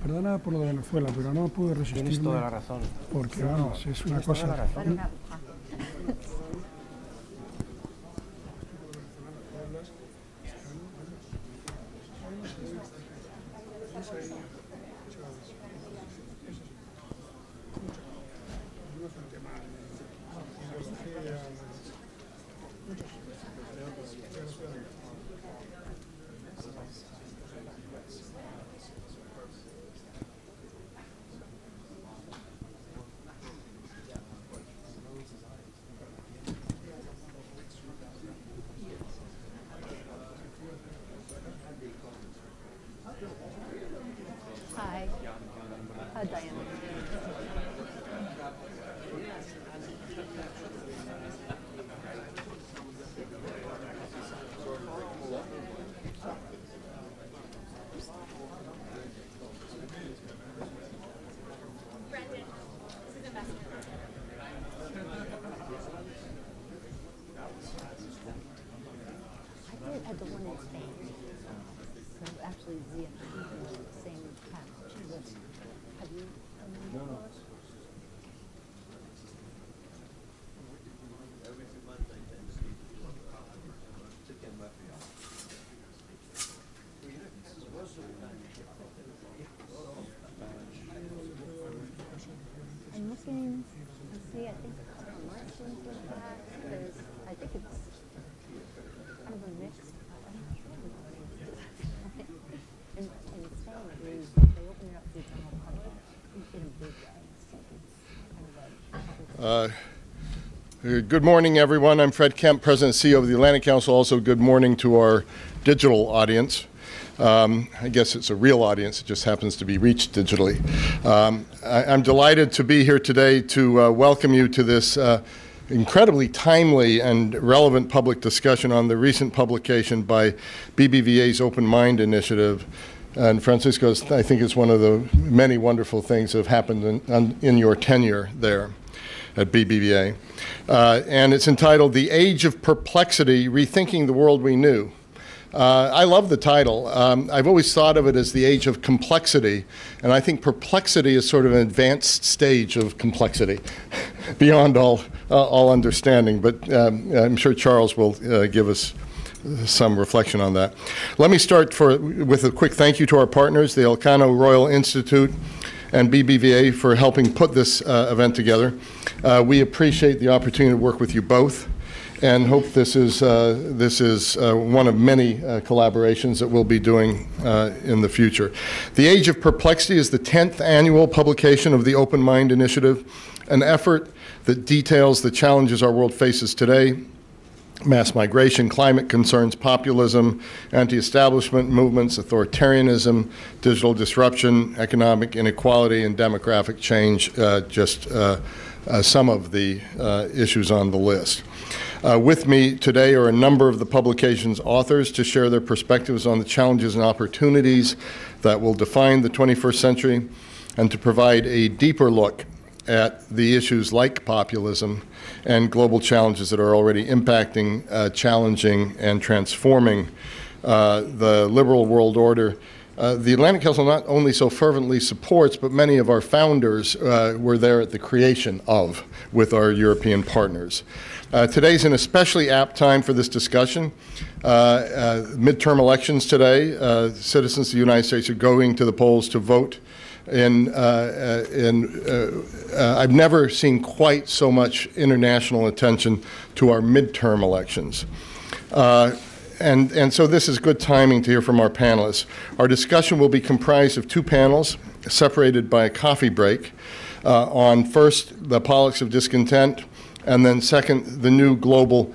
Perdona por lo de Venezuela, pero no pude resistirme. Tienes toda la razón. Porque, vamos, es una cosa... Hi. Diana. I did at the one in Spain. So actually, the same panel. Have you? No. I'm looking to see, I think, Martians with that, because I think it's kind of a mixed. In Spain, they open it up to the general public in a big way. So it's kind of a Good morning, everyone. I'm Fred Kemp, President and CEO of the Atlantic Council. Also, good morning to our digital audience. I guess it's a real audience. It just happens to be reached digitally. I'm delighted to be here today to welcome you to this incredibly timely and relevant public discussion on the recent publication by BBVA's OpenMind initiative. And Francisco, I think it's one of the many wonderful things that have happened in your tenure there at BBVA. And it's entitled The Age of Perplexity, Rethinking the World We Knew. I love the title. I've always thought of it as the age of complexity, and I think perplexity is sort of an advanced stage of complexity, beyond all understanding. But I'm sure Charles will give us some reflection on that. Let me start with a quick thank you to our partners, the Elcano Royal Institute and BBVA, for helping put this event together. We appreciate the opportunity to work with you both, and hope this is one of many collaborations that we'll be doing in the future. The Age of Perplexity is the 10th annual publication of the OpenMind initiative, an effort that details the challenges our world faces today: mass migration, climate concerns, populism, anti-establishment movements, authoritarianism, digital disruption, economic inequality, and demographic change, just some of the issues on the list. With me today are a number of the publication's authors to share their perspectives on the challenges and opportunities that will define the 21st century, and to provide a deeper look at the issues like populism and global challenges that are already impacting, challenging, and transforming the liberal world order. The Atlantic Council not only so fervently supports, but many of our founders were there at the creation of, with our European partners. Today's an especially apt time for this discussion. Midterm elections today. Citizens of the United States are going to the polls to vote. I've never seen quite so much international attention to our midterm elections. And so this is good timing to hear from our panelists. Our discussion will be comprised of two panels separated by a coffee break on first the politics of discontent, and then second the new global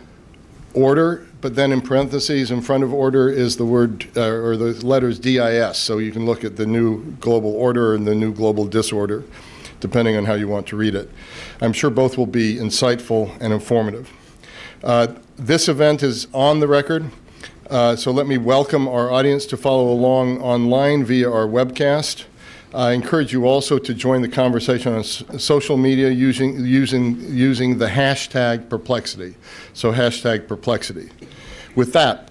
order, but then in parentheses in front of order is the word or the letters DIS, so you can look at the new global order and the new global disorder, depending on how you want to read it. I'm sure both will be insightful and informative. This event is on the record, so let me welcome our audience to follow along online via our webcast. I encourage you also to join the conversation on social media using the hashtag perplexity. So hashtag perplexity. With that,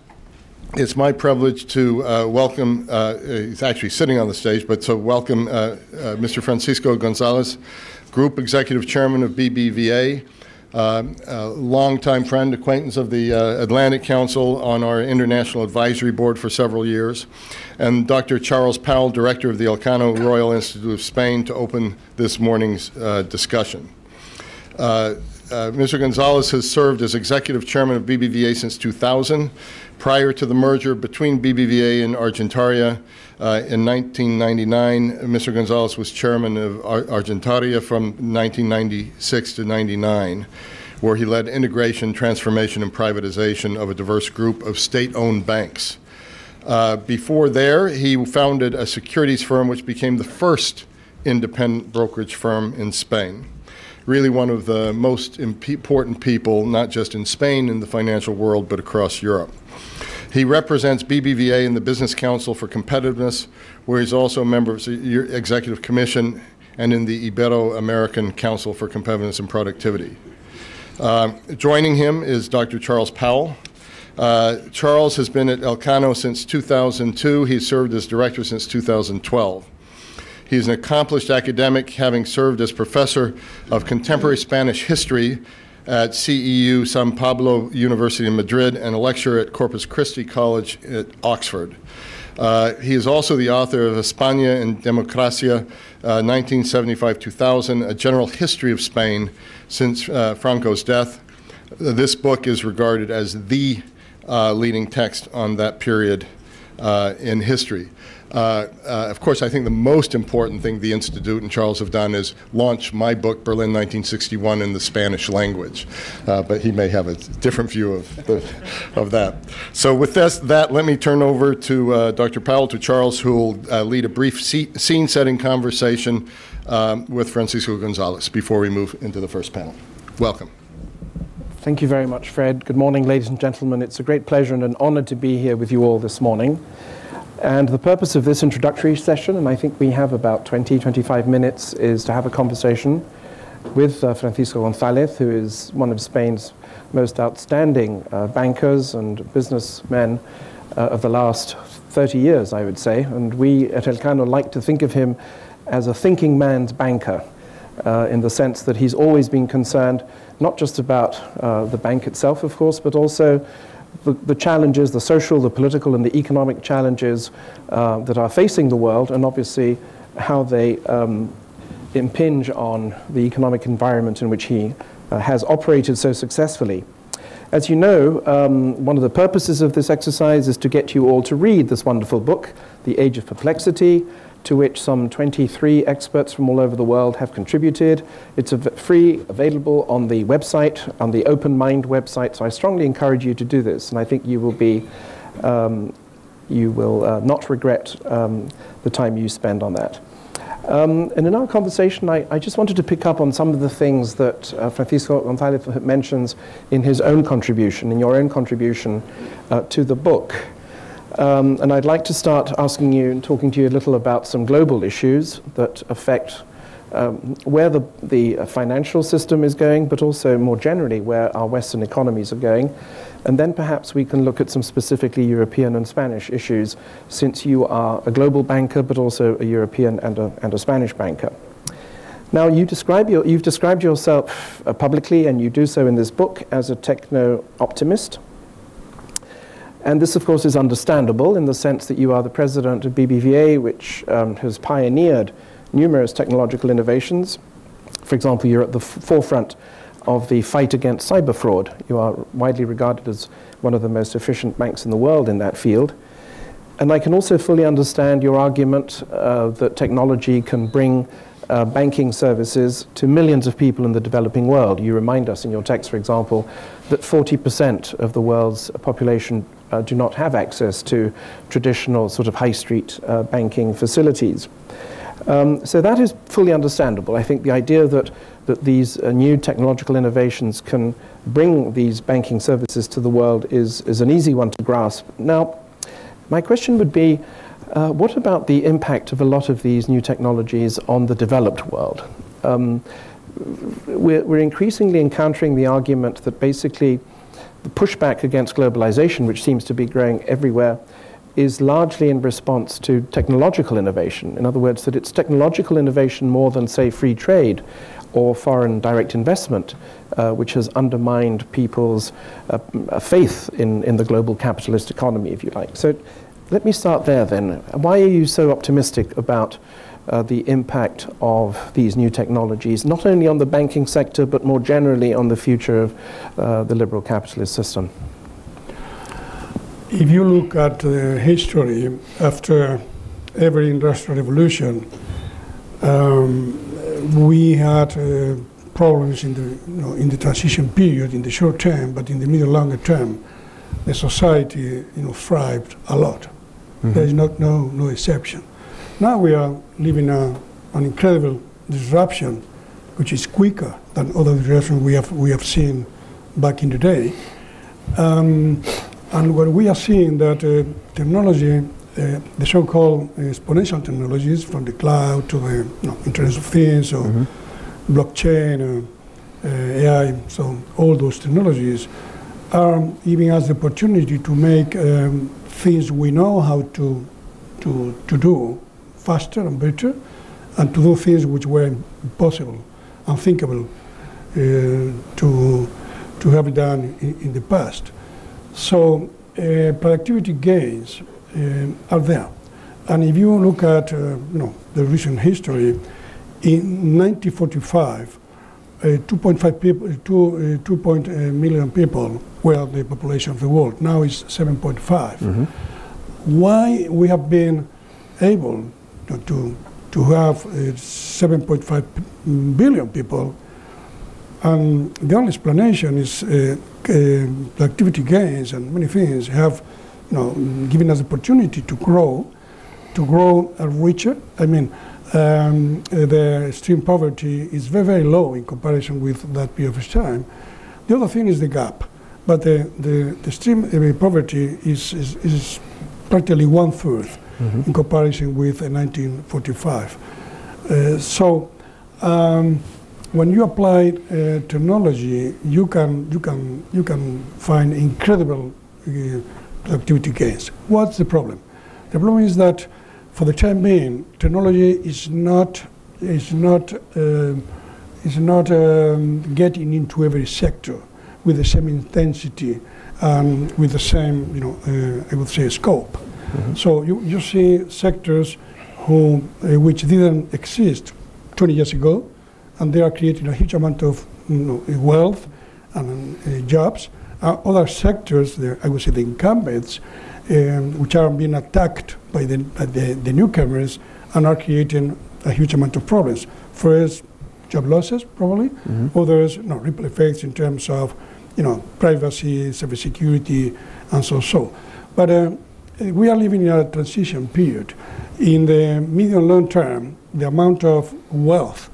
It's my privilege to welcome, he's actually sitting on the stage, but to welcome Mr. Francisco Gonzalez, Group Executive Chairman of BBVA, a longtime friend, acquaintance of the Atlantic Council on our International Advisory Board for several years, and Dr. Charles Powell, Director of the Elcano Royal Institute of Spain, to open this morning's discussion. Mr. Gonzalez has served as Executive Chairman of BBVA since 2000. Prior to the merger between BBVA and Argentaria in 1999, Mr. Gonzalez was chairman of Argentaria from 1996 to 99, where he led integration, transformation, and privatization of a diverse group of state-owned banks. Before there, he founded a securities firm which became the first independent brokerage firm in Spain. Really one of the most important people, not just in Spain, in the financial world, but across Europe. He represents BBVA in the Business Council for Competitiveness, where he's also a member of the Executive Commission and in the Ibero-American Council for Competitiveness and Productivity. Joining him is Dr. Charles Powell. Charles has been at Elcano since 2002. He's served as director since 2012. He's an accomplished academic, having served as professor of contemporary Spanish history at CEU San Pablo University in Madrid and a lecturer at Corpus Christi College at Oxford. He is also the author of España en Democracia, 1975-2000, a general history of Spain since Franco's death. This book is regarded as the leading text on that period in history. Of course, I think the most important thing the Institute and Charles have done is launch my book, Berlin 1961, in the Spanish language. But he may have a different view of that. So with that, let me turn over to Dr. Powell, to Charles, who will lead a brief scene-setting conversation with Francisco Gonzalez before we move into the first panel. Welcome. Thank you very much, Fred. Good morning, ladies and gentlemen. It's a great pleasure and an honor to be here with you all this morning. And the purpose of this introductory session, and I think we have about 20-25 minutes, is to have a conversation with Francisco Gonzalez, who is one of Spain's most outstanding bankers and businessmen of the last 30 years, I would say. And we at Elcano like to think of him as a thinking man's banker, in the sense that he's always been concerned not just about the bank itself, of course, but also the challenges, the social, the political, and the economic challenges that are facing the world, and obviously how they impinge on the economic environment in which he has operated so successfully. As you know, one of the purposes of this exercise is to get you all to read this wonderful book, The Age of Perplexity, to which some 23 experts from all over the world have contributed. It's free, available on the website, on the OpenMind website, so I strongly encourage you to do this, and I think you will be, you will not regret the time you spend on that. And in our conversation, I just wanted to pick up on some of the things that Francisco Gonzalez mentions in his own contribution, in your own contribution to the book. And I'd like to start asking you and talking to you a little about some global issues that affect where the financial system is going, but also more generally where our Western economies are going. And then perhaps we can look at some specifically European and Spanish issues, since you are a global banker, but also a European and a Spanish banker. Now, you've described yourself publicly, and you do so in this book, as a techno-optimist. And this, of course, is understandable in the sense that you are the president of BBVA, which has pioneered numerous technological innovations. For example, you're at the forefront of the fight against cyber fraud. You are widely regarded as one of the most efficient banks in the world in that field. And I can also fully understand your argument that technology can bring banking services to millions of people in the developing world. You remind us in your text, for example, that 40% of the world's population do not have access to traditional sort of high street banking facilities. So that is fully understandable. I think the idea that these new technological innovations can bring these banking services to the world is an easy one to grasp. Now, my question would be, what about the impact of a lot of these new technologies on the developed world? We're increasingly encountering the argument that basically the pushback against globalization, which seems to be growing everywhere, is largely in response to technological innovation. In other words, that it's technological innovation more than, say, free trade or foreign direct investment, which has undermined people's faith in the global capitalist economy, if you like. So let me start there then. Why are you so optimistic about the impact of these new technologies, not only on the banking sector, but more generally on the future of the liberal capitalist system? If you look at history, after every industrial revolution, we had problems in the transition period, in the short term, but in the middle longer term, the society thrived a lot. Mm-hmm. There is no exception. Now we are living an incredible disruption, which is quicker than other disruptions we have seen back in the day. And what we are seeing that technology, the so-called exponential technologies, from the cloud to the Internet of Things or blockchain, AI, so all those technologies are giving us the opportunity to make things we know how to do faster and better, and to do things which were impossible, unthinkable to have done in the past. So productivity gains are there. And if you look at the recent history, in 1945, 2.5 million people were the population of the world. Now it's 7.5. Mm-hmm. Why we have been able to have 7.5 billion people? And the only explanation is productivity gains and many things have given us the opportunity to grow richer. I mean, the extreme poverty is very, very low in comparison with that period of time. The other thing is the gap, but the extreme poverty is practically 1/3 in comparison with 1945. When you apply technology, you can find incredible productivity gains. What's the problem? The problem is that for the time being, technology is not getting into every sector with the same intensity and with the same, I would say, scope. Mm-hmm. So you see sectors which didn't exist 20 years ago, and they are creating a huge amount of wealth and jobs. Other sectors, I would say the incumbents, which are being attacked by the newcomers and are creating a huge amount of problems. First, job losses, probably. Mm-hmm. Others, ripple effects in terms of privacy, cybersecurity, and so. But we are living in a transition period. In the medium long term, the amount of wealth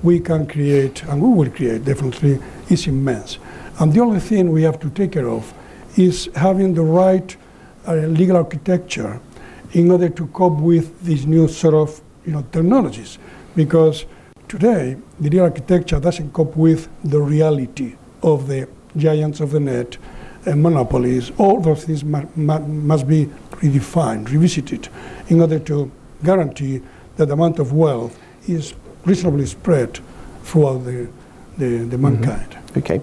we can create, and we will create definitely, is immense. And the only thing we have to take care of is having the right legal architecture in order to cope with these new sort of technologies. Because today, the legal architecture doesn't cope with the reality of the giants of the net and monopolies. All those things must be redefined, revisited, in order to guarantee that the amount of wealth is reasonably spread throughout the mankind. Okay.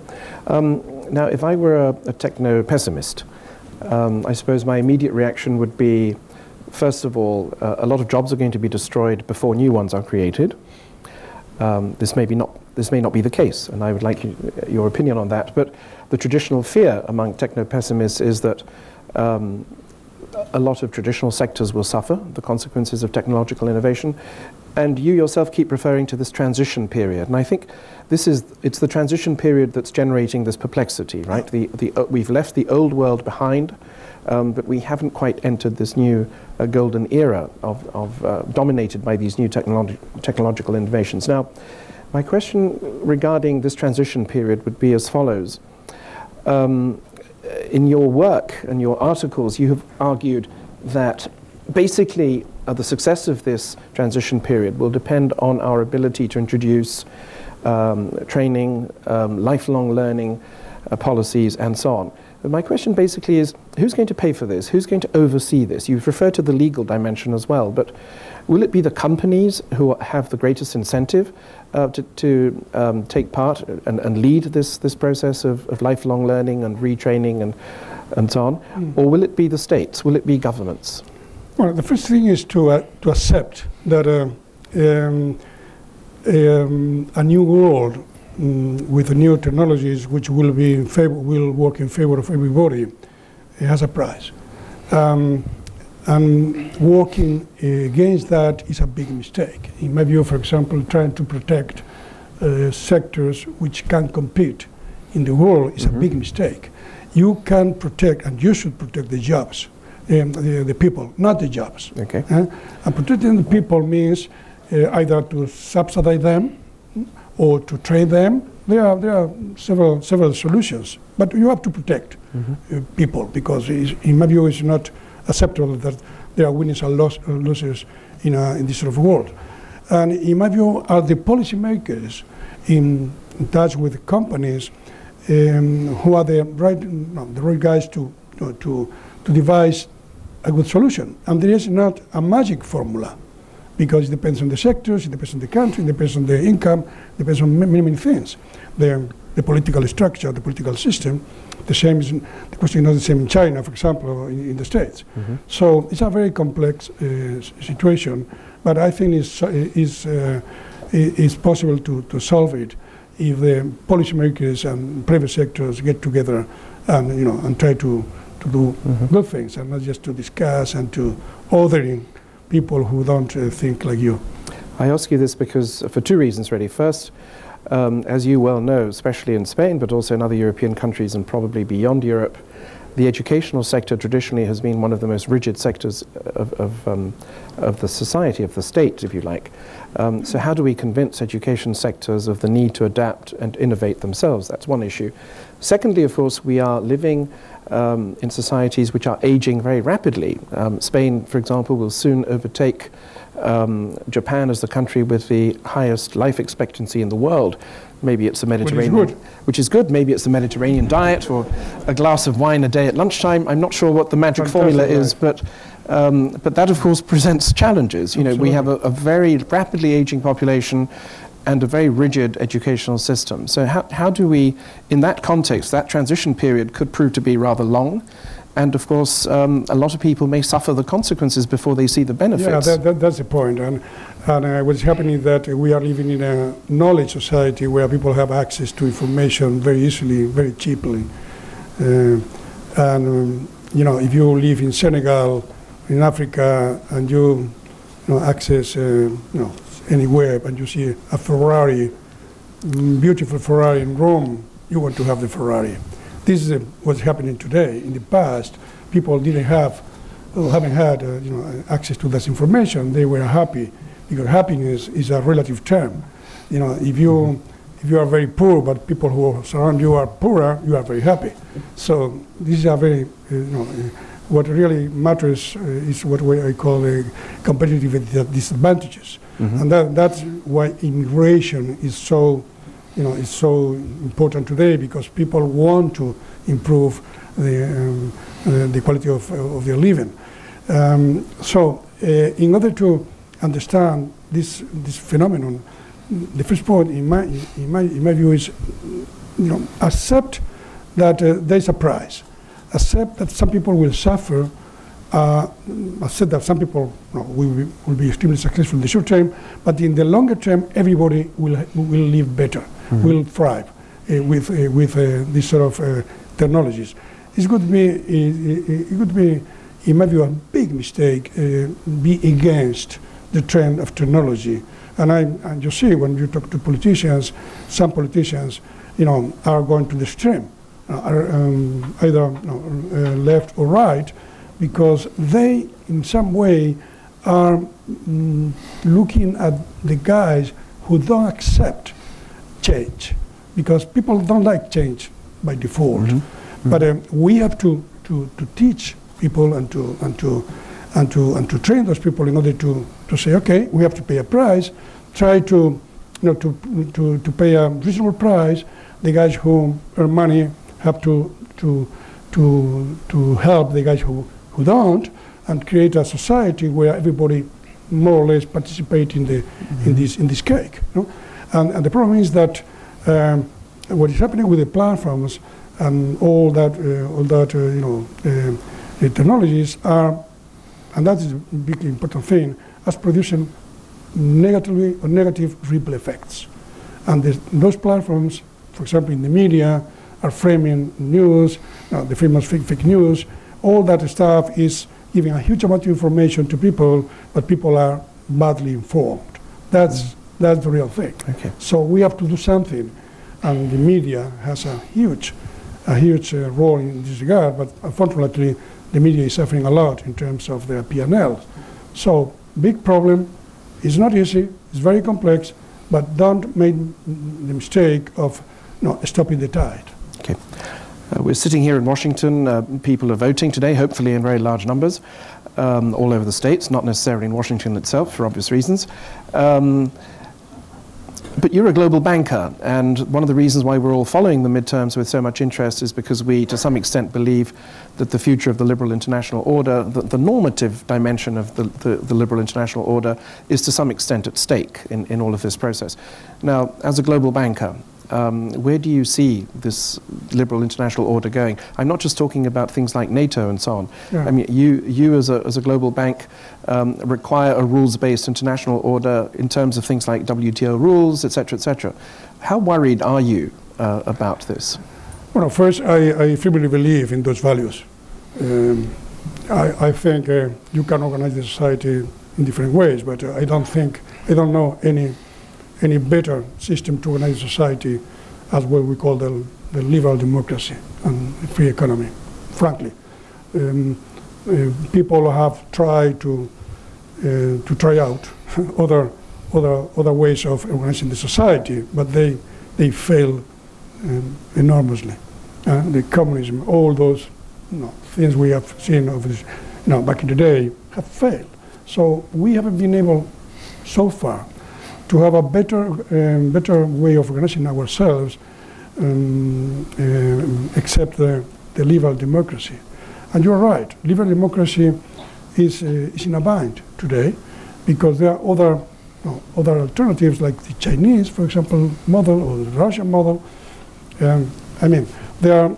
Now, if I were a techno-pessimist, I suppose my immediate reaction would be, first of all, a lot of jobs are going to be destroyed before new ones are created. This may not be the case, and I would like your opinion on that. But the traditional fear among techno-pessimists is that a lot of traditional sectors will suffer the consequences of technological innovation. And you yourself keep referring to this transition period. And I think it's the transition period that's generating this perplexity, right? We've left the old world behind, but we haven't quite entered this new golden era dominated by these new technological innovations. Now, my question regarding this transition period would be as follows. In your work and your articles, you have argued that basically the success of this transition period will depend on our ability to introduce training, lifelong learning policies, and so on. But my question basically is, who's going to pay for this? Who's going to oversee this? You've referred to the legal dimension as well, but will it be the companies who have the greatest incentive to take part and lead this process of lifelong learning and retraining and so on? Or will it be the states? Will it be governments? Well, the first thing is to accept that a new world with new technologies which will be in favor, will work in favor of everybody, it has a price. And working against that is a big mistake. In my view, for example, trying to protect sectors which can compete in the world is a big mistake. You can protect, and you should protect the jobs, the people, not the jobs. Okay. And protecting the people means either to subsidize them or to train them. There are several solutions, but you have to protect people, because in my view it's not acceptable that there are winners and losers in this sort of world. And in my view, are the policymakers in touch with companies who are the right guys to devise a good solution. And there is not a magic formula, because it depends on the sectors, it depends on the country, it depends on the income, it depends on many things. The political structure, the political system, the question is not the same in China, for example, or in the States. So it's a very complex situation, but I think it's possible to solve it if the policymakers and private sectors get together and try to do good things, and not just to discuss and to othering people who don't think like you. I ask you this because for two reasons, really. First, as you well know, especially in Spain, but also in other European countries and probably beyond Europe, the educational sector traditionally has been one of the most rigid sectors of the society, of the state, if you like. So how do we convince education sectors of the need to adapt and innovate themselves? That's one issue. Secondly, of course, we are living in societies which are aging very rapidly. Spain, for example, will soon overtake Japan as the country with the highest life expectancy in the world. Maybe it's the Mediterranean, which is good. Maybe it's the Mediterranean diet or a glass of wine a day at lunchtime. I'm not sure what the magic formula is, but that, of course, presents challenges. You know, we have a very rapidly aging population and a very rigid educational system. So how do we, in that context, that transition period could prove to be rather long, and of course a lot of people may suffer the consequences before they see the benefits. Yeah, that's the point. And what's happening is that we are living in a knowledge society where people have access to information very easily, very cheaply. You know, if you live in Senegal, in Africa, and you access anywhere, and you see a Ferrari, beautiful Ferrari in Rome, you want to have the Ferrari. This is what's happening today. In the past, people didn't have, haven't had access to this information. They were happy, because happiness is a relative term. You know, if you are very poor, but people who surround you are poorer, you are very happy. So this is a very what really matters is what I call competitive disadvantages. And that's why immigration is so, is so important today, because people want to improve the quality of their living. So in order to understand this phenomenon, the first point in my view is, accept that there is a price. Accept that some people will suffer. Accept that some people will be extremely successful in the short term, but in the longer term, everybody will live better, will thrive with this sort of technologies. It could be, in my view, a big mistake be against the trend of technology. And you see, when you talk to politicians, some politicians, are going to the extreme, either left or right, because they, in some way, are looking at the guys who don't accept change, because people don't like change by default. But we have to teach people and to train those people in order to say, okay, we have to pay a price. Try to pay a reasonable price. The guys who earn money have to to help the guys who don't, and create a society where everybody more or less participate in this cake. You know? And the problem is that what is happening with the platforms and all that the technologies are, and that is a big important thing, as producing negative ripple effects. And those platforms, for example, in the media, are framing news, the famous fake news. All that stuff is giving a huge amount of information to people, but people are badly informed. That's the real thing. Okay. So we have to do something, and the media has a huge role in this regard. But unfortunately, the media is suffering a lot in terms of their P&L. So big problem. It's not easy. It's very complex. But don't make the mistake of stopping the tide. Okay. We're sitting here in Washington. People are voting today, hopefully in very large numbers, all over the states, not necessarily in Washington itself for obvious reasons. But you're a global banker, and one of the reasons why we're all following the midterms with so much interest is because we, to some extent, believe that the future of the liberal international order, the normative dimension of the liberal international order, is to some extent at stake in all of this process. Now, as a global banker, where do you see this liberal international order going? I'm not just talking about things like NATO and so on. Yeah. I mean, you as a global bank require a rules-based international order in terms of things like WTO rules, etc., etc. How worried are you about this? Well, first, I firmly believe in those values. I think you can organize the society in different ways, but I don't know any better system to organize society as what we call the liberal democracy and free economy. Frankly, people have tried to try out other ways of organizing the society, but they fail enormously. The communism, all those things we have seen of this, back in the day, have failed. So we haven't been able so far to have a better way of organizing ourselves, except the liberal democracy. And you're right, liberal democracy is in a bind today, because there are other alternatives, like the Chinese, for example, model, or the Russian model. I mean, there are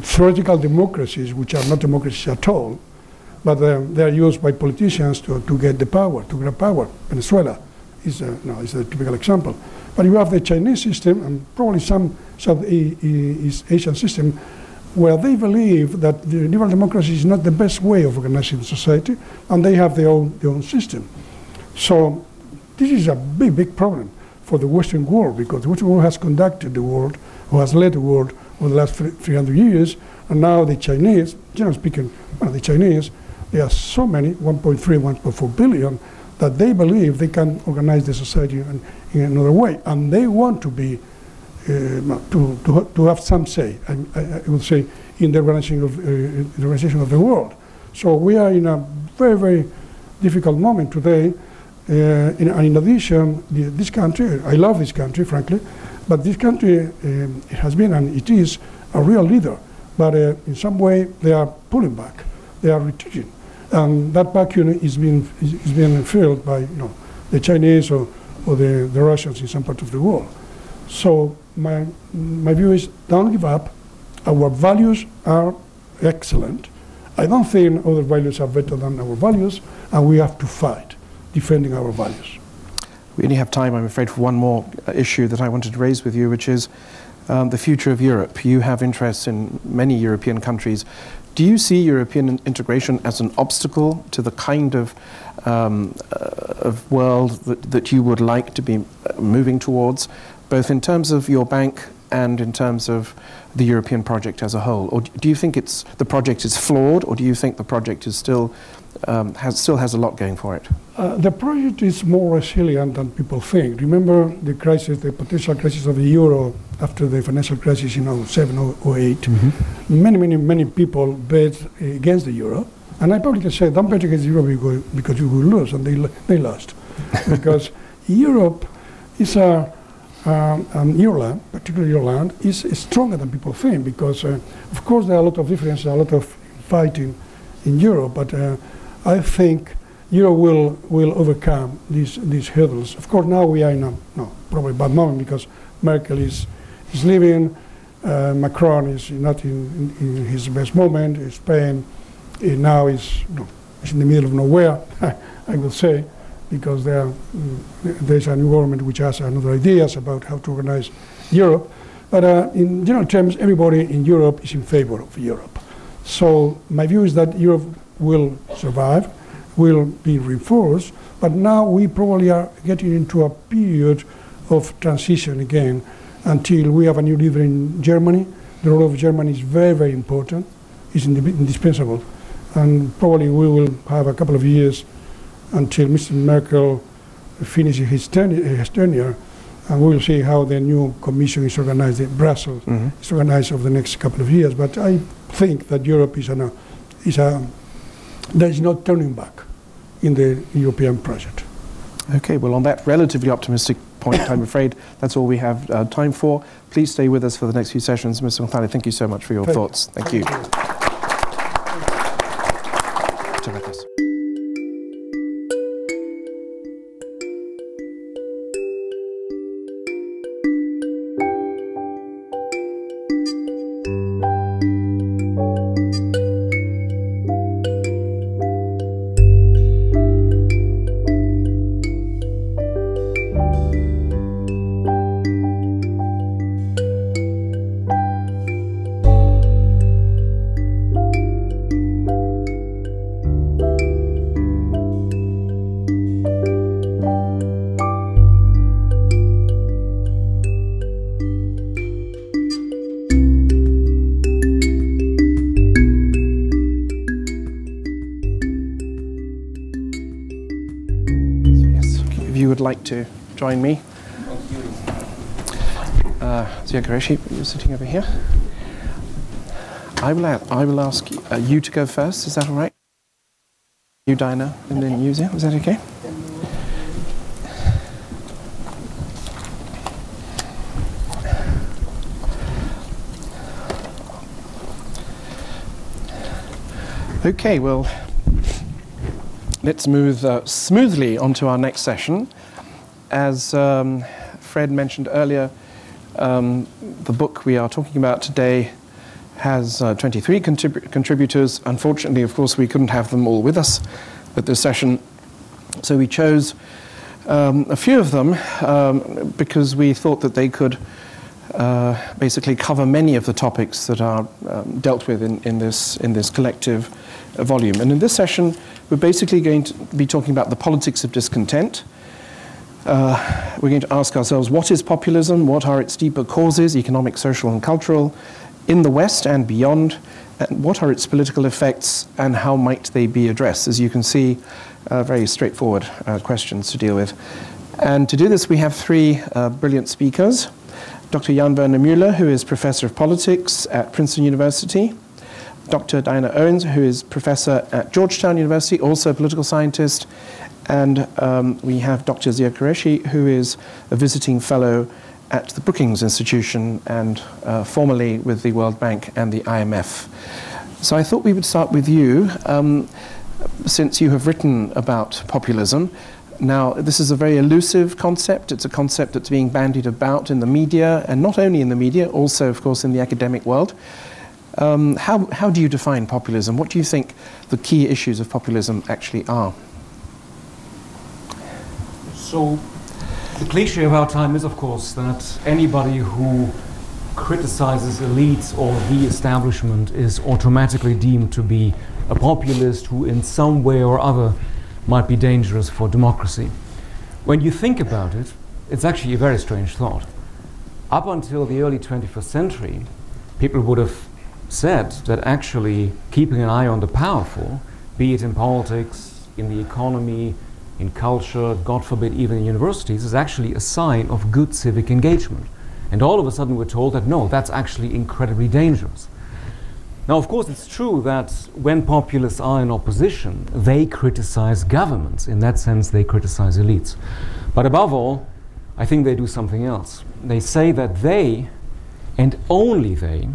theoretical democracies which are not democracies at all, but they are used by politicians to get the power, to grab power. Venezuela is a typical example. But you have the Chinese system, and probably some Southeast Asian system, where they believe that the liberal democracy is not the best way of organizing society, and they have their own system. So this is a big problem for the Western world, because the Western world has conducted the world, or has led the world over the last 300 years, and now the Chinese, generally speaking, the Chinese, there are so many, 1.3, 1.4 billion, that they believe they can organize the society in another way, and they want to be, to have some say, I would say, in the organization of the world. So we are in a very difficult moment today, and in addition, this country, I love this country, frankly, but this country it has been, and it is, a real leader, but in some way they are pulling back, they are retreating. And that vacuum is being filled by the Chinese or the Russians in some part of the world. So my view is, don't give up. Our values are excellent. I don't think other values are better than our values, and we have to fight defending our values. We only have time, I'm afraid, for one more issue that I wanted to raise with you, which is the future of Europe. You have interests in many European countries. Do you see European integration as an obstacle to the kind of world that you would like to be moving towards, both in terms of your bank and in terms of the European project as a whole? Or do you think the project is flawed, or do you think the project is still has a lot going for it? The project is more resilient than people think. Remember the crisis, the potential crisis of the euro after the financial crisis in 2007, 2008. Mm-hmm. Many people bet against the euro. And I probably can say, don't bet against the euro because you will lose, and they lost. Because Europe is a and Ireland, particularly Ireland, is stronger than people think, because of course there are a lot of differences, a lot of fighting in Europe, but I think Europe will overcome these hurdles. Of course, now we are in a probably bad moment, because Merkel is leaving, Macron is not in his best moment. Spain now is in the middle of nowhere, I will say, because there's a new government which has another ideas about how to organize Europe. But in general terms, everybody in Europe is in favor of Europe. So my view is that Europe will survive, will be reinforced, but now we probably are getting into a period of transition again until we have a new leader in Germany. The role of Germany is very, very important, is indispensable. And probably we will have a couple of years until Mr. Merkel finishes his tenure, and we will see how the new commission is organized in Brussels. It's organized over the next couple of years. But I think that Europe there is no turning back in the European project. Okay, well, on that relatively optimistic point, I'm afraid that's all we have time for. Please stay with us for the next few sessions. Mr. Gonzalez, thank you so much for your thoughts. Thank you. Terrific. Like to join me. Zia Qureshi, you're sitting over here. I will ask you to go first. Is that all right? You, Dinah, and then you, Zia. Is that okay? Okay, well, let's move smoothly onto our next session. As Fred mentioned earlier, the book we are talking about today has 23 contributors. Unfortunately, of course, we couldn't have them all with us at this session, so we chose a few of them because we thought that they could basically cover many of the topics that are dealt with in this collective volume. And in this session, we're basically going to be talking about the politics of discontent. We're going to ask ourselves, what is populism? What are its deeper causes, economic, social, and cultural, in the West and beyond? And what are its political effects, and how might they be addressed? As you can see, very straightforward questions to deal with. And to do this, we have three brilliant speakers. Dr. Jan Werner Müller, who is Professor of Politics at Princeton University. Dr. Diana Owens, who is Professor at Georgetown University, also a political scientist. And we have Dr. Zia Qureshi, who is a visiting fellow at the Brookings Institution and formerly with the World Bank and the IMF. So I thought we would start with you, since you have written about populism. Now, this is a very elusive concept. It's a concept that's being bandied about in the media, and not only in the media, also, of course, in the academic world. How do you define populism? What do you think the key issues of populism actually are? So, the cliche of our time is, of course, that anybody who criticizes elites or the establishment is automatically deemed to be a populist who in some way or other might be dangerous for democracy. When you think about it, it's actually a very strange thought. Up until the early 21st century, people would have said that actually keeping an eye on the powerful, be it in politics, in the economy, in culture, God forbid even in universities, is actually a sign of good civic engagement. And all of a sudden we're told that no, that's actually incredibly dangerous. Now, of course, it's true that when populists are in opposition, they criticize governments. In that sense, they criticize elites. But above all, I think they do something else. They say that they, and only they,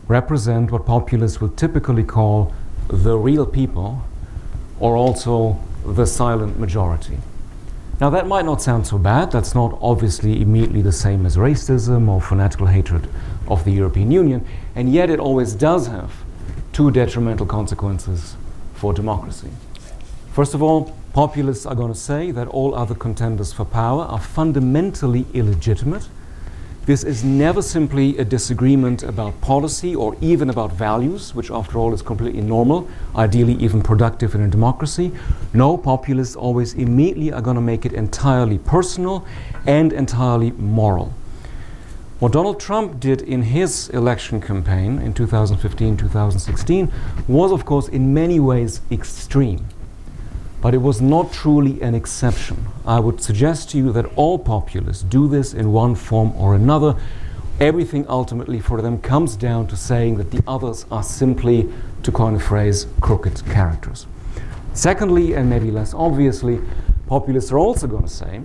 represent what populists will typically call the real people, or also the silent majority. Now that might not sound so bad. That's not obviously immediately the same as racism or fanatical hatred of the European Union, and yet it always does have two detrimental consequences for democracy. First of all, populists are going to say that all other contenders for power are fundamentally illegitimate. This is never simply a disagreement about policy or even about values, which after all is completely normal, ideally even productive in a democracy. No, populists always immediately are going to make it entirely personal and entirely moral. What Donald Trump did in his election campaign in 2015-2016 was, of course, in many ways extreme. But it was not truly an exception. I would suggest to you that all populists do this in one form or another. Everything ultimately for them comes down to saying that the others are simply, to coin a phrase, crooked characters. Secondly, and maybe less obviously, populists are also going to say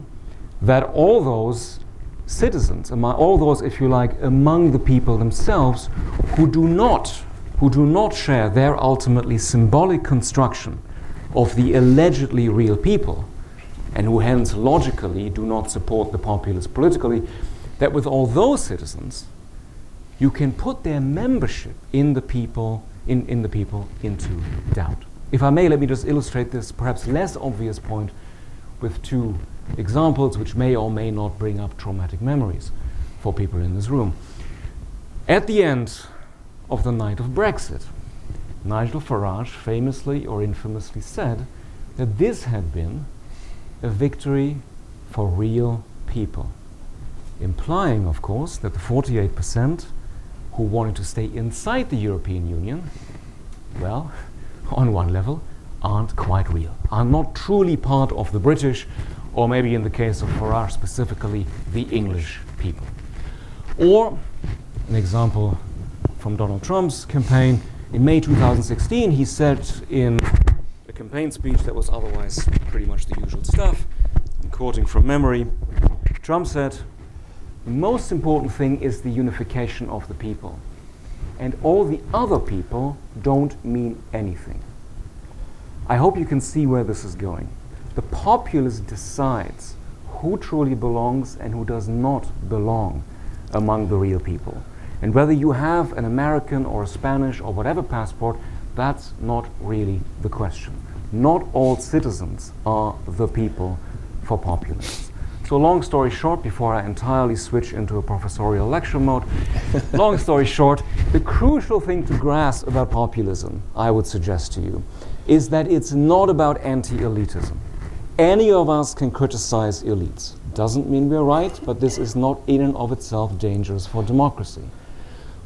that all those citizens, all those, if you like, among the people themselves who do not share their ultimately symbolic construction of the allegedly real people, and who hence logically do not support the populists politically, that with all those citizens, you can put their membership in the people into doubt. If I may, let me just illustrate this perhaps less obvious point with two examples which may or may not bring up traumatic memories for people in this room. At the end of the night of Brexit, Nigel Farage famously or infamously said that this had been a victory for real people, implying, of course, that the 48% who wanted to stay inside the European Union, well, on one level, aren't quite real, are not truly part of the British, or maybe in the case of Farage specifically, the English people. Or an example from Donald Trump's campaign. In May 2016, he said in a campaign speech that was otherwise pretty much the usual stuff, I'm quoting from memory, Trump said, "The most important thing is the unification of the people, and all the other people don't mean anything." I hope you can see where this is going. The populace decides who truly belongs and who does not belong among the real people. And whether you have an American or a Spanish or whatever passport, that's not really the question. Not all citizens are the people for populists. So long story short, before I entirely switch into a professorial lecture mode, long story short, the crucial thing to grasp about populism, I would suggest to you, is that it's not about anti-elitism. Any of us can criticize elites. Doesn't mean we're right, but this is not in and of itself dangerous for democracy.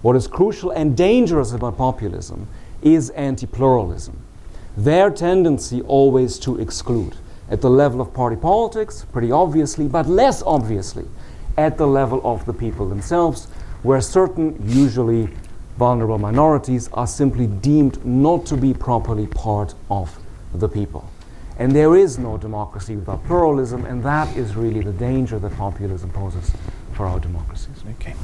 What is crucial and dangerous about populism is anti-pluralism. Their tendency always to exclude. At the level of party politics, pretty obviously, but less obviously at the level of the people themselves, where certain, usually vulnerable minorities are simply deemed not to be properly part of the people. And there is no democracy without pluralism, and that is really the danger that populism poses for our democracies. Okay.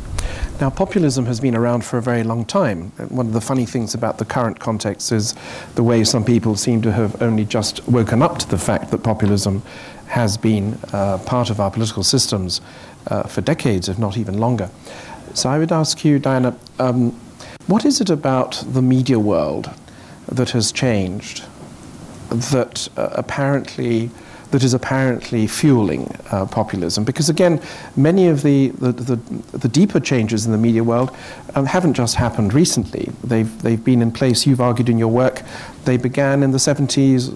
Now, populism has been around for a very long time. One of the funny things about the current context is the way some people seem to have only just woken up to the fact that populism has been part of our political systems for decades, if not even longer. So I would ask you, Diana, what is it about the media world that has changed that is apparently fueling populism? Because again, many of the deeper changes in the media world haven't just happened recently. They've been in place. You've argued in your work they began in the 70s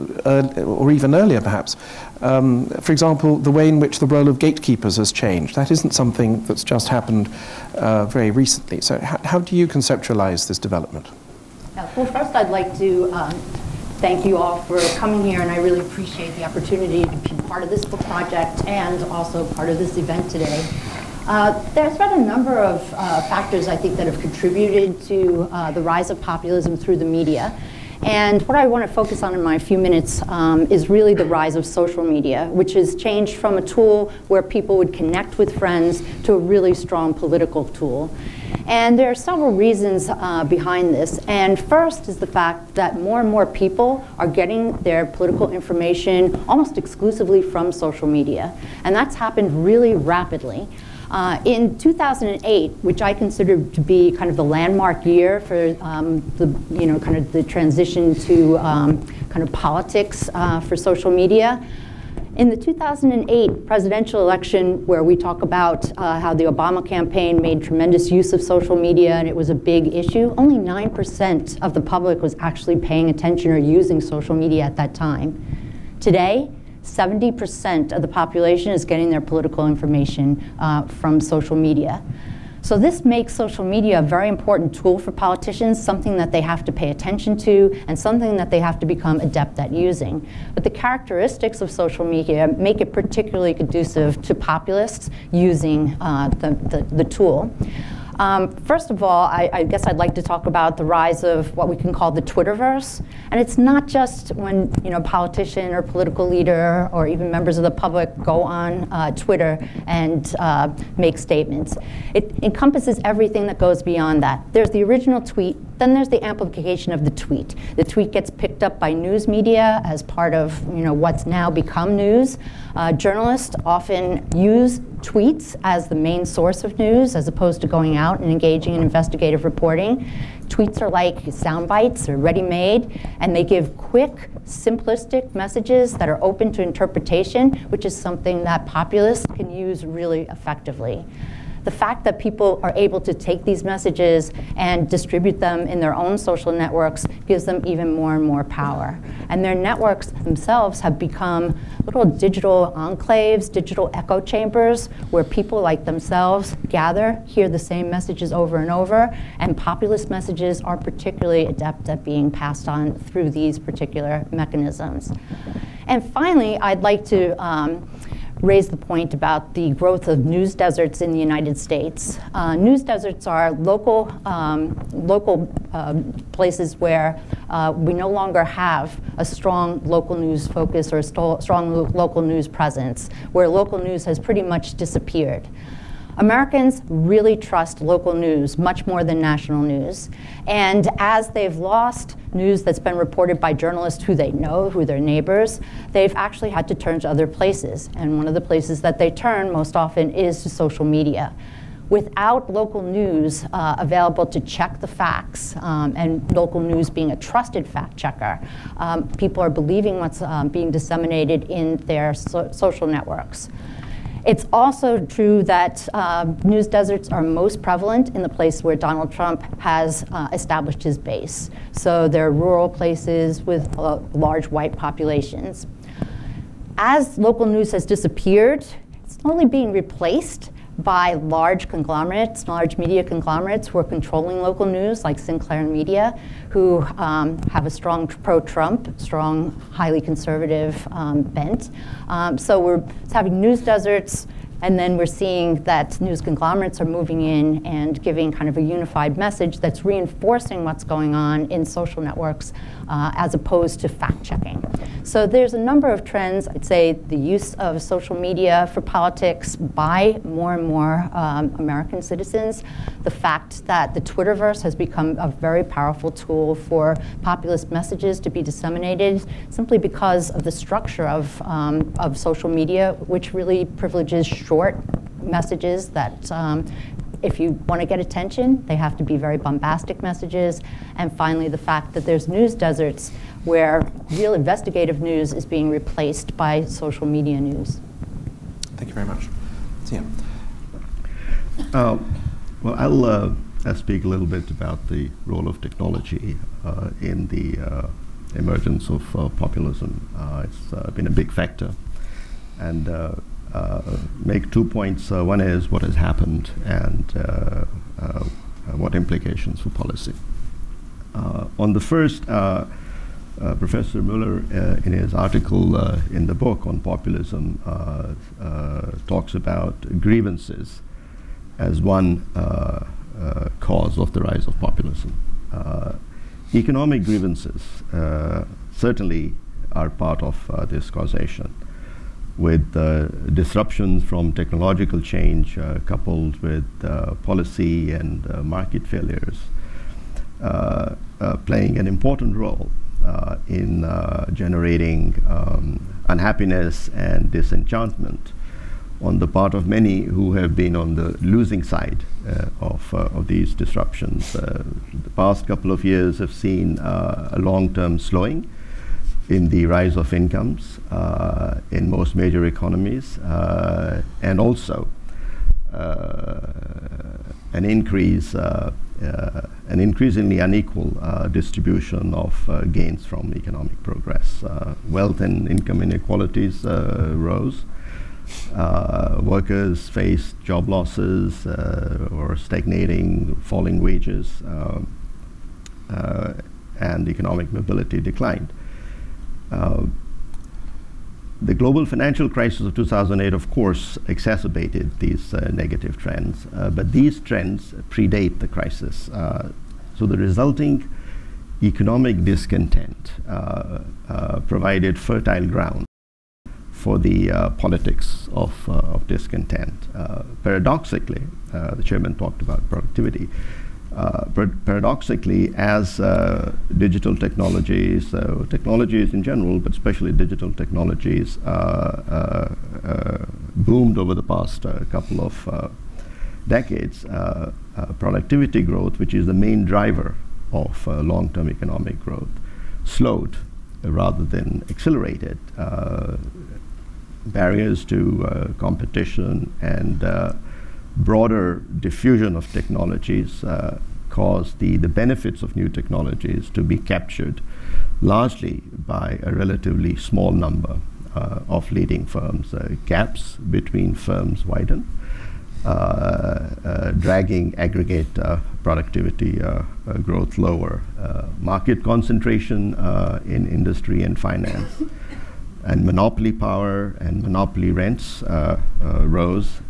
or even earlier, perhaps. For example, the way in which the role of gatekeepers has changed. That isn't something that's just happened very recently. So how do you conceptualize this development? Well, first I'd like to thank you all for coming here, and I really appreciate the opportunity to be part of this book project and also part of this event today. There's been a number of factors, I think, that have contributed to the rise of populism through the media. And what I want to focus on in my few minutes is really the rise of social media, which has changed from a tool where people would connect with friends to a really strong political tool. And there are several reasons behind this. And first is the fact that more and more people are getting their political information almost exclusively from social media. And that's happened really rapidly. In 2008, which I consider to be kind of the landmark year for kind of the transition to kind of politics for social media, in the 2008 presidential election, where we talk about how the Obama campaign made tremendous use of social media and it was a big issue, only 9% of the public was actually paying attention or using social media at that time. Today, 70% of the population is getting their political information from social media. So this makes social media a very important tool for politicians, something that they have to pay attention to, and something that they have to become adept at using. But the characteristics of social media make it particularly conducive to populists using the tool. First of all, I guess I'd like to talk about the rise of what we can call the Twitterverse. And it's not just when a politician or political leader or even members of the public go on Twitter and make statements. It encompasses everything that goes beyond that. There's the original tweet, then there's the amplification of the tweet. The tweet gets picked up by news media as part of what's now become news. Journalists often use tweets as the main source of news as opposed to going out and engaging in investigative reporting. Tweets are like sound bites, they're ready-made, and they give quick, simplistic messages that are open to interpretation, which is something that populists can use really effectively. The fact that people are able to take these messages and distribute them in their own social networks gives them even more and more power. And their networks themselves have become little digital enclaves, digital echo chambers, where people like themselves gather, hear the same messages over and over, and populist messages are particularly adept at being passed on through these particular mechanisms. And finally, I'd like to raise the point about the growth of news deserts in the United States. News deserts are local places where we no longer have a strong local news focus or a strong local news presence, where local news has pretty much disappeared. Americans really trust local news much more than national news. And as they've lost news that's been reported by journalists who they know, who their neighbors, they've actually had to turn to other places. And one of the places that they turn most often is to social media. Without local news available to check the facts, and local news being a trusted fact checker, people are believing what's being disseminated in their social networks. It's also true that news deserts are most prevalent in the place where Donald Trump has established his base. So they're rural places with large white populations. As local news has disappeared, it's only being replaced by large conglomerates, large media conglomerates who are controlling local news, like Sinclair Media, who have a strong pro-Trump, strong, highly conservative bent. So we're having news deserts, and then we're seeing that news conglomerates are moving in and giving kind of a unified message that's reinforcing what's going on in social networks as opposed to fact-checking. So there's a number of trends. I'd say the use of social media for politics by more and more American citizens, the fact that the Twitterverse has become a very powerful tool for populist messages to be disseminated simply because of the structure of social media, which really privileges short messages that if you want to get attention, they have to be very bombastic messages. And finally, the fact that there's news deserts where real investigative news is being replaced by social media news. Thank you very much. Sia. Well, I'll speak a little bit about the role of technology in the emergence of populism. It's been a big factor. And make 2 points. One is what has happened and what implications for policy. On the first, Professor Muller, in his article in the book on populism, talks about grievances as one cause of the rise of populism. economic grievances certainly are part of this causation, with disruptions from technological change coupled with policy and market failures playing an important role in generating unhappiness and disenchantment on the part of many who have been on the losing side of these disruptions. The past couple of years have seen a long-term slowing in the rise of incomes in most major economies, and also an increasingly unequal distribution of gains from economic progress. Wealth and income inequalities rose. Workers faced job losses or stagnating, falling wages, and economic mobility declined. The global financial crisis of 2008, of course, exacerbated these negative trends, but these trends predate the crisis. So the resulting economic discontent provided fertile ground for the politics of discontent. Paradoxically, the chairman talked about productivity. Paradoxically, as digital technologies, technologies in general, but especially digital technologies, boomed over the past couple of decades, productivity growth, which is the main driver of long-term economic growth, slowed rather than accelerated. Barriers to competition and broader diffusion of technologies caused the benefits of new technologies to be captured largely by a relatively small number of leading firms. Gaps between firms widen, dragging aggregate productivity growth lower. Market concentration in industry and finance and monopoly power and monopoly rents rose,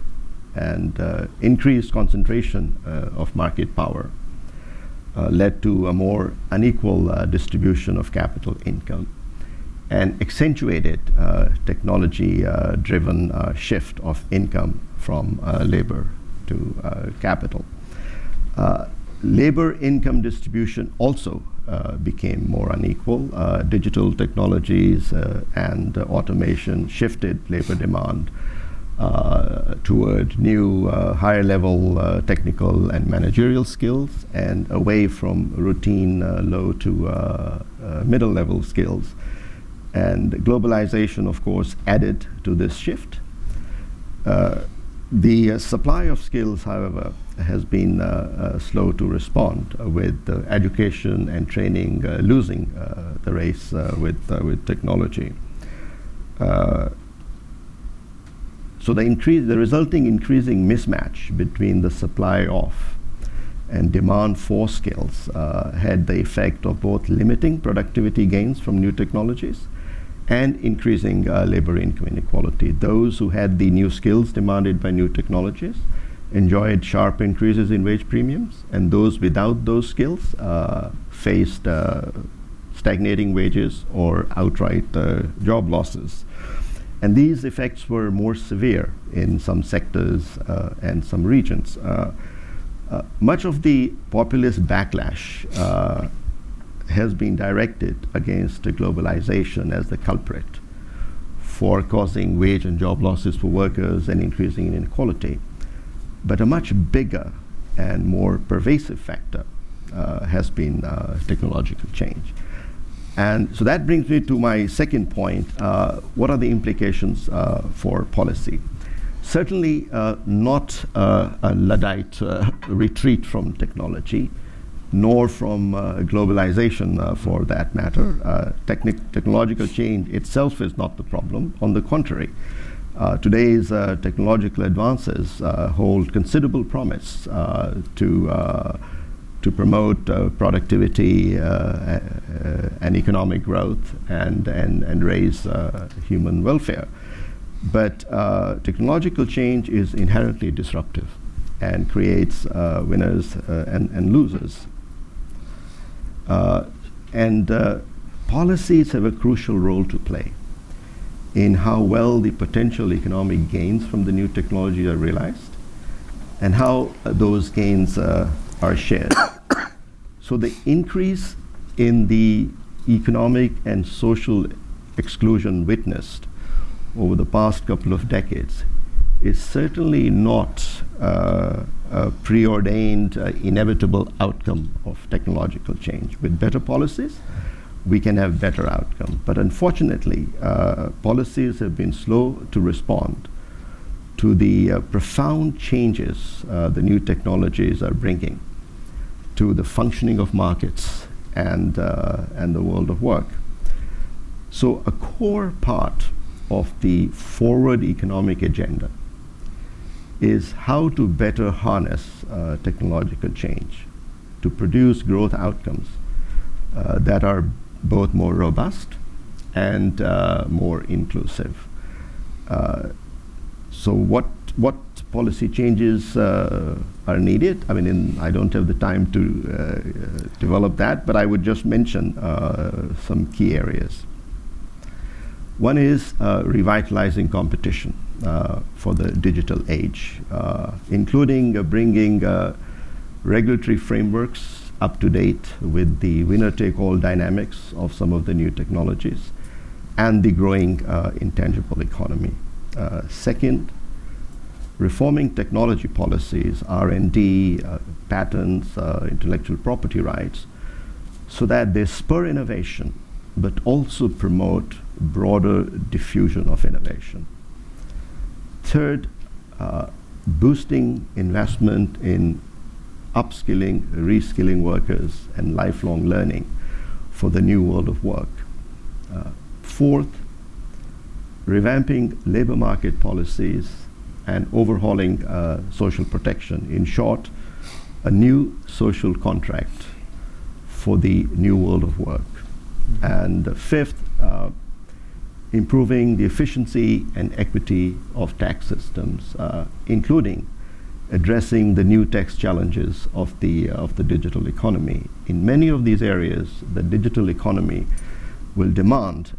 and increased concentration of market power led to a more unequal distribution of capital income and accentuated technology-driven shift of income from labor to capital. Labor income distribution also became more unequal. Digital technologies and automation shifted labor demand toward new higher level technical and managerial skills and away from routine low to middle level skills. And globalization, of course, added to this shift. The supply of skills, however, has been slow to respond, with education and training losing the race with technology. So the resulting increasing mismatch between the supply of and demand for skills had the effect of both limiting productivity gains from new technologies and increasing labor income inequality. Those who had the new skills demanded by new technologies enjoyed sharp increases in wage premiums, and those without those skills faced stagnating wages or outright job losses. And these effects were more severe in some sectors and some regions. Much of the populist backlash has been directed against globalization as the culprit for causing wage and job losses for workers and increasing inequality. But a much bigger and more pervasive factor has been technological change. And so that brings me to my second point. What are the implications for policy? Certainly not a Luddite retreat from technology, nor from globalization for that matter. Technological change itself is not the problem. On the contrary, today's technological advances hold considerable promise to promote productivity and economic growth and raise human welfare. But technological change is inherently disruptive and creates winners and losers. Policies have a crucial role to play in how well the potential economic gains from the new technology are realized and how those gains are shared. So the increase in the economic and social exclusion witnessed over the past couple of decades is certainly not a preordained, inevitable outcome of technological change. With better policies, we can have better outcome. But unfortunately, policies have been slow to respond to the profound changes the new technologies are bringing to the functioning of markets and the world of work. So a core part of the forward economic agenda is how to better harness technological change to produce growth outcomes that are both more robust and more inclusive. So what policy changes are needed? I mean, I don't have the time to develop that, but I would just mention some key areas. One is revitalizing competition for the digital age, including bringing regulatory frameworks up to date with the winner-take-all dynamics of some of the new technologies and the growing intangible economy. Second, reforming technology policies, R&D, patents, intellectual property rights, so that they spur innovation, but also promote broader diffusion of innovation. Third, boosting investment in upskilling, reskilling workers, and lifelong learning for the new world of work. Fourth, revamping labor market policies and overhauling social protection. In short, a new social contract for the new world of work. And fifth, improving the efficiency and equity of tax systems, including addressing the new tax challenges of the digital economy. In many of these areas, the digital economy will demand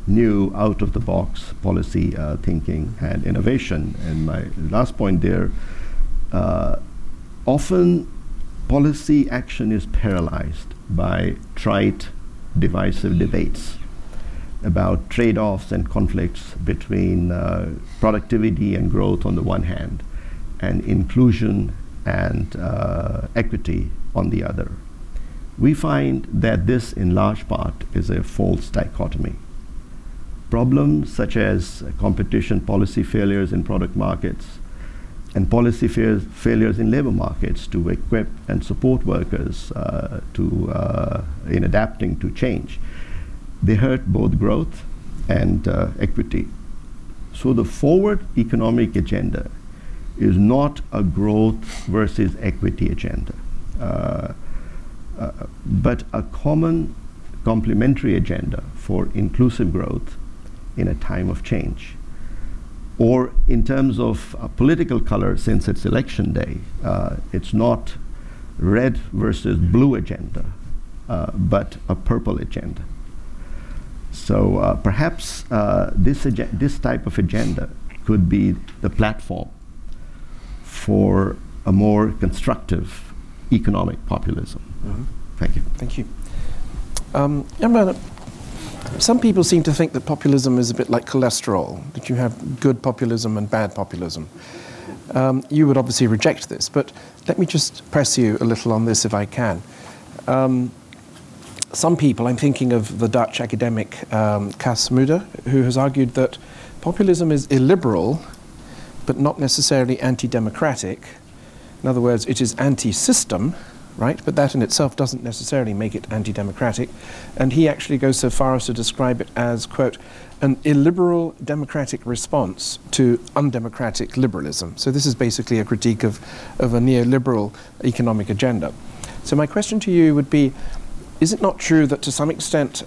new out-of-the-box policy thinking and innovation. And my last point there, often policy action is paralyzed by trite, divisive debates about trade-offs and conflicts between productivity and growth on the one hand, and inclusion and equity on the other. We find that this, in large part, is a false dichotomy. Problems such as competition policy failures in product markets and policy failures in labor markets to equip and support workers in adapting to change, they hurt both growth and equity. So the forward economic agenda is not a growth versus equity agenda, but a common complementary agenda for inclusive growth in a time of change. Or in terms of political color, since it's election day, it's not red versus blue agenda, but a purple agenda. So perhaps this type of agenda could be the platform for a more constructive economic populism. Mm-hmm. Thank you. Thank you. Some people seem to think that populism is a bit like cholesterol, that you have good populism and bad populism. You would obviously reject this, but let me just press you a little on this if I can. Some people, I'm thinking of the Dutch academic Cas Mudde, who has argued that populism is illiberal, but not necessarily anti-democratic. In other words, it is anti-system, right? But that in itself doesn't necessarily make it anti-democratic. And he actually goes so far as to describe it as, quote, an illiberal democratic response to undemocratic liberalism. So this is basically a critique of a neoliberal economic agenda. So my question to you would be, is it not true that to some extent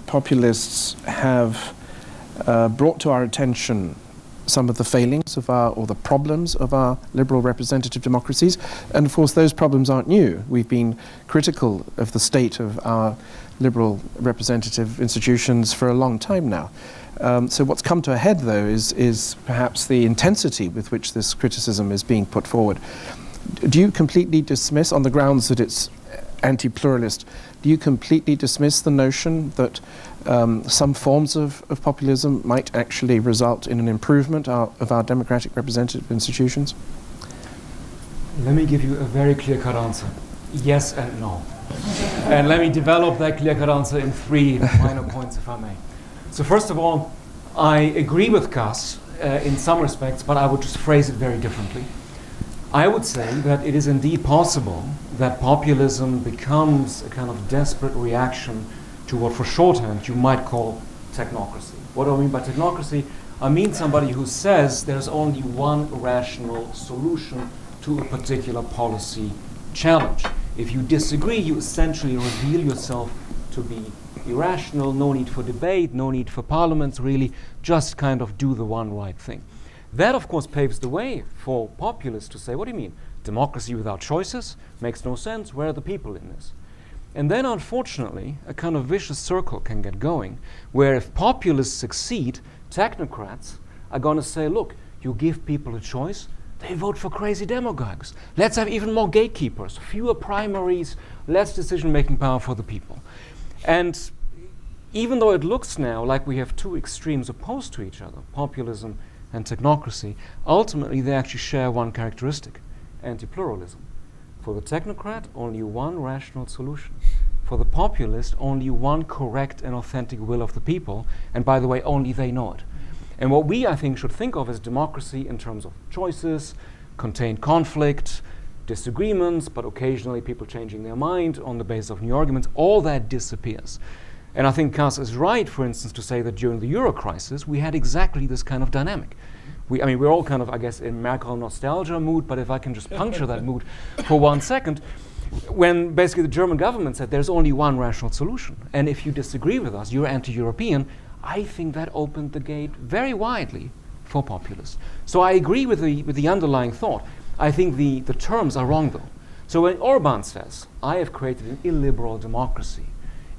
populists have brought to our attention some of the failings of or the problems of our liberal representative democracies. And of course, those problems aren't new. We've been critical of the state of our liberal representative institutions for a long time now. So what's come to a head, though, is perhaps the intensity with which this criticism is being put forward. Do you completely dismiss, on the grounds that it's anti-pluralist, do you completely dismiss the notion that some forms of populism might actually result in an improvement of our democratic representative institutions? Let me give you a very clear-cut answer. Yes and no. And let me develop that clear-cut answer in 3 minor points, if I may. So first of all, I agree with Gus in some respects, but I would just phrase it very differently. I would say that it is indeed possible that populism becomes a kind of desperate reaction to what for shorthand you might call technocracy. What do I mean by technocracy? I mean somebody who says there's only one rational solution to a particular policy challenge. If you disagree, you essentially reveal yourself to be irrational, no need for debate, no need for parliaments, really, just kind of do the one right thing. That, of course, paves the way for populists to say, what do you mean? Democracy without choices? Makes no sense. Where are the people in this? And then, unfortunately, a kind of vicious circle can get going, where if populists succeed, technocrats are going to say, look, you give people a choice, they vote for crazy demagogues. Let's have even more gatekeepers, fewer primaries, less decision-making power for the people. And even though it looks now like we have 2 extremes opposed to each other, populism and technocracy, ultimately they actually share one characteristic, anti-pluralism. For the technocrat, only one rational solution. For the populist, only one correct and authentic will of the people, and by the way, only they know it. And what we, I think, should think of as democracy in terms of choices, contained conflict, disagreements, but occasionally people changing their mind on the basis of new arguments, all that disappears. And I think Cas is right, for instance, to say that during the Euro crisis, we had exactly this kind of dynamic. I mean, we're all kind of, I guess, in Merkel nostalgia mood, but if I can just puncture that mood for 1 second, when basically the German government said there's only one rational solution, and if you disagree with us, you're anti-European, I think that opened the gate very widely for populists. So I agree with the underlying thought. I think the terms are wrong, though. So when Orban says, I have created an illiberal democracy,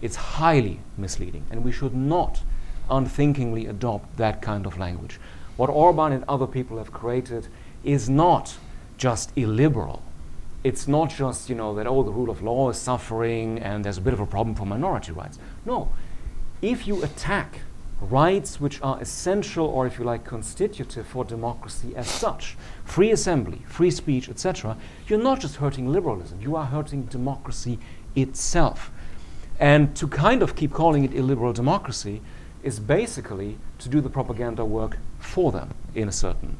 it's highly misleading, and we should not unthinkingly adopt that kind of language. What Orban and other people have created is not just illiberal. It's not just, you know, that, oh, the rule of law is suffering and there's a bit of a problem for minority rights. No. If you attack rights which are essential, or if you like, constitutive for democracy as such, free assembly, free speech, etc., you're not just hurting liberalism, you are hurting democracy itself. And to kind of keep calling it illiberal democracy is basically to do the propaganda work for them in a certain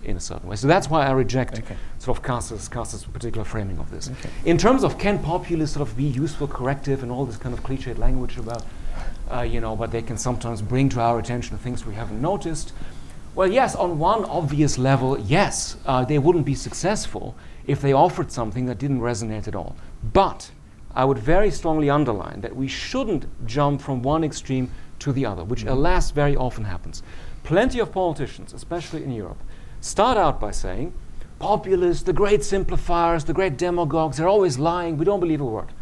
way. So that's why I reject sort of Cas's particular framing of this. In terms of can populists sort of be useful corrective and all this kind of cliched language about you know, but they can sometimes bring to our attention things we haven't noticed. Well, yes, on one obvious level, yes, they wouldn't be successful if they offered something that didn't resonate at all. But I would very strongly underline that we shouldn't jump from one extreme to the other, which alas very often happens. Plenty of politicians, especially in Europe, start out by saying, populists, the great simplifiers, the great demagogues, they're always lying, we don't believe a word.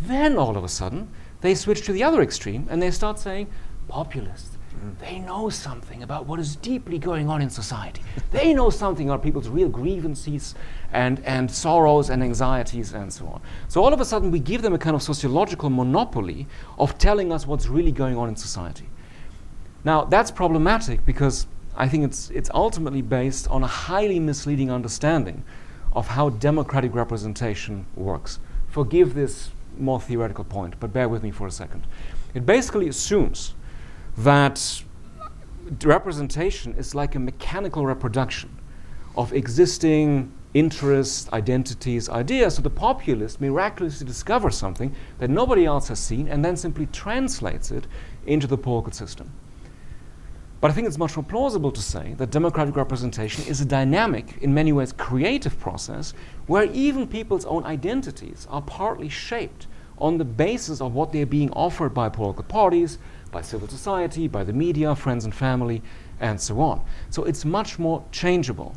Then all of a sudden, they switch to the other extreme and they start saying, populists, they know something about what is deeply going on in society. They know something about people's real grievances and sorrows and anxieties and so on. So all of a sudden we give them a kind of sociological monopoly of telling us what's really going on in society. Now that's problematic because I think it's ultimately based on a highly misleading understanding of how democratic representation works. Forgive this more theoretical point, but bear with me for a second. It basically assumes that representation is like a mechanical reproduction of existing interests, identities, ideas. So the populist miraculously discovers something that nobody else has seen and then simply translates it into the political system. But I think it's much more plausible to say that democratic representation is a dynamic, in many ways creative process, where even people's own identities are partly shaped on the basis of what they're being offered by political parties, by civil society, by the media, friends and family, and so on. So it's much more changeable.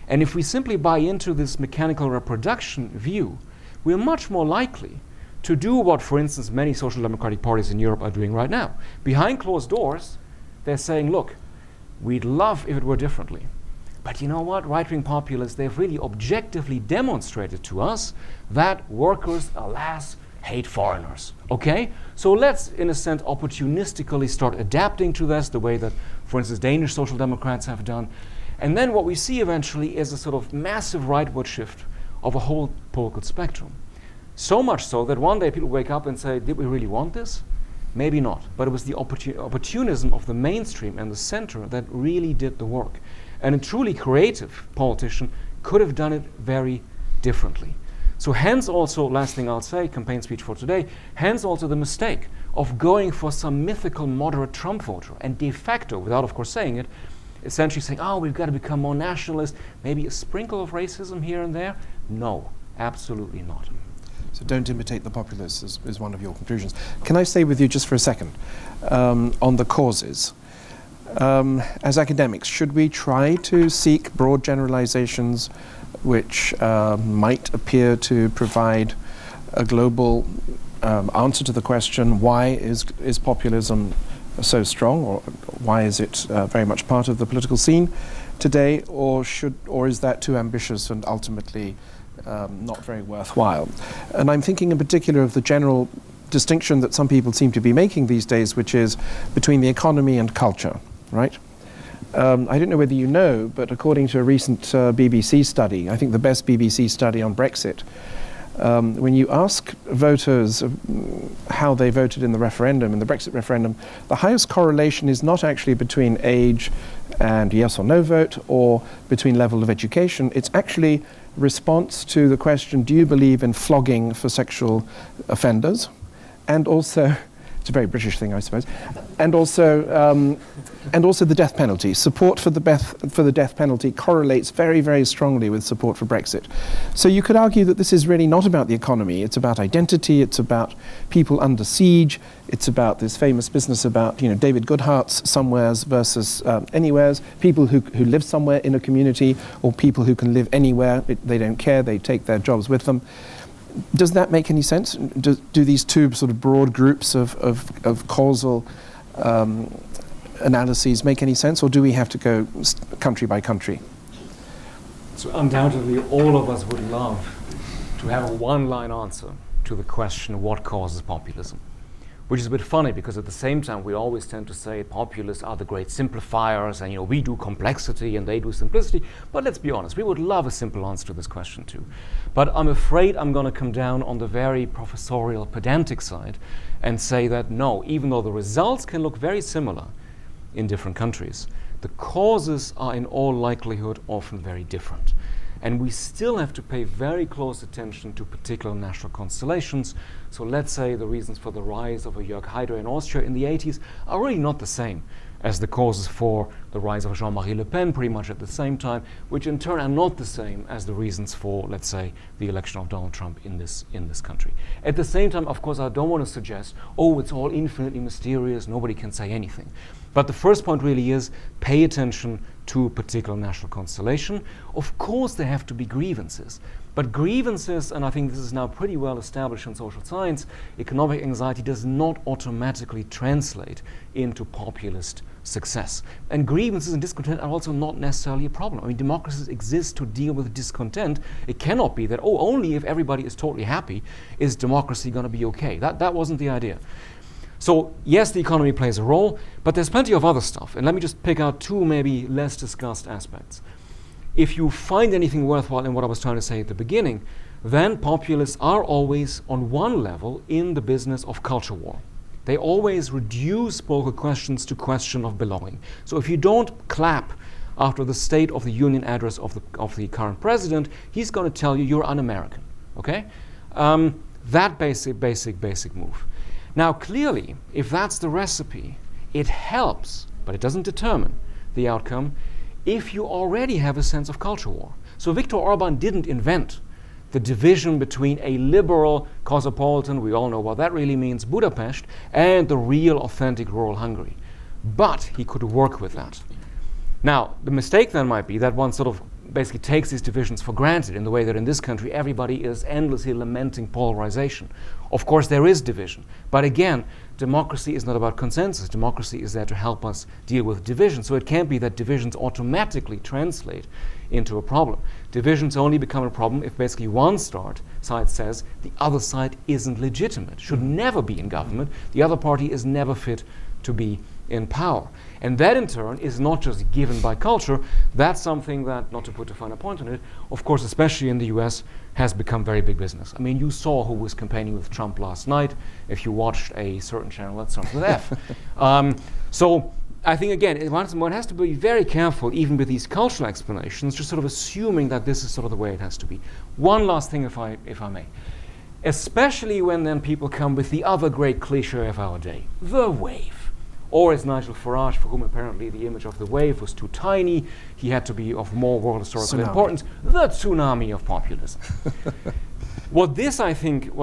And if we simply buy into this mechanical reproduction view, we're much more likely to do what, for instance, many social democratic parties in Europe are doing right now. Behind closed doors, they're saying, look, we'd love if it were differently. But you know what? Right-wing populists, they've really objectively demonstrated to us that workers, alas, hate foreigners. Okay? So let's, in a sense, opportunistically start adapting to this, the way that, for instance, Danish social democrats have done. And then what we see eventually is a sort of massive rightward shift of a whole political spectrum. So much so that one day people wake up and say, did we really want this? Maybe not. But it was the opportunism of the mainstream and the center that really did the work. And a truly creative politician could have done it very differently. So hence also, last thing I'll say, campaign speech for today, hence also the mistake of going for some mythical moderate Trump voter and de facto, without of course saying it, essentially saying, oh, we've got to become more nationalist, maybe a sprinkle of racism here and there. No, absolutely not. So don't imitate the populists is one of your conclusions. Can I stay with you just for a second on the causes? As academics, should we try to seek broad generalizations which might appear to provide a global answer to the question, why is populism so strong, or why is it very much part of the political scene today, or is that too ambitious and ultimately not very worthwhile? And I'm thinking in particular of the general distinction that some people seem to be making these days, which is between the economy and culture, right? I don't know whether you know, but according to a recent BBC study, I think the best BBC study on Brexit, when you ask voters how they voted in the referendum, in the Brexit referendum, the highest correlation is not actually between age and yes or no vote, or between level of education. It's actually response to the question, do you believe in flogging for sexual offenders? And also, it's a very British thing, I suppose, and also the death penalty. Support for the death penalty correlates very, very strongly with support for Brexit. So you could argue that this is really not about the economy. It's about identity. It's about people under siege. It's about this famous business about, you know, David Goodhart's somewheres versus anywheres. People who live somewhere in a community, or people who can live anywhere. They don't care. They take their jobs with them. Does that make any sense? Do these two sort of broad groups of causal analyses make any sense, or do we have to go country by country? So undoubtedly all of us would love to have a one-line answer to the question, what causes populism? Which is a bit funny, because at the same time we always tend to say populists are the great simplifiers, and, you know, we do complexity and they do simplicity. But let's be honest, we would love a simple answer to this question too. But I'm afraid I'm going to come down on the very professorial, pedantic side and say that no, even though the results can look very similar in different countries, the causes are in all likelihood often very different. And we still have to pay very close attention to particular national constellations. So let's say the reasons for the rise of a Jörg Haider in Austria in the 80s are really not the same as the causes for the rise of Jean-Marie Le Pen pretty much at the same time, which in turn are not the same as the reasons for, let's say, the election of Donald Trump in this country. At the same time, of course, I don't want to suggest, oh, it's all infinitely mysterious, nobody can say anything. But the first point really is pay attention to a particular national constellation. Of course, there have to be grievances. But grievances, and I think this is now pretty well established in social science, economic anxiety does not automatically translate into populist success. And grievances and discontent are also not necessarily a problem. I mean, democracies exist to deal with discontent. It cannot be that, oh, only if everybody is totally happy is democracy going to be okay. That wasn't the idea. So yes, the economy plays a role, but there's plenty of other stuff. And let me just pick out two maybe less discussed aspects. If you find anything worthwhile in what I was trying to say at the beginning, then populists are always on one level in the business of culture war. They always reduce political questions to question of belonging. So if you don't clap after the State of the Union address of the current president, he's going to tell you you're un-American. Okay? That basic move. Now clearly, if that's the recipe, it helps, but it doesn't determine the outcome if you already have a sense of culture war. So Viktor Orban didn't invent the division between a liberal cosmopolitan, we all know what that really means, Budapest, and the real authentic rural Hungary. But he could work with that. Now, the mistake then might be that one sort of basically takes these divisions for granted in the way that in this country everybody is endlessly lamenting polarization. Of course there is division, but again, democracy is not about consensus. Democracy is there to help us deal with division. So it can't be that divisions automatically translate into a problem. Divisions only become a problem if basically one side says the other side isn't legitimate, should never be in government, the other party is never fit to be in power. And that in turn is not just given by culture, that's something that, not to put a finer point on it, of course, especially in the US, has become very big business. I mean, you saw who was campaigning with Trump last night if you watched a certain channel that starts with F. So I think, again, one has to be very careful, even with these cultural explanations, just sort of assuming that this is sort of the way it has to be. One last thing, if I may. Especially when then people come with the other great cliche of our day, the wave. Or as Nigel Farage, for whom apparently the image of the wave was too tiny, he had to be of more world historical importance, the tsunami of populism. What this I think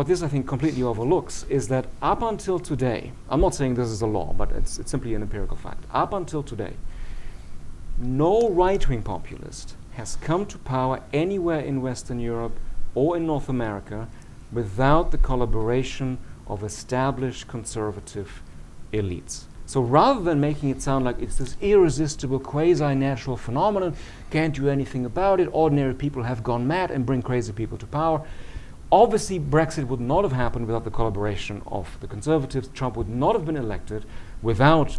completely overlooks is that up until today, I'm not saying this is a law, but it's simply an empirical fact. Up until today, no right-wing populist has come to power anywhere in Western Europe or in North America without the collaboration of established conservative elites. So rather than making it sound like it's this irresistible, quasi-natural phenomenon, can't do anything about it, ordinary people have gone mad and bring crazy people to power, obviously Brexit would not have happened without the collaboration of the Conservatives. Trump would not have been elected without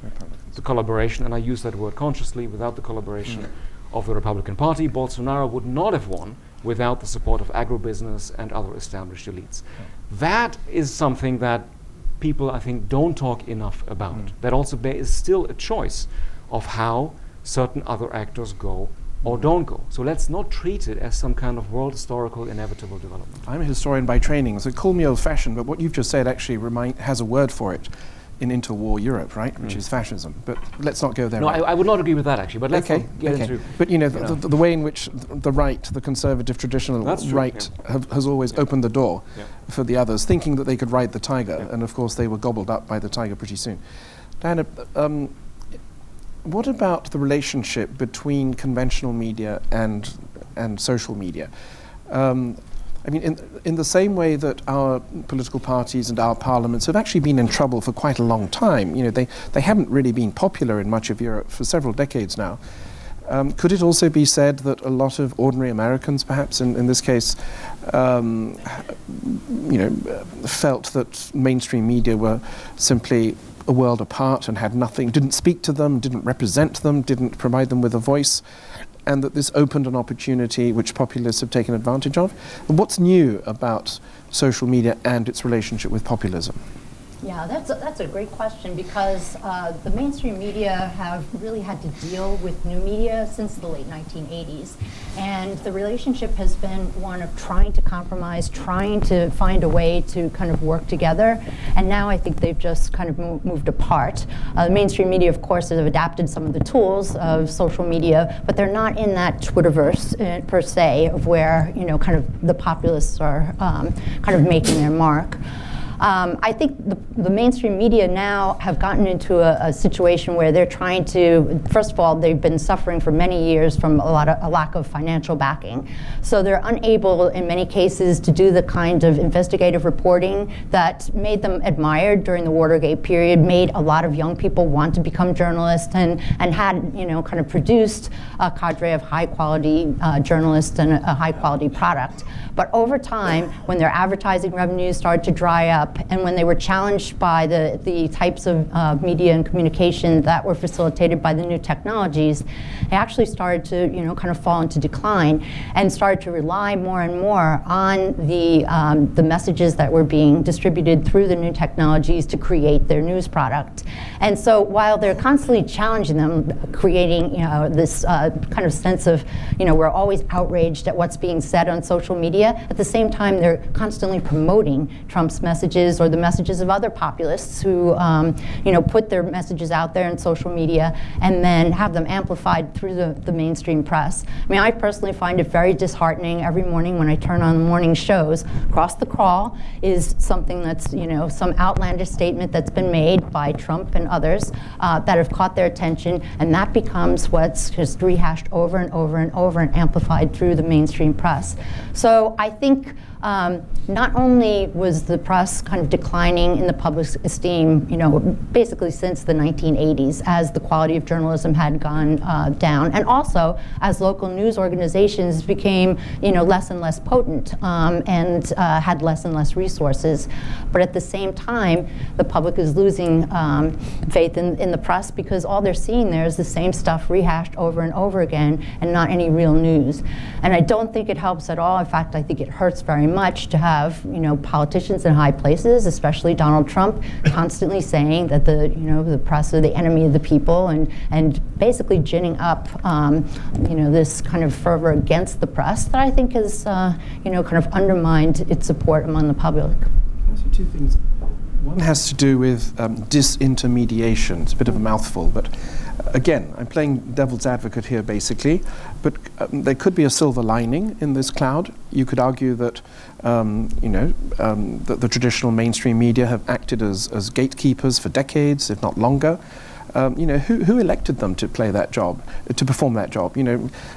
the collaboration, and I use that word consciously, without the collaboration of the Republican Party. Bolsonaro would not have won without the support of agribusiness and other established elites. That is something that people, I think, don't talk enough about. That also is still a choice of how certain other actors go or don't go. So let's not treat it as some kind of world historical inevitable development. I'm a historian by training, so call me old-fashioned, but what you've just said actually has a word for it in interwar Europe, right, which is fascism. But let's not go there. No, I would not agree with that, actually, but let's not get into... But, the way in which the right, the conservative traditional right, has always opened the door for the others, thinking that they could ride the tiger, and of course they were gobbled up by the tiger pretty soon. Diana, what about the relationship between conventional media and social media? I mean, in the same way that our political parties and our parliaments have actually been in trouble for quite a long time, they haven't really been popular in much of Europe for several decades now. Could it also be said that a lot of ordinary Americans, perhaps in this case, felt that mainstream media were simply a world apart and had nothing, didn't speak to them, didn't represent them, didn't provide them with a voice, and that this opened an opportunity which populists have taken advantage of? And what's new about social media and its relationship with populism? Yeah, that's a great question, because the mainstream media have really had to deal with new media since the late 1980s. And the relationship has been one of trying to compromise, trying to find a way to kind of work together. And now I think they've just kind of moved apart. The mainstream media, of course, have adapted some of the tools of social media, but they're not in that Twitterverse per se, of where, kind of the populists are kind of making their mark. I think the mainstream media now have gotten into a situation where they're trying to, first of all, they've been suffering for many years from a lack of financial backing. So they're unable, in many cases, to do the kind of investigative reporting that made them admired during the Watergate period, made a lot of young people want to become journalists, and had, kind of produced a cadre of high-quality journalists and a high-quality product. But over time, when their advertising revenues started to dry up, and when they were challenged by the types of media and communication that were facilitated by the new technologies, they actually started to, kind of fall into decline, and started to rely more and more on the messages that were being distributed through the new technologies to create their news product. And so while they're constantly challenging them, creating, this kind of sense of, we're always outraged at what's being said on social media, at the same time they're constantly promoting Trump's messages messages or the messages of other populists who put their messages out there in social media and then have them amplified through the mainstream press. I mean, I personally find it very disheartening every morning when I turn on the morning shows. Across the crawl is something that's, some outlandish statement that's been made by Trump and others that have caught their attention, and that becomes what's just rehashed over and over and over and amplified through the mainstream press. So I think not only was the press kind of declining in the public's esteem, basically since the 1980s, as the quality of journalism had gone down, and also as local news organizations became, less and less potent and had less and less resources. But at the same time, the public is losing faith in the press because all they're seeing there is the same stuff rehashed over and over again and not any real news. And I don't think it helps at all. In fact, I think it hurts very much to have politicians in high places, especially Donald Trump, constantly saying that the press are the enemy of the people and basically ginning up this kind of fervor against the press that I think has kind of undermined its support among the public. I'll say two things. One has to do with disintermediation. It's a bit of a mouthful, but again, I'm playing devil's advocate here, basically. But there could be a silver lining in this cloud. You could argue that, that the traditional mainstream media have acted as gatekeepers for decades, if not longer. Who elected them to play that job, to perform that job?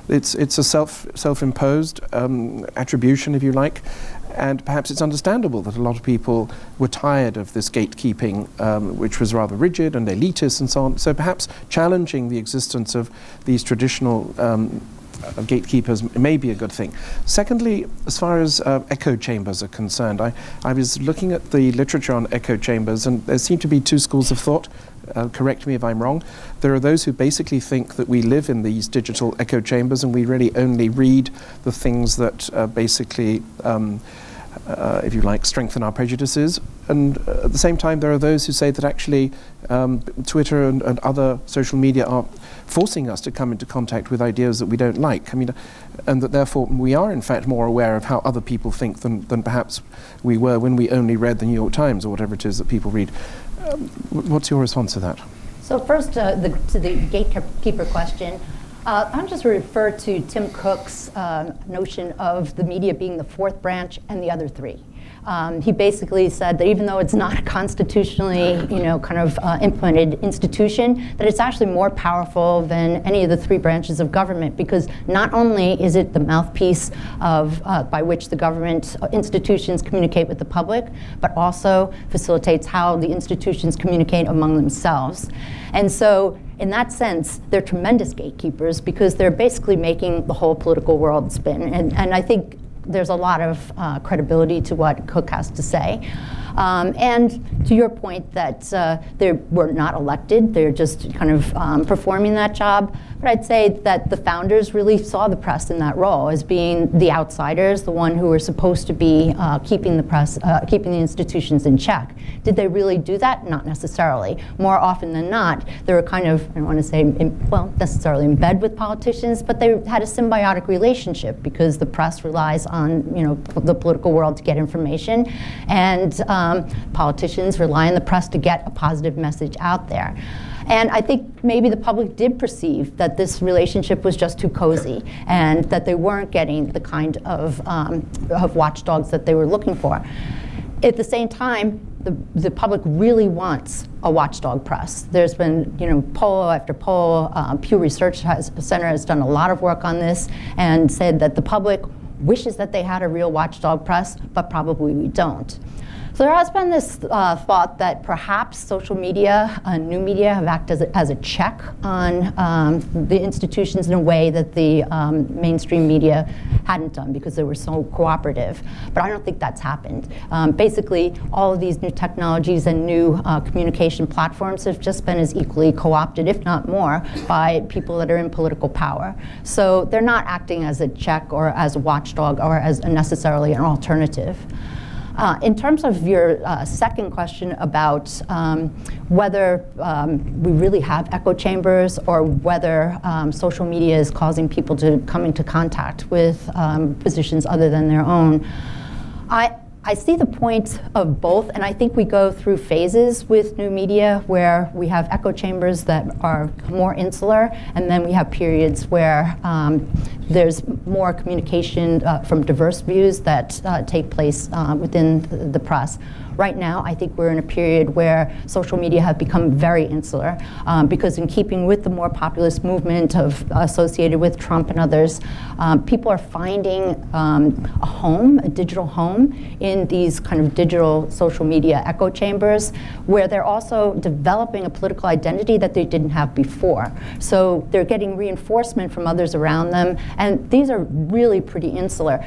It's a self-imposed attribution, if you like. And perhaps it's understandable that a lot of people were tired of this gatekeeping, which was rather rigid and elitist and so on. So perhaps challenging the existence of these traditional gatekeepers may be a good thing. Secondly, as far as echo chambers are concerned, I was looking at the literature on echo chambers, and there seem to be two schools of thought. Correct me if I'm wrong. There are those who basically think that we live in these digital echo chambers and we really only read the things that basically if you like, strengthen our prejudices. And at the same time, there are those who say that actually Twitter and other social media are forcing us to come into contact with ideas that we don't like. I mean, and that therefore we are in fact more aware of how other people think than perhaps we were when we only read the New York Times or whatever it is that people read. What's your response to that? So first, to the gatekeeper question, I'll just refer to Tim Cook's notion of the media being the fourth branch and the other three. He basically said that even though it's not a constitutionally, implemented institution, that it's actually more powerful than any of the three branches of government, because not only is it the mouthpiece of by which the government institutions communicate with the public, but also facilitates how the institutions communicate among themselves. And so, in that sense, they're tremendous gatekeepers because they're basically making the whole political world spin. And I think there's a lot of credibility to what Cook has to say. And to your point that they were not elected, they're just kind of performing that job. But I'd say that the founders really saw the press in that role as being the outsiders, the one who were supposed to be keeping the press, keeping the institutions in check. Did they really do that? Not necessarily. More often than not, they were kind of, I don't want to say, necessarily in bed with politicians, but they had a symbiotic relationship because the press relies on, the political world to get information, and politicians rely on the press to get a positive message out there. And I think maybe the public did perceive that this relationship was just too cozy and that they weren't getting the kind of watchdogs that they were looking for. At the same time, the public really wants a watchdog press. There's been, poll after poll. Pew Research Center has done a lot of work on this and said that the public wishes that they had a real watchdog press, but probably we don't. So there has been this thought that perhaps social media, new media, have acted as a check on the institutions in a way that the mainstream media hadn't done because they were so cooperative. But I don't think that's happened. Basically, all of these new technologies and new communication platforms have just been as equally co-opted, if not more, by people that are in political power. So they're not acting as a check or as a watchdog or as necessarily an alternative. In terms of your second question about whether we really have echo chambers or whether social media is causing people to come into contact with positions other than their own, I see the point of both, and I think we go through phases with new media where we have echo chambers that are more insular, and then we have periods where there's more communication from diverse views that take place within the press. Right now, I think we're in a period where social media have become very insular because in keeping with the more populist movement associated with Trump and others, people are finding a home, a digital home, in these kind of digital social media echo chambers where they're also developing a political identity that they didn't have before. So they're getting reinforcement from others around them, and these are really pretty insular.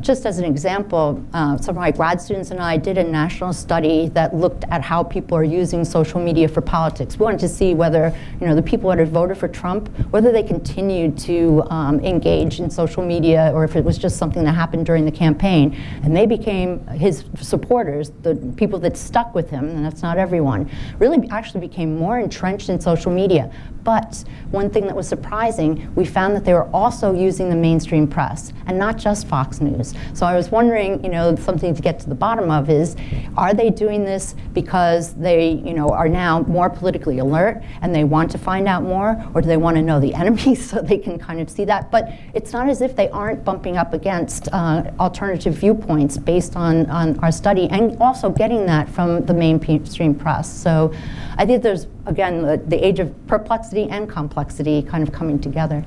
Just as an example, some of my grad students and I did a national study that looked at how people are using social media for politics. We wanted to see whether, the people that had voted for Trump, whether they continued to engage in social media or if it was just something that happened during the campaign. And they became his supporters, the people that stuck with him, and that's not everyone, really actually became more entrenched in social media. But one thing that was surprising, we found that they were also using the mainstream press, and not just Fox News. So I was wondering, something to get to the bottom of is, are they doing this because they, are now more politically alert and they want to find out more, or do they want to know the enemy so they can kind of see that? But it's not as if they aren't bumping up against alternative viewpoints based on our study, and also getting that from the mainstream press. So I think there's, again, the age of perplexity and complexity kind of coming together.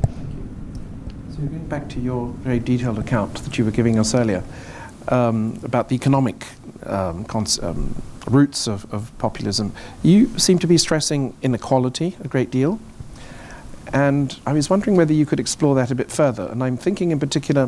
So going back to your very detailed account that you were giving us earlier about the economic roots of populism, you seem to be stressing inequality a great deal. And I was wondering whether you could explore that a bit further. And I'm thinking in particular,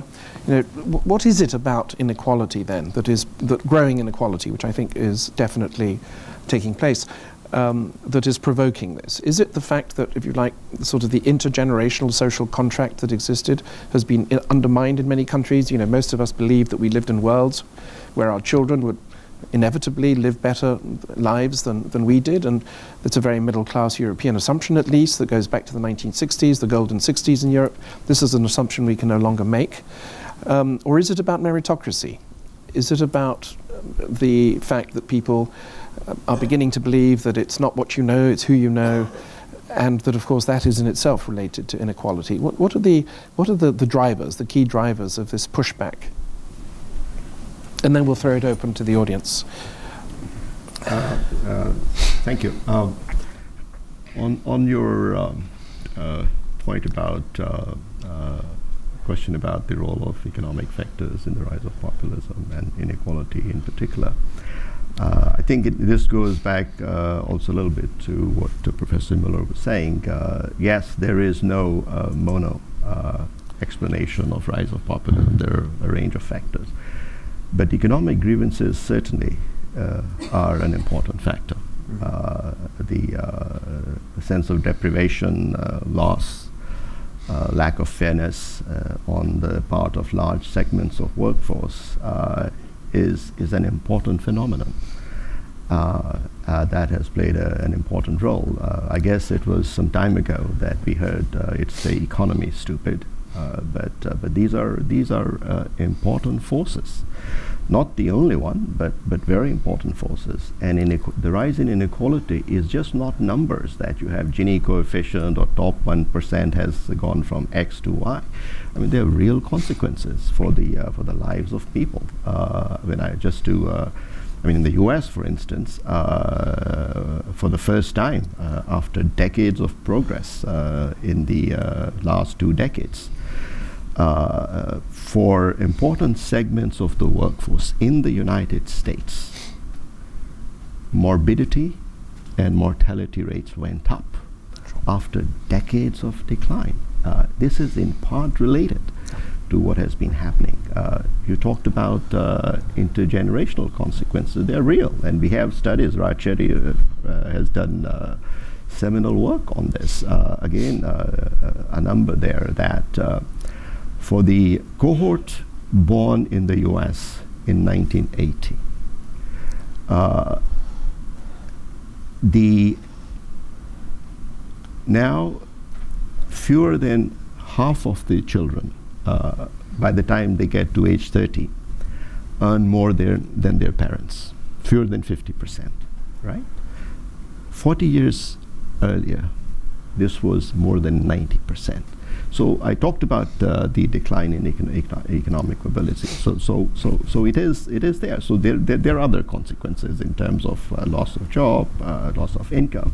what is it about inequality then, that growing inequality, which I think is definitely taking place, that is provoking this? Is it the fact that, if you like, sort of the intergenerational social contract that existed has been undermined in many countries? Most of us believe that we lived in worlds where our children would inevitably live better lives than we did, and it's a very middle-class European assumption, at least, that goes back to the 1960s, the golden 60s in Europe. This is an assumption we can no longer make. Or is it about meritocracy? Is it about the fact that people are beginning to believe that it's not what you know, it's who you know, and that, of course, that is in itself related to inequality? What are the drivers, the key drivers of this pushback? And then we'll throw it open to the audience. Thank you. On your point about question about the role of economic factors in the rise of populism and inequality in particular, I think this goes back also a little bit to what Professor Miller was saying. Yes, there is no mono explanation of rise of populism. There are a range of factors. But economic grievances certainly are an important factor. The sense of deprivation, loss, lack of fairness on the part of large segments of workforce is an important phenomenon that has played an important role. I guess it was some time ago that we heard it's the economy stupid, but these are important forces. Not the only one, but very important forces. And the rise in inequality is just not numbers that you have Gini coefficient or top 1% has gone from X to Y. I mean, there are real consequences for the lives of people. In the U.S., for instance, for the first time after decades of progress in the last 2 decades, for important segments of the workforce in the United States, morbidity and mortality rates went up after decades of decline. This is in part related to what has been happening. You talked about intergenerational consequences. They're real, and we have studies. Raj Chetty has done seminal work on this. Again, a number there that for the cohort born in the US in 1980, now fewer than half of the children by the time they get to age 30 earn more than their parents, fewer than 50%, right? 40 years earlier, this was more than 90%. So I talked about the decline in economic mobility. So it is there. So there are other consequences in terms of loss of job, loss of income,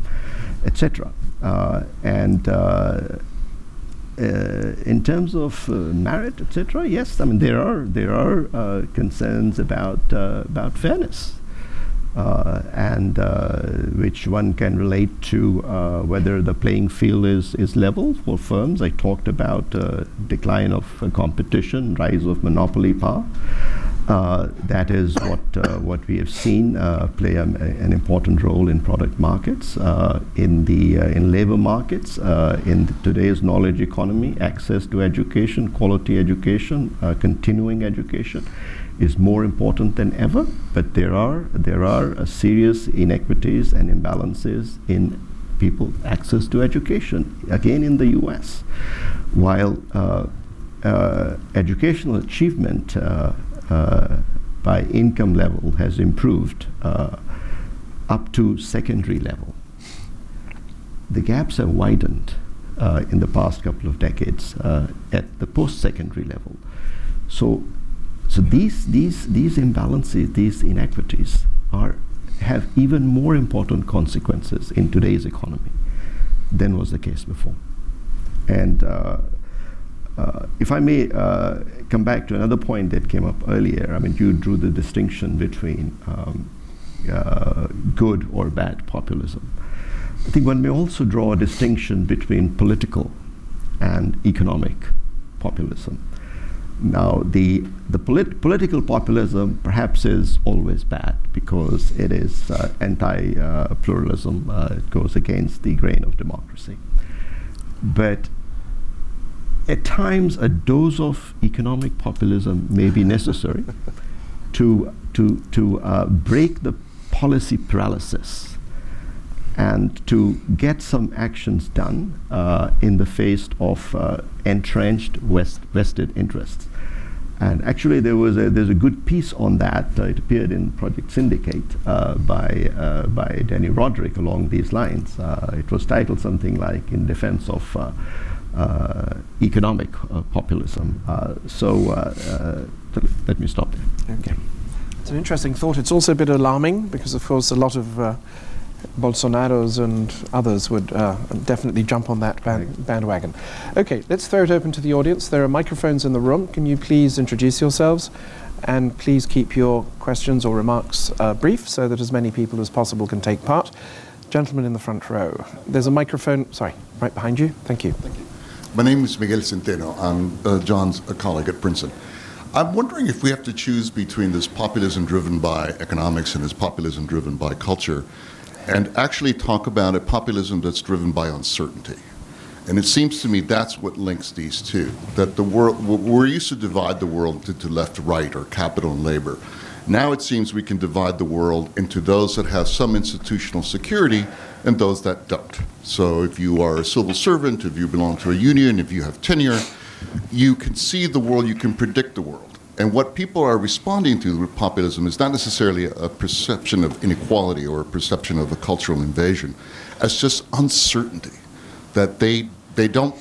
etc. In terms of merit, etc., yes, I mean there are concerns about fairness, and which one can relate to whether the playing field is level for firms. I talked about decline of competition, rise of monopoly power. That is what we have seen play an important role in product markets, in labor markets, in today's knowledge economy. Access to education, quality education, continuing education is more important than ever. But there are serious inequities and imbalances in people's access to education. Again, in the U.S., while educational achievement by income level has improved up to secondary level, the gaps have widened in the past couple of decades at the post-secondary level. So these imbalances, these inequities have even more important consequences in today's economy than was the case before. And if I may come back to another point that came up earlier, I mean, you drew the distinction between good or bad populism. I think one may also draw a distinction between political and economic populism. Now, the political populism perhaps is always bad because it is anti-pluralism. It goes against the grain of democracy. But at times, a dose of economic populism may be necessary to break the policy paralysis and to get some actions done in the face of entrenched vested interests. And actually, there's a good piece on that. It appeared in Project Syndicate by Danny Roderick along these lines. It was titled something like "In Defense of Economic Populism." So let me stop there. Okay. It's an interesting thought. It's also a bit alarming because, of course, a lot of Bolsonaros and others would definitely jump on that bandwagon. Okay, let's throw it open to the audience. There are microphones in the room. Can you please introduce yourselves? And please keep your questions or remarks brief so that as many people as possible can take part. Gentleman in the front row. There's a microphone, sorry, right behind you. Thank you. Thank you. My name is Miguel Centeno. I'm John's colleague at Princeton. I'm wondering if we have to choose between this populism driven by economics and this populism driven by culture, and actually talk about a populism that's driven by uncertainty. And it seems to me that's what links these two, that the world, we're used to divide the world into left, right, or capital and labor. Now it seems we can divide the world into those that have some institutional security and those that don't. So if you are a civil servant, if you belong to a union, if you have tenure, you can see the world, you can predict the world. And what people are responding to with populism is not necessarily a perception of inequality or a perception of a cultural invasion. It's just uncertainty, that they don't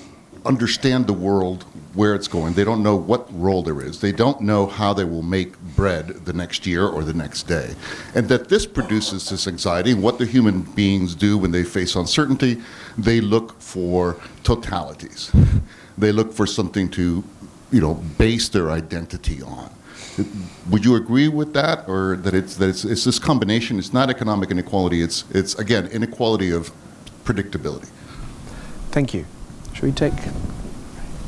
understand the world, where it's going. They don't know what role there is. They don't know how they will make bread the next year or the next day. And that this produces this anxiety. And what do human beings do when they face uncertainty? They look for totalities. They look for something to, base their identity on. Would you agree with that, or that it's this combination? It's not economic inequality. It's again inequality of predictability. Thank you. Should we take?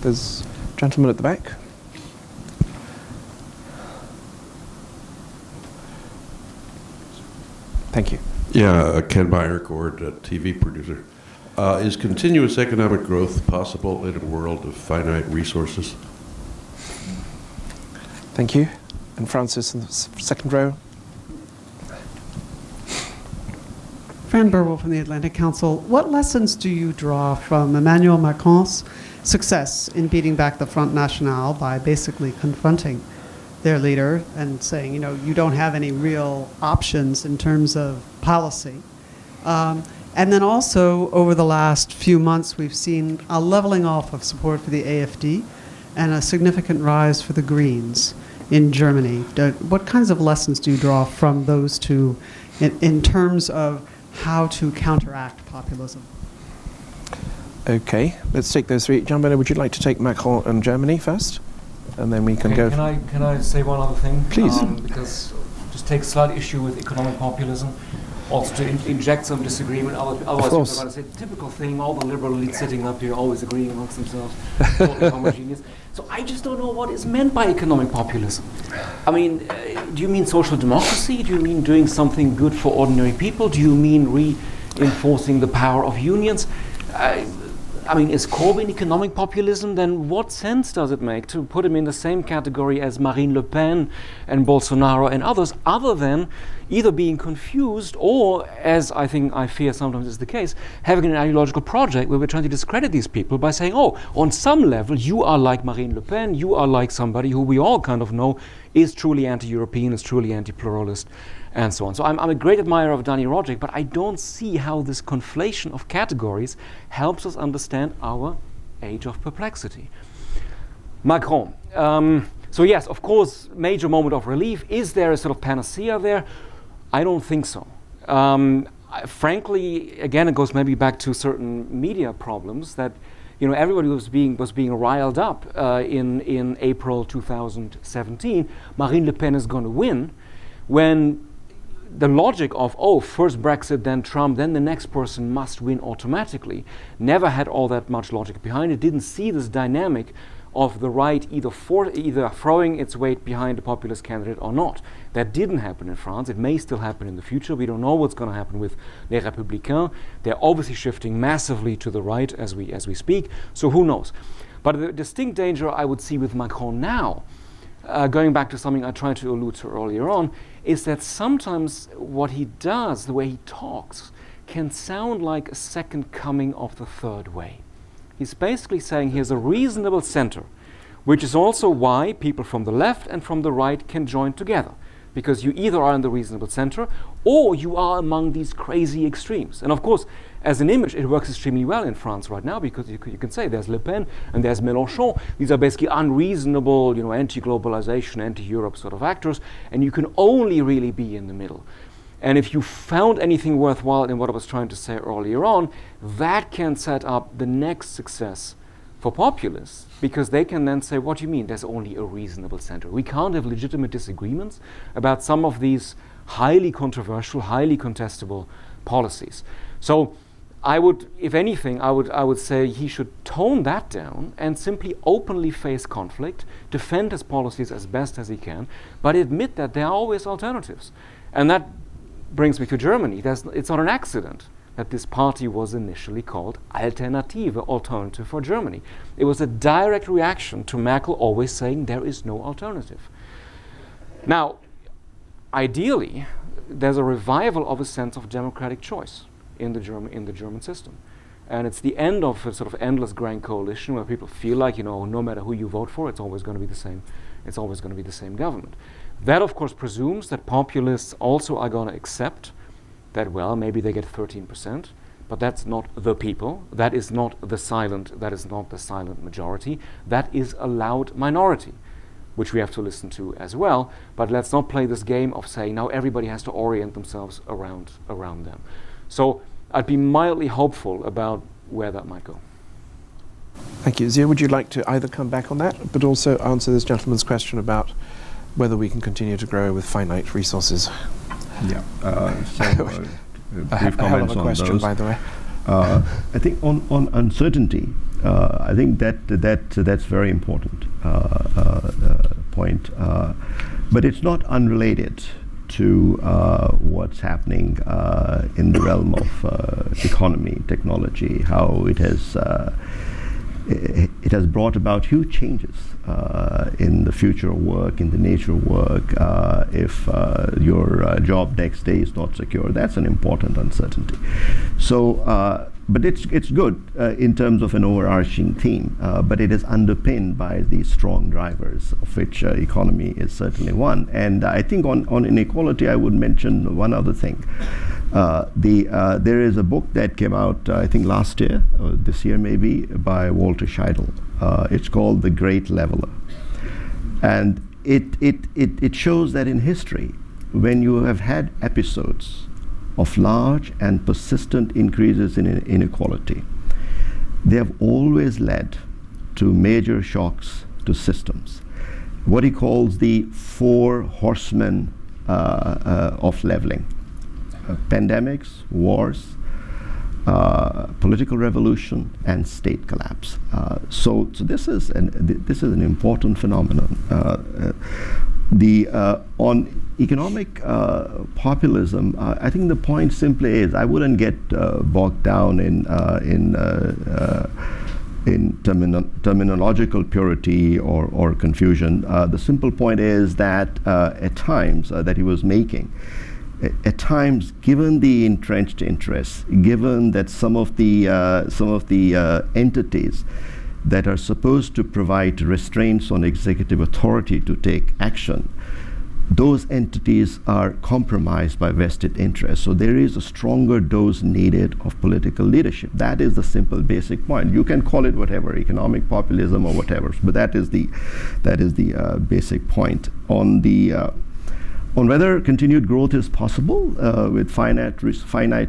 There's a gentleman at the back. Thank you. Yeah, Ken Byercord, TV producer. Is continuous economic growth possible in a world of finite resources? Thank you. And Francis in the second row. Fran Burwell from the Atlantic Council. What lessons do you draw from Emmanuel Macron's success in beating back the Front National by basically confronting their leader and saying, you don't have any real options in terms of policy. And then also, over the last few months, we've seen a leveling off of support for the AfD and a significant rise for the Greens in Germany. What kinds of lessons do you draw from those two in terms of how to counteract populism? Okay, let's take those three. Jean-Bernard, would you like to take Macron and Germany first? And then we can go... Can I say one other thing? Please. Because just take slight issue with economic populism. Also to inject some disagreement, otherwise people are going to say, typical thing, all the liberal elites sitting up here always agreeing amongst themselves, totally homogeneous. So I just don't know what is meant by economic populism. I mean, do you mean social democracy? Do you mean doing something good for ordinary people? Do you mean reinforcing the power of unions? I mean, is Corbyn economic populism? Then what sense does it make to put him in the same category as Marine Le Pen and Bolsonaro and others, other than either being confused or, as I fear sometimes is the case, having an ideological project where we're trying to discredit these people by saying, oh, on some level you are like Marine Le Pen, you are like somebody who we all kind of know is truly anti-European, is truly anti-pluralist, and so on. So I'm a great admirer of Dani Rodrik, but I don't see how this conflation of categories helps us understand our age of perplexity. Macron. So yes, of course, major moment of relief. Is there a sort of panacea there? I don't think so. Frankly, again, it goes maybe back to certain media problems that everybody was being riled up in April 2017. Marine Le Pen is going to win, when the logic of, oh, first Brexit, then Trump, then the next person must win automatically, never had all that much logic behind it, didn't see this dynamic of the right either throwing its weight behind a populist candidate or not. That didn't happen in France. It may still happen in the future. We don't know what's going to happen with Les Républicains. They're obviously shifting massively to the right as we speak, so who knows. But the distinct danger I would see with Macron now, going back to something I tried to allude to earlier on, is that sometimes what he does, the way he talks, can sound like a second coming of the third way. He's basically saying here's a reasonable center, which is also why people from the left and from the right can join together, because you either are in the reasonable center or you are among these crazy extremes. And of course, as an image, it works extremely well in France right now, because you can say there's Le Pen and there's Mélenchon. These are basically unreasonable, anti-globalization, anti-Europe sort of actors, and you can only really be in the middle. And if you found anything worthwhile in what I was trying to say earlier on, that can set up the next success for populists, because they can then say, what do you mean there's only a reasonable center? We can't have legitimate disagreements about some of these highly controversial, highly contestable policies. So I would, if anything, I would say he should tone that down and simply openly face conflict, defend his policies as best as he can, but admit that there are always alternatives. And that brings me to Germany. It's not an accident that this party was initially called Alternative, Alternative for Germany. It was a direct reaction to Merkel always saying there is no alternative. Now, ideally, there's a revival of a sense of democratic choice in the German system. And it's the end of a sort of endless grand coalition where people feel like, no matter who you vote for, it's always going to be the same. It's always going to be the same government. That, of course, presumes that populists also are going to accept that, well, maybe they get 13%, but that's not the people. That is not the silent majority. That is a loud minority, which we have to listen to as well. But let's not play this game of saying now everybody has to orient themselves around them. So I'd be mildly hopeful about where that might go. Thank you. Zia, would you like to either come back on that, but also answer this gentleman's question about whether we can continue to grow with finite resources? Yeah. Brief comments on question, those. By the way. I think on uncertainty, I think that's very important point, but it's not unrelated to what's happening in the realm of economy, technology, how it has brought about huge changes in the future of work, in the nature of work. If your job next day is not secure, that's an important uncertainty. So, but it's good in terms of an overarching theme, but it is underpinned by these strong drivers, of which economy is certainly one. And I think on inequality, I would mention one other thing. There is a book that came out, I think last year, or this year maybe, by Walter Scheidel. It's called The Great Leveler. And it shows that in history, when you have had episodes of large and persistent increases in inequality, they have always led to major shocks to systems. What he calls the 4 horsemen of leveling. Pandemics, wars, political revolution, and state collapse. So this is an important phenomenon. On economic populism, I think the point simply is I wouldn't get bogged down in terminological purity or confusion. The simple point is that at times that he was making, at times, given the entrenched interests, given that some of the entities that are supposed to provide restraints on executive authority to take action, those entities are compromised by vested interests. So there is a stronger dose needed of political leadership. That is the simple basic point. You can call it whatever, economic populism or whatever, but that is the basic point. On whether continued growth is possible with finite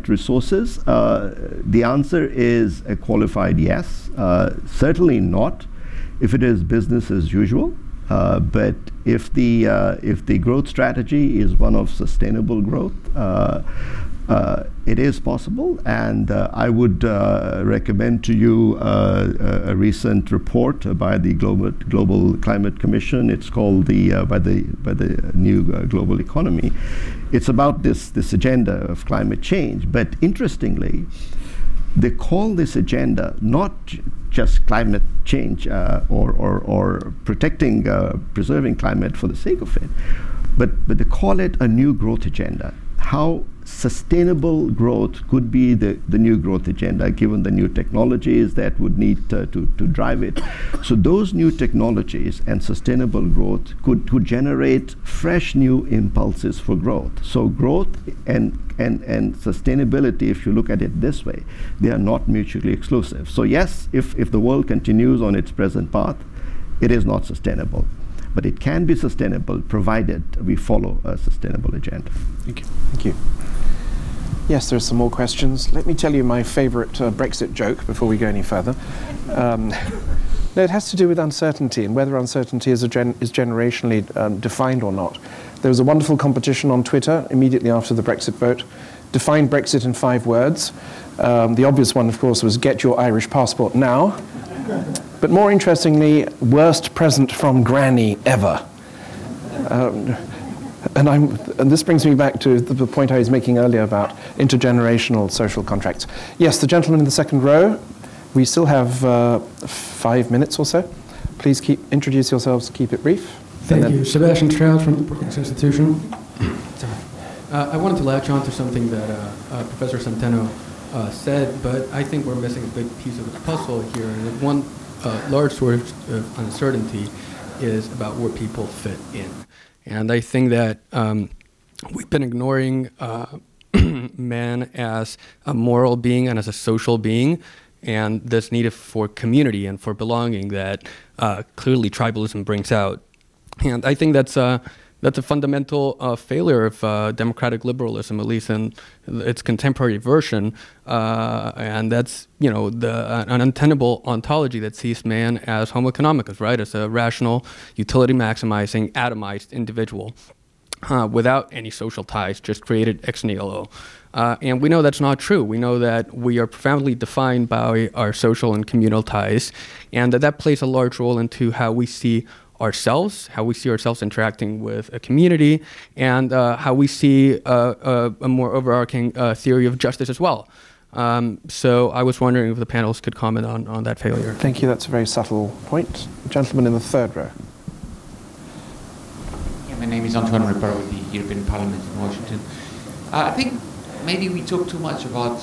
resources, the answer is a qualified yes. Certainly not if it is business as usual. But if the growth strategy is one of sustainable growth, it is possible. And I would recommend to you a recent report by the Global Climate Commission. It's called by the New Global Economy. It's about this agenda of climate change. But interestingly, they call this agenda not just climate change or protecting, preserving climate for the sake of it, but they call it a new growth agenda. How sustainable growth could be the new growth agenda, given the new technologies that would need to drive it. So those new technologies and sustainable growth could generate fresh new impulses for growth. So growth and sustainability, if you look at it this way, they are not mutually exclusive. So yes, if the world continues on its present path, it is not sustainable. But it can be sustainable provided we follow a sustainable agenda. Thank you. Thank you. Yes, there's some more questions. Let me tell you my favorite Brexit joke before we go any further. No, it has to do with uncertainty and whether uncertainty is generationally defined or not. There was a wonderful competition on Twitter immediately after the Brexit vote. Define Brexit in 5 words. The obvious one, of course, was get your Irish passport now. But more interestingly, worst present from Granny ever. And this brings me back to the point I was making earlier about intergenerational social contracts. Yes, the gentleman in the second row. We still have 5 minutes or so. Please introduce yourselves, keep it brief. Thank you. Sebastian Trout from the Brookings Institution. I wanted to latch on to something that Professor Centeno said, but I think we're missing a big piece of the puzzle here. And one large source of uncertainty is about where people fit in. And I think that we've been ignoring man as a moral being and as a social being, and this need for community and for belonging that clearly tribalism brings out. And I think that's a fundamental failure of democratic liberalism, at least in its contemporary version, and that's an untenable ontology that sees man as homo economicus, right, as a rational, utility-maximizing, atomized individual without any social ties, just created ex nihilo. And we know that's not true. We know that we are profoundly defined by our social and communal ties, and that plays a large role into how we see ourselves interacting with a community, and how we see a more overarching theory of justice as well. So I was wondering if the panelists could comment on that failure. Thank you. That's a very subtle point. Gentleman in the third row. Yeah, my name is Antoine Ripper with the European Parliament in Washington. I think maybe we talk too much about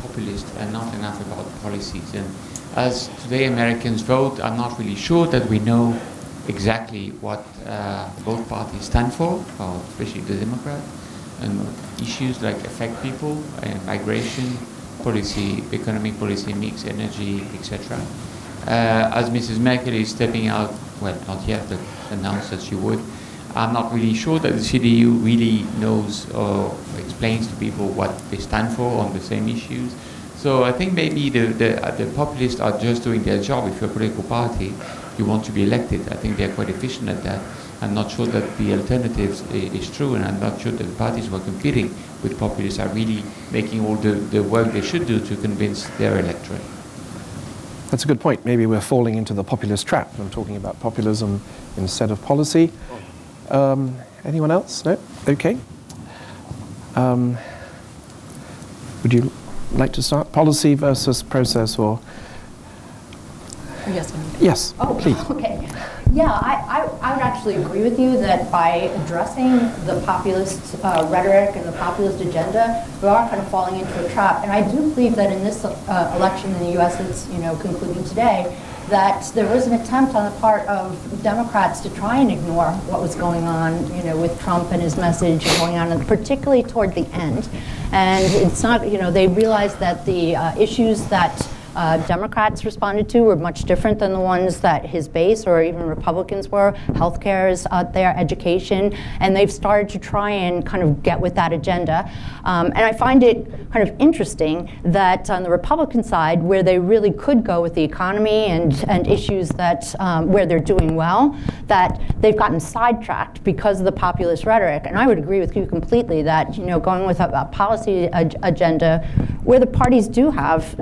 populists and not enough about policies. And as today Americans vote, I'm not really sure that we know exactly what both parties stand for, especially the Democrats, and issues like affect people and migration policy, economic policy mix, energy, etc. As Mrs. Merkel is stepping out, well, not yet, but announced that she would, I'm not really sure that the CDU really knows or explains to people what they stand for on the same issues. So I think maybe the populists are just doing their job. If you're a political party, you want to be elected. I think they're quite efficient at that. I'm not sure that the alternatives is true, and I'm not sure that the parties who are competing with populists are really making all the work they should do to convince their electorate. That's a good point. Maybe we're falling into the populist trap. I'm talking about populism instead of policy. Anyone else? No? Okay. Would you like to start? Policy versus process, or? Yes. Yes, oh, please. Okay. Yeah, I would actually agree with you that by addressing the populist rhetoric and the populist agenda, we are kind of falling into a trap. And I do believe that in this election in the U.S. that's concluding today, that there was an attempt on the part of Democrats to try and ignore what was going on, with Trump and his message going on, and particularly toward the end. And it's not, they realized that the issues that Democrats responded to were much different than the ones that his base or even Republicans were. Healthcare is out there, education, and they've started to try and kind of get with that agenda. And I find it kind of interesting that on the Republican side, where they really could go with the economy and issues that where they're doing well, that they've gotten sidetracked because of the populist rhetoric. And I would agree with you completely that going with a policy agenda where the parties do have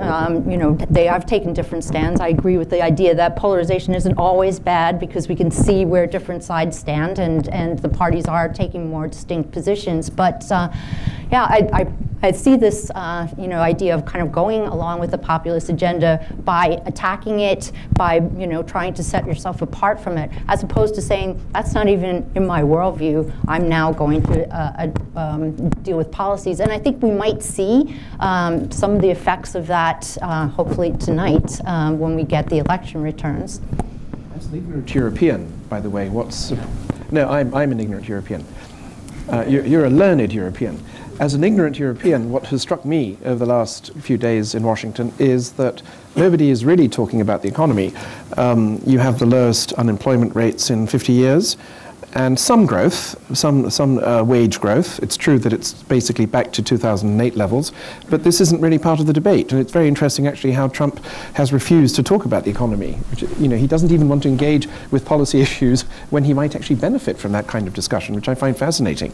they have taken different stands. I agree with the idea that polarization isn't always bad because we can see where different sides stand, and the parties are taking more distinct positions. But yeah, I see this idea of kind of going along with the populist agenda by attacking it, by trying to set yourself apart from it, as opposed to saying that's not even in my worldview. I'm now going to deal with policies, and I think we might see some of the effects of that hopefully tonight when we get the election returns. As an ignorant European, by the way, no, I'm an ignorant European. You're a learned European. As an ignorant European, what has struck me over the last few days in Washington is that nobody is really talking about the economy. You have the lowest unemployment rates in 50 years. And some growth, some wage growth. It's true that it's basically back to 2008 levels, but this isn't really part of the debate. And it's very interesting, actually, how Trump has refused to talk about the economy. Which, he doesn't even want to engage with policy issues when he might actually benefit from that kind of discussion, which I find fascinating.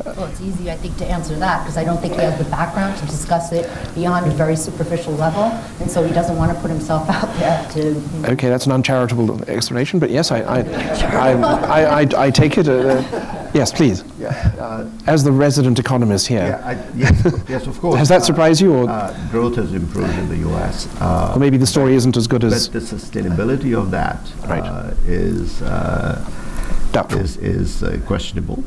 Well, it's easy, I think, to answer that, because I don't think he has the background to discuss it beyond a very superficial level, and so he doesn't want to put himself out there to... Okay, that's an uncharitable explanation, but yes, I take it. Yes, please. As the resident economist here. Yes, of course. Has that surprised you? Or growth has improved in the U.S. Or maybe the story isn't as good as... But the sustainability of that is questionable.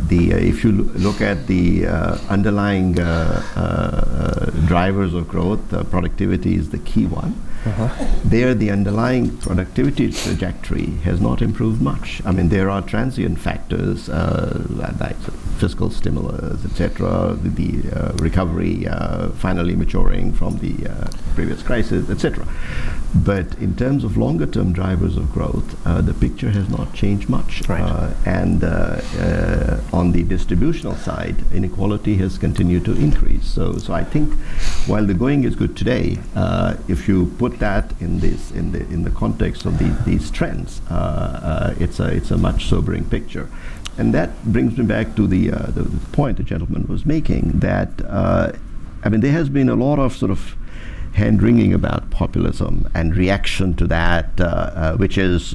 If you look at the underlying drivers of growth, productivity is the key one. There, the underlying productivity trajectory has not improved much. I mean, there are transient factors like fiscal stimulus, etc., the recovery finally maturing from the previous crisis, etc. But in terms of longer-term drivers of growth, the picture has not changed much. And on the distributional side, inequality has continued to increase. So I think while the going is good today, if you put that in the context of these trends, it's a much sobering picture. And that brings me back to the point the gentleman was making, that I mean, there has been a lot of sort of hand-wringing about populism and reaction to that, which is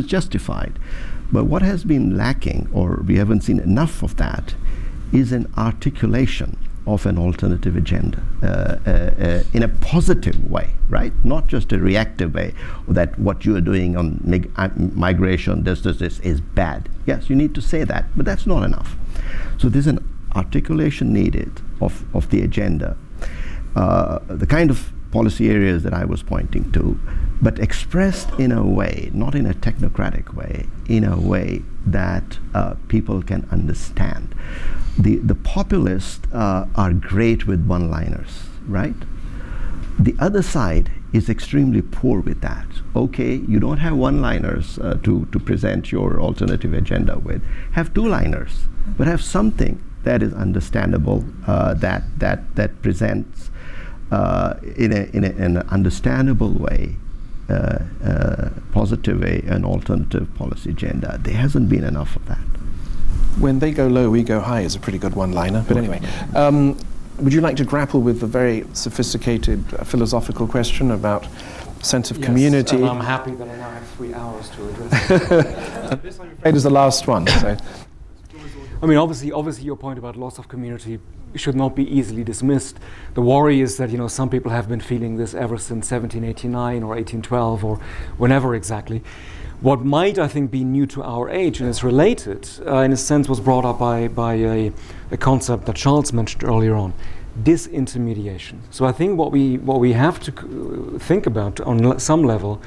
justified. But what has been lacking, or we haven't seen enough of that, is an articulation of an alternative agenda in a positive way, right? Not just a reactive way, that what you are doing on migration, this is bad. Yes, you need to say that, but that's not enough. So there's an articulation needed of the agenda, the kind of policy areas that I was pointing to, but expressed in a way, not in a technocratic way, in a way that people can understand. The populists are great with one-liners, right? The other side is extremely poor with that. Okay, you don't have one-liners to present your alternative agenda with. Have two-liners, but have something that is understandable, that presents in an understandable way, positive way, an alternative policy agenda. There hasn't been enough of that. When they go low, we go high is a pretty good one-liner. But anyway, would you like to grapple with the very sophisticated philosophical question about sense of community? Yes, and I'm happy that I now have 3 hours to address it. And this, I'm afraid, is the last one. So. I mean, obviously, your point about loss of community should not be easily dismissed. The worry is that, you know, some people have been feeling this ever since 1789 or 1812 or whenever exactly. What might, I think, be new to our age, and it's related, in a sense, was brought up by a concept that Charles mentioned earlier on, disintermediation. So I think what we have to think about on some level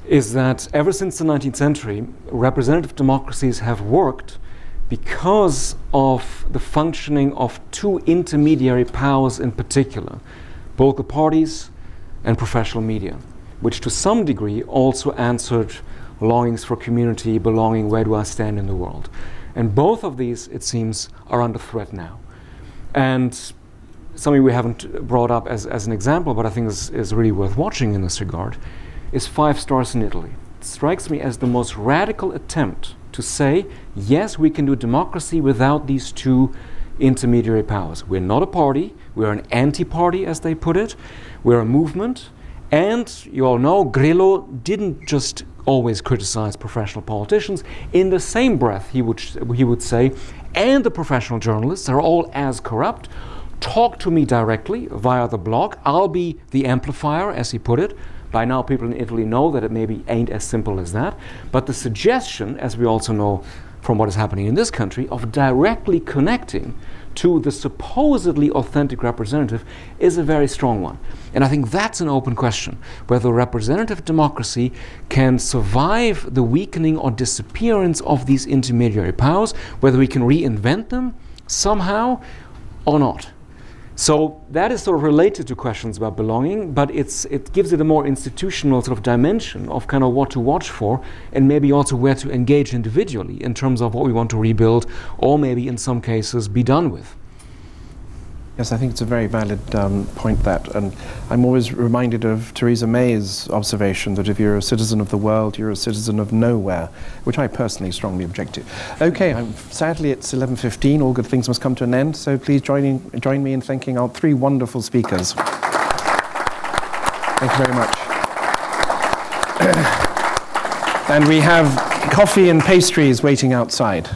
is that ever since the 19th century, representative democracies have worked because of the functioning of two intermediary powers in particular, both the parties and professional media, which to some degree also answered longings for community, belonging, where do I stand in the world. And both of these, it seems, are under threat now. And something we haven't brought up as an example, but I think is really worth watching in this regard, is 5 stars in Italy. It strikes me as the most radical attempt to say, yes, we can do democracy without these two intermediary powers. We're not a party, we're an anti-party, as they put it. We're a movement. And you all know, Grillo didn't just always criticize professional politicians. In the same breath, he would say, and the professional journalists are all as corrupt. Talk to me directly via the blog. I'll be the amplifier, as he put it. By now, people in Italy know that it maybe ain't as simple as that. But the suggestion, as we also know from what is happening in this country, of directly connecting to the supposedly authentic representative is a very strong one. And I think that's an open question, whether representative democracy can survive the weakening or disappearance of these intermediary powers, whether we can reinvent them somehow or not. So that is sort of related to questions about belonging, but it gives it a more institutional sort of dimension of kind of what to watch for, and maybe also where to engage individually in terms of what we want to rebuild, or maybe in some cases be done with. Yes, I think it's a very valid point, that, and I'm always reminded of Theresa May's observation that if you're a citizen of the world, you're a citizen of nowhere, which I personally strongly object to. Okay, sadly it's 11:15, all good things must come to an end, so please join me in thanking our 3 wonderful speakers. Thank you very much. And we have coffee and pastries waiting outside.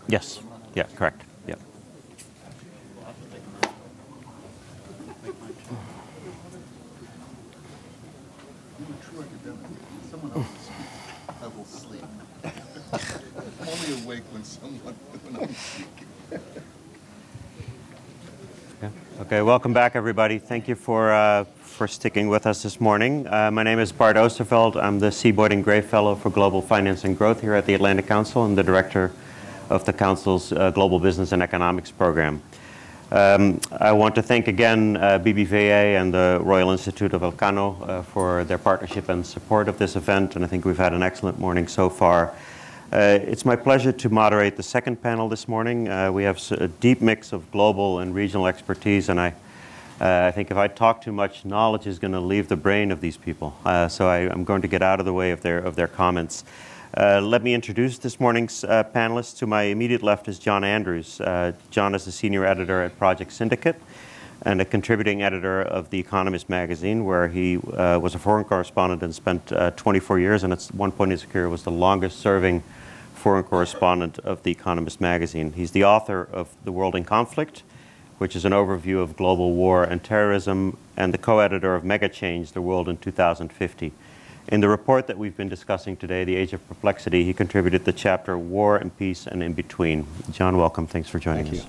Yes. Yeah, correct. Yeah. I will sleep. I'm only awake when I'm speaking. Yeah. Okay, welcome back, everybody. Thank you for sticking with us this morning. My name is Bart Oosterveld. I'm the C. Boyd and Gray Fellow for Global Finance and Growth here at the Atlantic Council and the Director of the Council's Global Business and Economics Program. I want to thank again BBVA and the Royal Institute of Elcano for their partnership and support of this event, and I think we've had an excellent morning so far. It's my pleasure to moderate the second panel this morning. We have a deep mix of global and regional expertise, and I think if I talk too much, knowledge is going to leave the brain of these people. So I'm going to get out of the way of their comments. Let me introduce this morning's panelists. To my immediate left is John Andrews. John is the senior editor at Project Syndicate and a contributing editor of The Economist magazine, where he was a foreign correspondent and spent 24 years, and at one point in his career was the longest-serving foreign correspondent of The Economist magazine. He's the author of The World in Conflict, which is an overview of global war and terrorism, and the co-editor of Mega Change, The World in 2050. In the report that we've been discussing today, The Age of Perplexity, he contributed the chapter War and Peace and In Between. John, welcome. Thanks for joining us.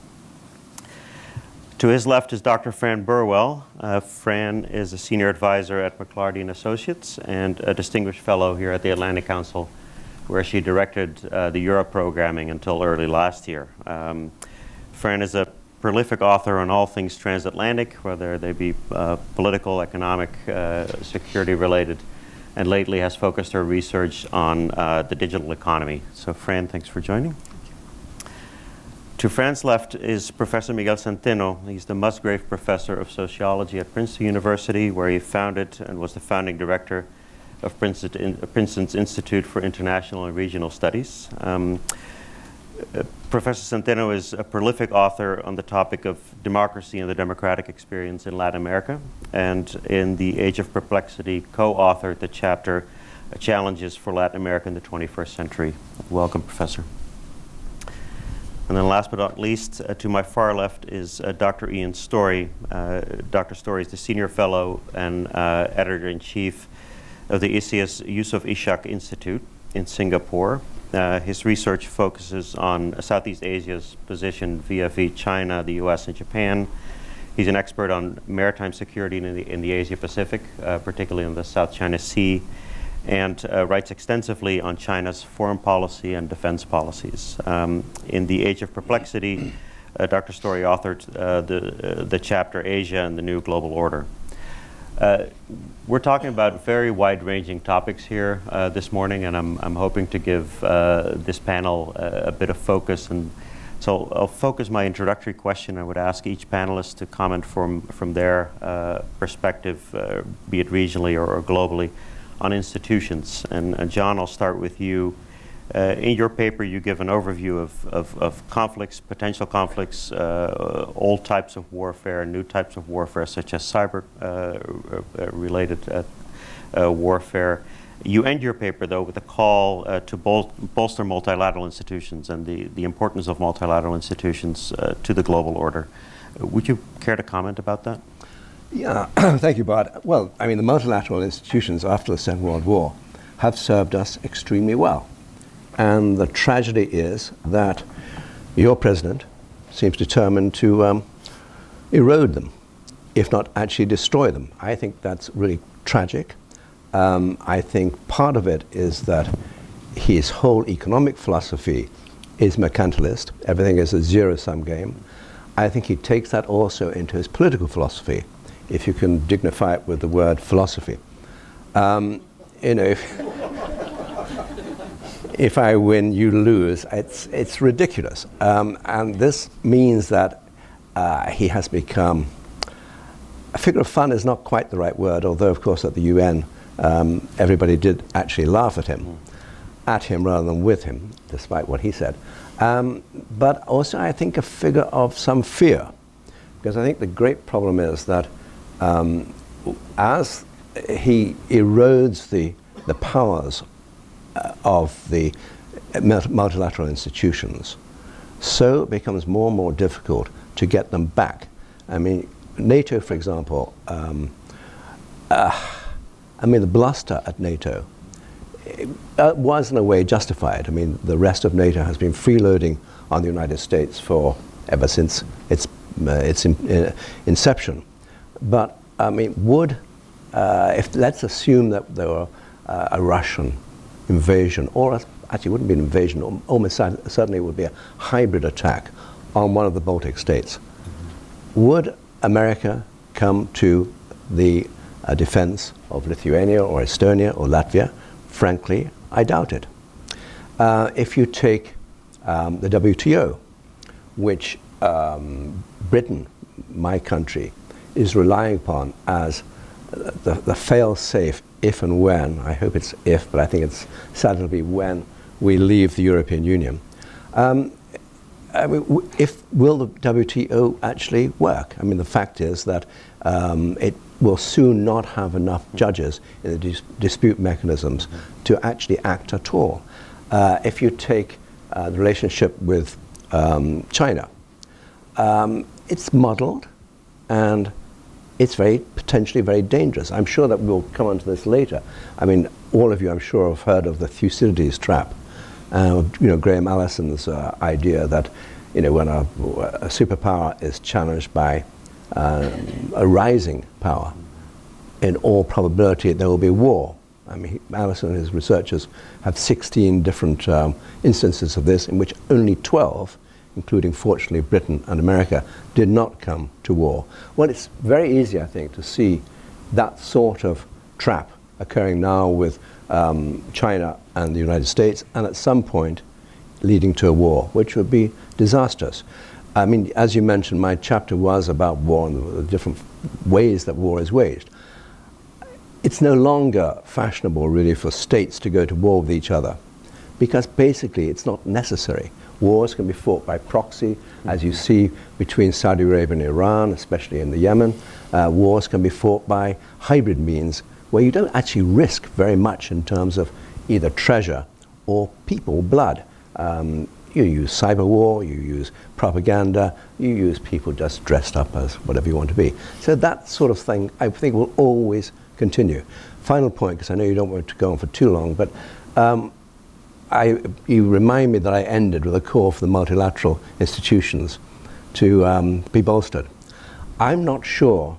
To his left is Dr. Fran Burwell. Fran is a senior advisor at McLarty & Associates and a distinguished fellow here at the Atlantic Council, where she directed the Europe programming until early last year. Fran is a prolific author on all things transatlantic, whether they be political, economic, security-related, and lately has focused her research on the digital economy. So Fran, thanks for joining. To Fran's left is Professor Miguel Centeno. He's the Musgrave Professor of Sociology at Princeton University, where he founded and was the founding director of Princeton's Institute for International and Regional Studies. Professor Centeno is a prolific author on the topic of democracy and the democratic experience in Latin America, and in The Age of Perplexity co-authored the chapter Challenges for Latin America in the 21st Century. Welcome, Professor. And then last but not least, to my far left is Dr. Ian Story. Dr. Story is the senior fellow and editor-in-chief of the ISIAS Yusof Ishak Institute in Singapore. His research focuses on Southeast Asia's position vis-a-vis China, the US, and Japan. He's an expert on maritime security in the Asia-Pacific, particularly in the South China Sea, and writes extensively on China's foreign policy and defense policies. In The Age of Perplexity, Dr. Story authored the chapter Asia and the New Global Order. We're talking about very wide-ranging topics here this morning, and I'm hoping to give this panel a bit of focus. And so I'll focus my introductory question. I would ask each panelist to comment from their perspective, be it regionally or globally, on institutions. And John, I'll start with you. In your paper, you give an overview of conflicts, potential conflicts, old types of warfare, new types of warfare, such as cyber-related warfare. You end your paper, though, with a call to bolster multilateral institutions and the importance of multilateral institutions to the global order. Would you care to comment about that? Yeah, thank you, Bart. Well, I mean, the multilateral institutions after the Second World War have served us extremely well. And the tragedy is that your president seems determined to erode them, if not actually destroy them. I think that's really tragic. I think part of it is that his whole economic philosophy is mercantilist. Everything is a zero-sum game. I think he takes that also into his political philosophy, if you can dignify it with the word philosophy. You know, if I win, you lose, it's ridiculous. And this means that he has become, a figure of fun is not quite the right word, although of course at the UN everybody did actually laugh at him rather than with him, despite what he said. But also I think a figure of some fear, because I think the great problem is that as he erodes the powers of the multilateral institutions, so it becomes more and more difficult to get them back. I mean, NATO, for example, I mean, the bluster at NATO was in a way justified. I mean, the rest of NATO has been freeloading on the United States ever since its inception. But I mean, let's assume that there were a Russian invasion, or actually it wouldn't be an invasion, almost certainly it would be a hybrid attack on one of the Baltic states. Would America come to the defense of Lithuania or Estonia or Latvia? Frankly, I doubt it. If you take the WTO, which Britain, my country, is relying upon as the fail-safe if and when, I hope it's if, but I think it's sadly be when we leave the European Union. I mean, will the WTO actually work? I mean, the fact is that it will soon not have enough judges in the dispute mechanisms to actually act at all. If you take the relationship with China, it's muddled and it's potentially very dangerous. I'm sure that we'll come onto this later. I mean, all of you, I'm sure, have heard of the Thucydides trap. You know, Graham Allison's idea that, you know, when a superpower is challenged by a rising power, in all probability there will be war. I mean, Allison and his researchers have 16 different instances of this, in which only 12, including fortunately Britain and America, did not come to war. Well, it's very easy, I think, to see that sort of trap occurring now with China and the United States, and at some point leading to a war, which would be disastrous. I mean, as you mentioned, my chapter was about war and the different ways that war is waged. It's no longer fashionable, really, for states to go to war with each other, because basically it's not necessary. Wars can be fought by proxy, as you see between Saudi Arabia and Iran, especially in the Yemen. Wars can be fought by hybrid means, where you don't actually risk very much in terms of either treasure or people, blood. You use cyber war, you use propaganda, you use people just dressed up as whatever you want to be. So that sort of thing, I think, will always continue. Final point, because I know you don't want to go on for too long, but you remind me that I ended with a call for the multilateral institutions to be bolstered. I'm not sure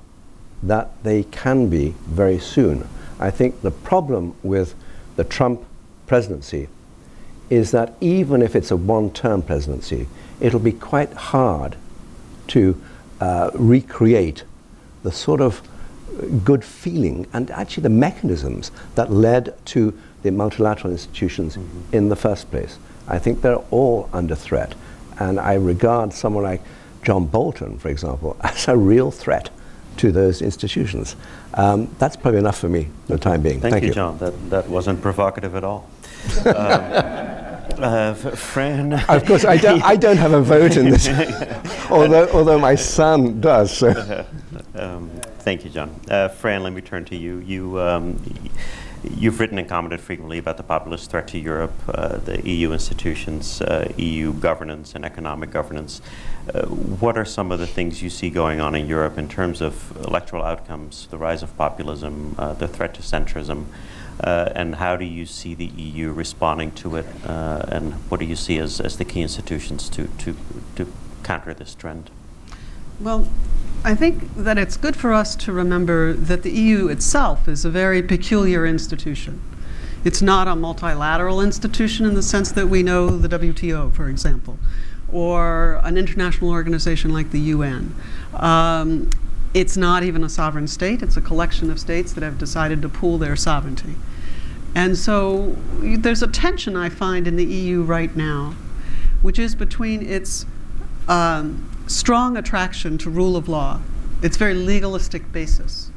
that they can be very soon. I think the problem with the Trump presidency is that even if it's a one-term presidency, it'll be quite hard to recreate the sort of good feeling and actually the mechanisms that led to the multilateral institutions in the first place. I think they're all under threat, and I regard someone like John Bolton, for example, as a real threat to those institutions. That's probably enough for me for the time being. Thank you, John. That wasn't provocative at all. Fran? Of course, I don't have a vote in this, although my son does. So. Thank you, John. Fran, let me turn to you. You've written and commented frequently about the populist threat to Europe, the EU institutions, EU governance and economic governance. What are some of the things you see going on in Europe in terms of electoral outcomes, the rise of populism, the threat to centrism, and how do you see the EU responding to it, and what do you see as the key institutions to counter this trend? Well, I think that it's good for us to remember that the EU itself is a very peculiar institution. It's not a multilateral institution in the sense that we know the WTO, for example, or an international organization like the UN. It's not even a sovereign state. It's a collection of states that have decided to pool their sovereignty. And so there's a tension I find in the EU right now, which is between its strong attraction to rule of law, its very legalistic basis,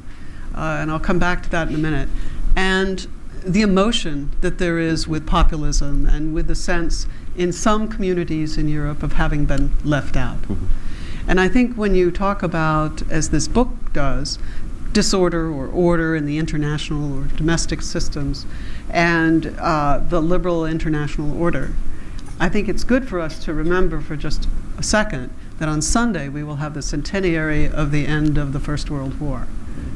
and I'll come back to that in a minute, and the emotion that there is with populism and with the sense in some communities in Europe of having been left out. And I think when you talk about, as this book does, disorder or order in the international or domestic systems and the liberal international order, I think it's good for us to remember for just a second that on Sunday we will have the centenary of the end of the First World War.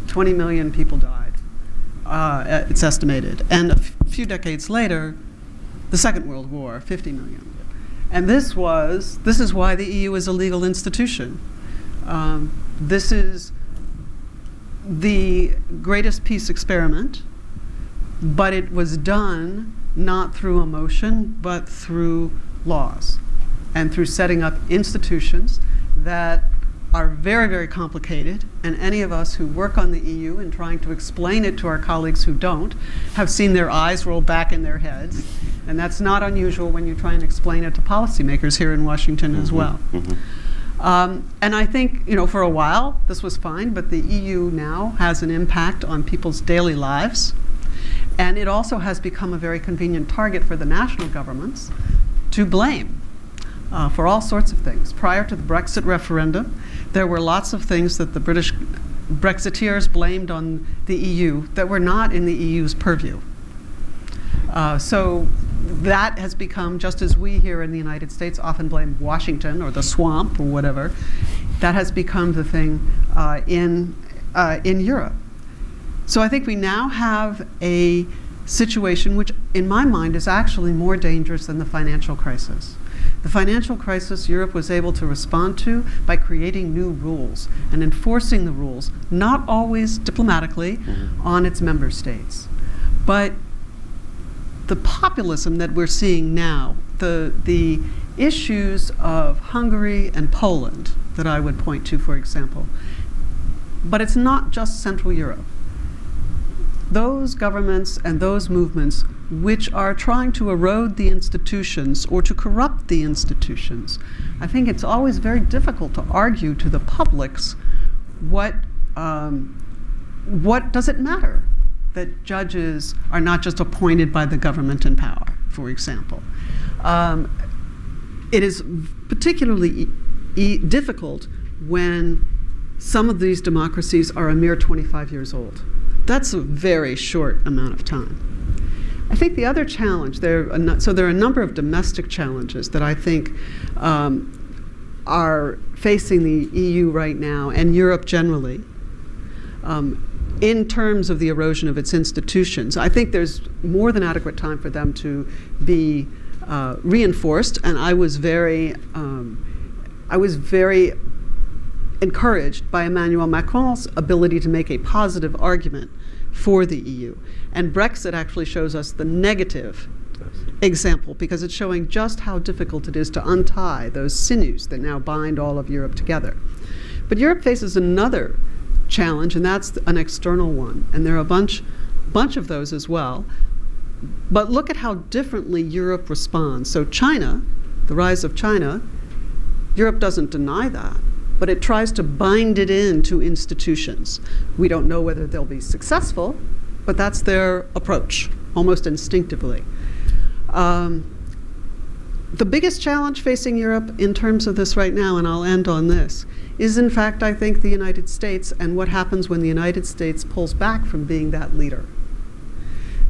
20 million people died, it's estimated. And a few decades later, the Second World War, 50 million. And this is why the EU is a legal institution. This is the greatest peace experiment, but it was done not through emotion, but through laws and through setting up institutions that are very, very complicated, and any of us who work on the EU and trying to explain it to our colleagues who don't have seen their eyes roll back in their heads, and that's not unusual when you try and explain it to policymakers here in Washington as well. And I think, you know, for a while this was fine, but the EU now has an impact on people's daily lives, and it also has become a very convenient target for the national governments to blame for all sorts of things. Prior to the Brexit referendum, there were lots of things that the British Brexiteers blamed on the EU that were not in the EU's purview. So that has become, just as we here in the United States often blame Washington or the swamp or whatever, that has become the thing in Europe. So I think we now have a situation which, in my mind, is actually more dangerous than the financial crisis. The financial crisis Europe was able to respond to by creating new rules and enforcing the rules, not always diplomatically, on its member states. But the populism that we're seeing now, the issues of Hungary and Poland that I would point to, for example, but it's not just Central Europe. Those governments and those movements which are trying to erode the institutions or to corrupt the institutions, I think it's always very difficult to argue to the publics what does it matter that judges are not just appointed by the government in power, for example. It is particularly difficult when some of these democracies are a mere 25 years old. That's a very short amount of time. I think the other challenge, so there are a number of domestic challenges that I think are facing the EU right now and Europe generally in terms of the erosion of its institutions. I think there's more than adequate time for them to be reinforced, and I was very encouraged by Emmanuel Macron's ability to make a positive argument for the EU. And Brexit actually shows us the negative example, because it's showing just how difficult it is to untie those sinews that now bind all of Europe together. But Europe faces another challenge, and that's an external one. And there are a bunch of those as well. But look at how differently Europe responds. So China, the rise of China, Europe doesn't deny that, but it tries to bind it into institutions. We don't know whether they'll be successful, but that's their approach, almost instinctively. The biggest challenge facing Europe in terms of this right now, and I'll end on this, is in fact, I think, the United States and what happens when the United States pulls back from being that leader.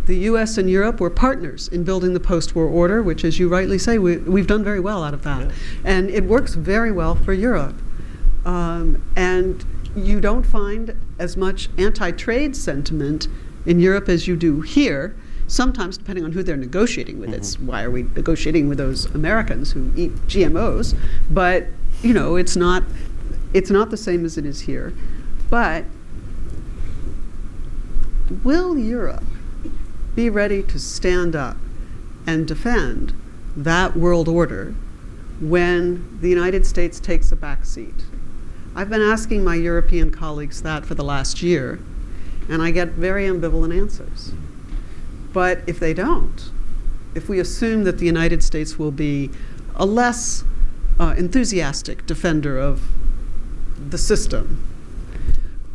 The US and Europe were partners in building the post-war order, which, as you rightly say, we've done very well out of that. Yeah. And it works very well for Europe. And you don't find as much anti-trade sentiment in Europe as you do here, sometimes depending on who they're negotiating with. It's why are we negotiating with those Americans who eat GMOs? But, you know, it's not the same as it is here. But will Europe be ready to stand up and defend that world order when the United States takes a back seat? I've been asking my European colleagues that for the last year, and I get very ambivalent answers. But if they don't, if we assume that the United States will be a less enthusiastic defender of the system,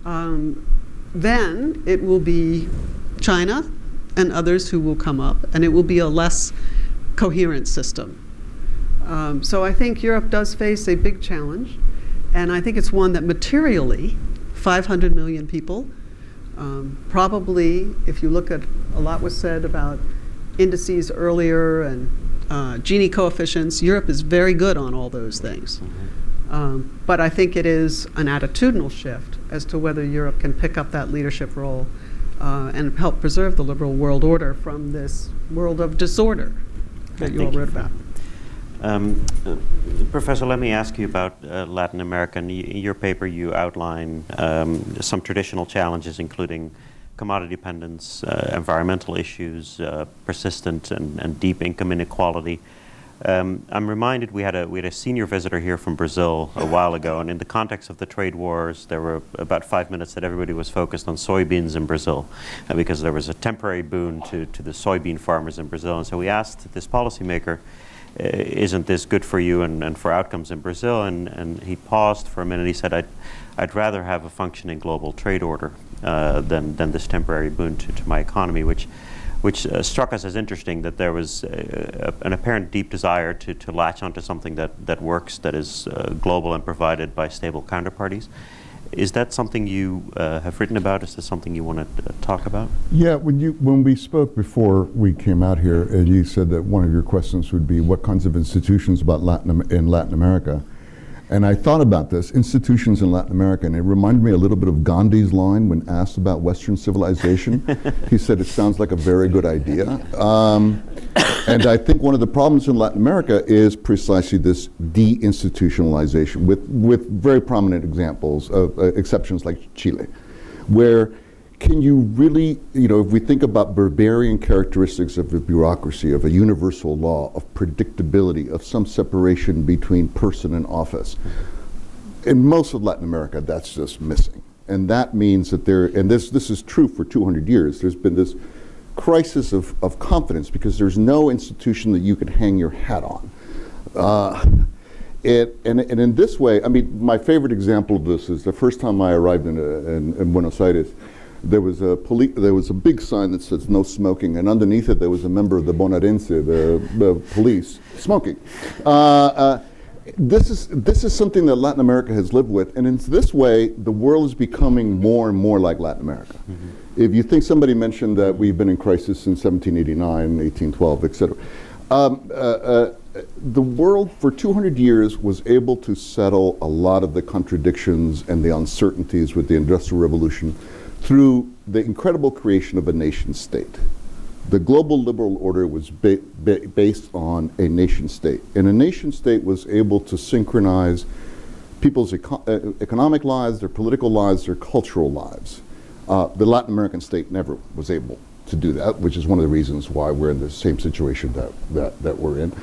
then it will be China and others who will come up, and it will be a less coherent system. So I think Europe does face a big challenge, and I think it's one that materially, 500 million people, probably, if you look at, a lot was said about indices earlier and Gini coefficients. Europe is very good on all those things. But I think it is an attitudinal shift as to whether Europe can pick up that leadership role and help preserve the liberal world order from this world of disorder that you all wrote about. Professor, let me ask you about Latin America. In your paper, you outline some traditional challenges, including commodity dependence, environmental issues, persistent and deep income inequality. I'm reminded we had a senior visitor here from Brazil a while ago, and in the context of the trade wars, there were about 5 minutes that everybody was focused on soybeans in Brazil, because there was a temporary boon to the soybean farmers in Brazil. And so we asked this policymaker, isn't this good for you and for outcomes in Brazil? And he paused for a minute. He said, I'd rather have a functioning global trade order than this temporary boon to my economy, which struck us as interesting, that there was an apparent deep desire to latch onto something that works, that is global and provided by stable counterparties. Is that something you have written about? Is this something you want to talk about? Yeah, when we spoke before we came out here, you said that one of your questions would be what kinds of institutions in Latin America. And I thought about this, institutions in Latin America, and it reminded me a little bit of Gandhi's line when asked about Western civilization. He said, it sounds like a very good idea. And I think one of the problems in Latin America is precisely this deinstitutionalization, with very prominent examples of exceptions like Chile, where can you really, if we think about barbarian characteristics of the bureaucracy, of a universal law, of predictability, of some separation between person and office, in most of Latin America, that's just missing. And that means that this is true for 200 years, there's been this crisis of confidence because there's no institution that you can hang your hat on. And in this way, I mean, my favorite example of this is the first time I arrived in Buenos Aires. There was a big sign that says no smoking, and underneath it there was a member of the Bonaerense, the police, smoking. This is something that Latin America has lived with, and in this way, the world is becoming more and more like Latin America. If you think somebody mentioned that we've been in crisis since 1789, 1812, etc. The world for 200 years was able to settle a lot of the contradictions and the uncertainties with the Industrial Revolution through the incredible creation of a nation state. The global liberal order was based on a nation state, and a nation state was able to synchronize people's economic lives, their political lives, their cultural lives. The Latin American state never was able to do that, which is one of the reasons why we're in the same situation that we're in.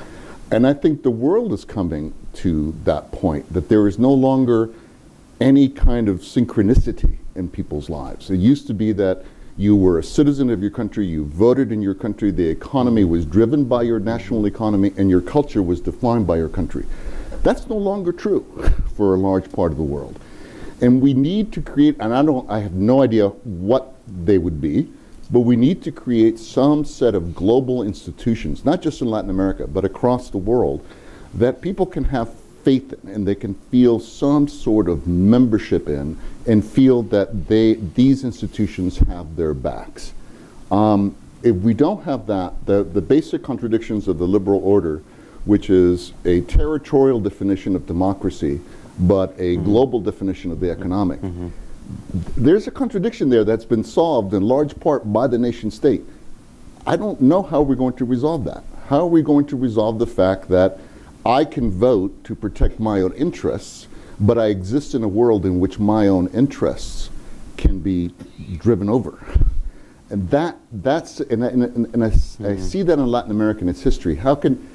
And I think the world is coming to that point, that there is no longer any kind of synchronicity in people's lives. It used to be that you were a citizen of your country, you voted in your country, the economy was driven by your national economy, and your culture was defined by your country. That's no longer true for a large part of the world. And we need to create, and I have no idea what they would be, but we need to create some set of global institutions, not just in Latin America, but across the world, that people can have faith in, and they can feel some sort of membership in, and feel that these institutions have their backs. If we don't have that, the basic contradictions of the liberal order, which is a territorial definition of democracy, but a global definition of the economic, there's a contradiction there that's been solved in large part by the nation state. I don't know how we're going to resolve that. How are we going to resolve the fact that I can vote to protect my own interests, but I exist in a world in which my own interests can be driven over? And I see that in Latin America in its history. How can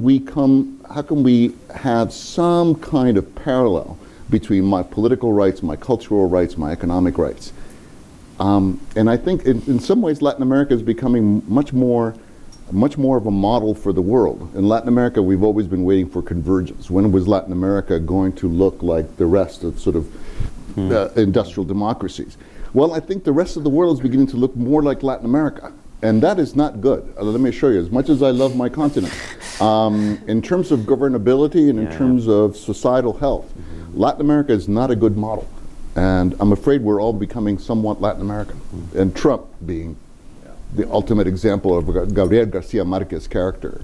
we have some kind of parallel between my political rights, my cultural rights, my economic rights? And I think in some ways Latin America is becoming much more of a model for the world. In Latin America, we've always been waiting for convergence. When was Latin America going to look like the rest of sort of industrial democracies? Well, I think the rest of the world is beginning to look more like Latin America, and that is not good. Let me assure you, as much as I love my continent, in terms of governability and in terms of societal health, Latin America is not a good model. And I'm afraid we're all becoming somewhat Latin American, and Trump being the ultimate example of Gabriel Garcia Marquez character.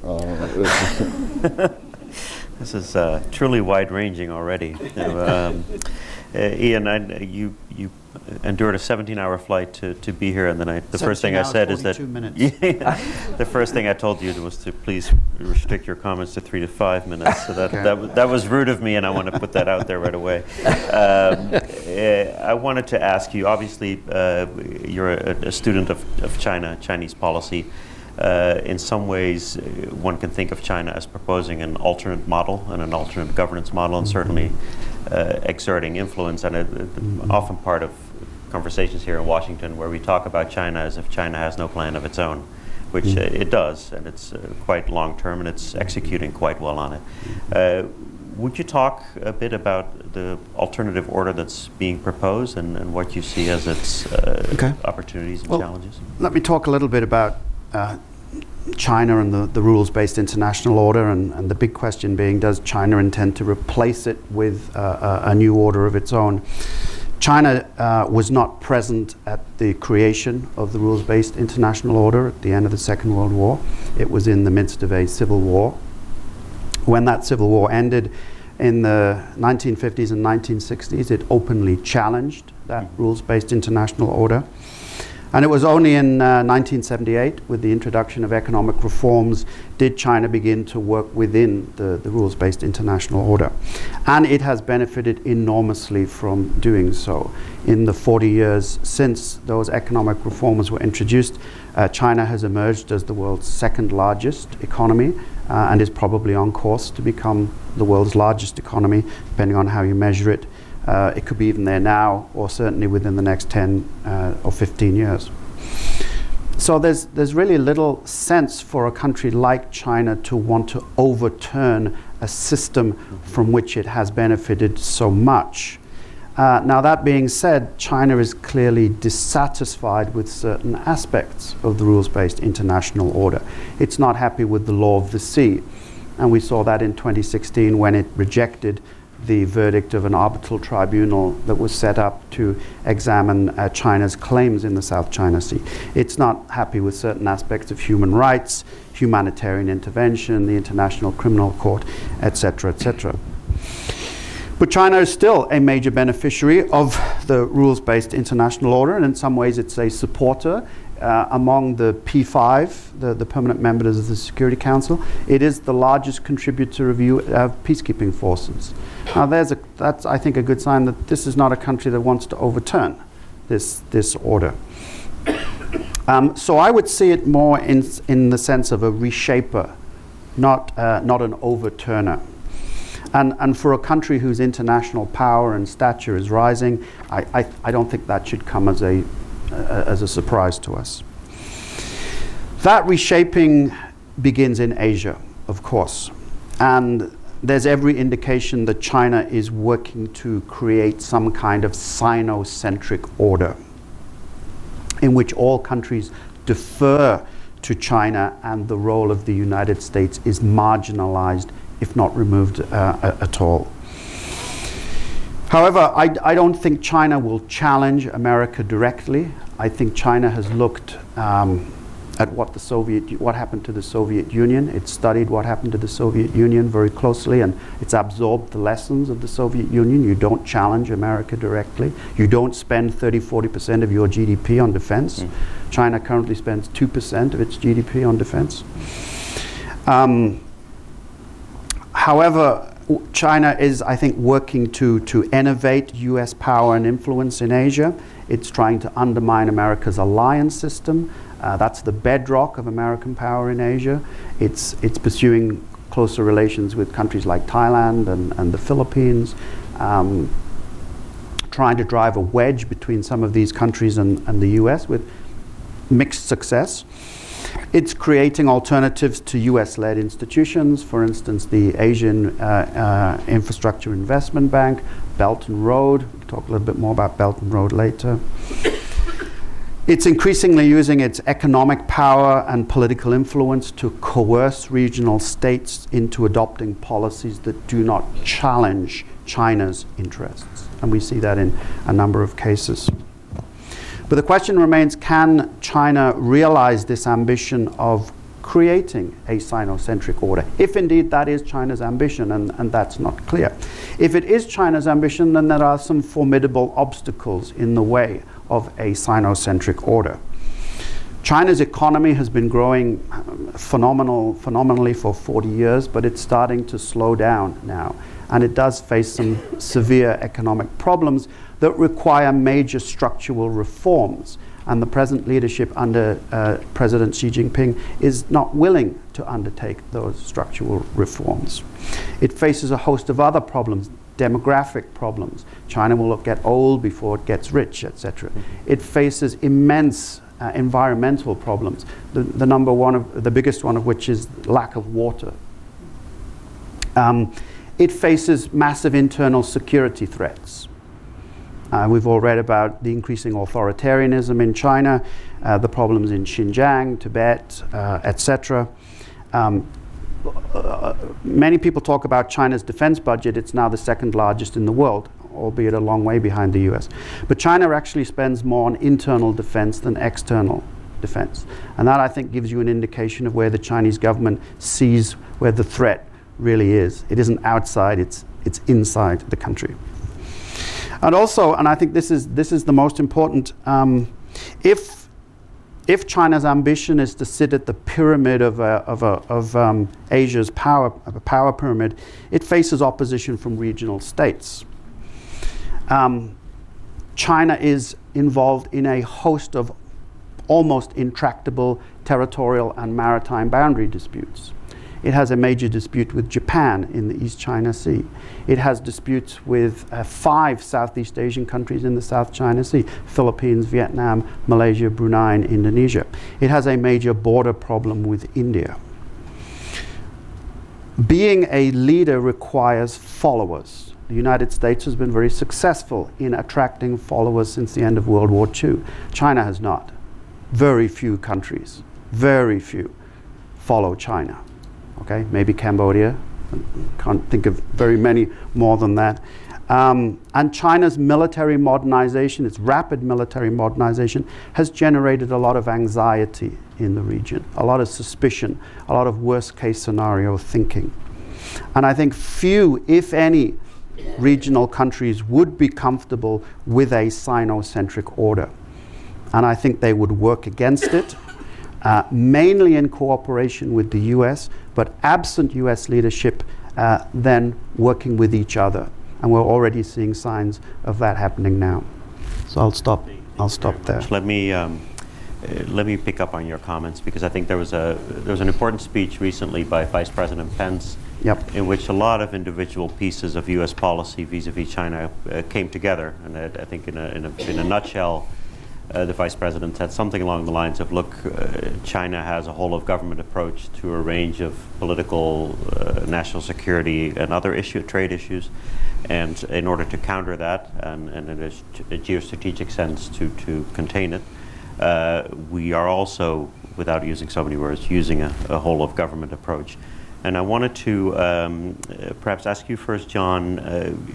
This is truly wide-ranging already. Ian, you endured a 17-hour flight to be here, and then the first thing I said is that the first thing I told you was to please restrict your comments to 3 to 5 minutes. So that was rude of me, and I want to put that out there right away. I wanted to ask you. Obviously, you're a student of Chinese policy. In some ways, one can think of China as proposing an alternate model and an alternate governance model, and certainly exerting influence. And often part of conversations here in Washington where we talk about China as if China has no plan of its own, which it does, and it's quite long-term, and it's executing quite well on it. Would you talk a bit about the alternative order that's being proposed and what you see as its opportunities and challenges? Let me talk a little bit about China and the rules-based international order, and the big question being, does China intend to replace it with a new order of its own? China was not present at the creation of the rules-based international order at the end of the Second World War. It was in the midst of a civil war. When that civil war ended in the 1950s and 1960s, it openly challenged that rules-based international order. And it was only in 1978, with the introduction of economic reforms, did China begin to work within the rules-based international order. And it has benefited enormously from doing so. In the 40 years since those economic reforms were introduced, China has emerged as the world's second largest economy and is probably on course to become the world's largest economy, depending on how you measure it. It could be even there now, or certainly within the next 10 or 15 years. So there's really little sense for a country like China to want to overturn a system from which it has benefited so much. Now, that being said, China is clearly dissatisfied with certain aspects of the rules-based international order. It's not happy with the law of the sea, and we saw that in 2016 when it rejected the verdict of an arbitral tribunal that was set up to examine China's claims in the South China Sea. It's not happy with certain aspects of human rights, humanitarian intervention, the International Criminal Court, etc., etc. But China is still a major beneficiary of the rules-based international order, and in some ways it's a supporter. Among the P5, the permanent members of the Security Council, it is the largest contributor of peacekeeping forces. Now, that's, I think, a good sign that this is not a country that wants to overturn this order. So I would see it more in the sense of a reshaper, not an overturner. And for a country whose international power and stature is rising, I don't think that should come as a surprise to us. That reshaping begins in Asia, of course. And there's every indication that China is working to create some kind of Sino-centric order in which all countries defer to China and the role of the United States is marginalized, if not removed at all. However, I don't think China will challenge America directly. I think China has looked at what happened to the Soviet Union. It studied what happened to the Soviet Union very closely, and it's absorbed the lessons of the Soviet Union. You don't challenge America directly. You don't spend 30–40% of your GDP on defense. China currently spends 2% of its GDP on defense. However, China is, I think, working to innovate US power and influence in Asia. It's trying to undermine America's alliance system. That's the bedrock of American power in Asia. It's pursuing closer relations with countries like Thailand and the Philippines, trying to drive a wedge between some of these countries and the US with mixed success. It's creating alternatives to US-led institutions, for instance, the Asian Infrastructure Investment Bank, Belt and Road. We'll talk a little bit more about Belt and Road later. It's increasingly using its economic power and political influence to coerce regional states into adopting policies that do not challenge China's interests. And we see that in a number of cases. But the question remains, can China realize this ambition of creating a Sinocentric order, if indeed that is China's ambition, and that's not clear. If it is China's ambition, then there are some formidable obstacles in the way of a Sinocentric order. China's economy has been growing phenomenally for 40 years, but it's starting to slow down now. And it does face some severe economic problems that require major structural reforms. And the present leadership under President Xi Jinping is not willing to undertake those structural reforms. It faces a host of other problems, demographic problems. China will get old before it gets rich, etc. It faces immense environmental problems. The biggest one of which is lack of water. It faces massive internal security threats. We've all read about the increasing authoritarianism in China, the problems in Xinjiang, Tibet, etc. Many people talk about China's defense budget. It's now the second largest in the world, albeit a long way behind the US. But China actually spends more on internal defense than external defense. And that, I think, gives you an indication of where the Chinese government sees where the threat really is. It isn't outside, it's inside the country. And also, and I think this is the most important, if China's ambition is to sit at the pyramid of Asia's power pyramid, it faces opposition from regional states. China is involved in a host of almost intractable territorial and maritime boundary disputes. It has a major dispute with Japan in the East China Sea. It has disputes with 5 Southeast Asian countries in the South China Sea: Philippines, Vietnam, Malaysia, Brunei, and Indonesia. It has a major border problem with India. Being a leader requires followers. The United States has been very successful in attracting followers since the end of World War II. China has not. Very few countries, very few, follow China. Okay, maybe Cambodia. Can't think of very many more than that. And China's military modernization, its rapid military modernization, has generated a lot of anxiety in the region, a lot of suspicion, a lot of worst-case scenario thinking. And I think few, if any, regional countries would be comfortable with a Sinocentric order. And I think they would work against it, mainly in cooperation with the US, but absent US leadership, then working with each other. And we're already seeing signs of that happening now. So I'll stop there. Let me pick up on your comments, because I think there was an important speech recently by Vice President Pence, in which a lot of individual pieces of US policy vis-a-vis China came together. And I think in a nutshell, the Vice President said something along the lines of, look, China has a whole-of-government approach to a range of political, national security, and other trade issues. And in order to counter that, and in a geostrategic sense to contain it, we are also, without using so many words, using a whole-of-government approach. And I wanted to perhaps ask you first, John,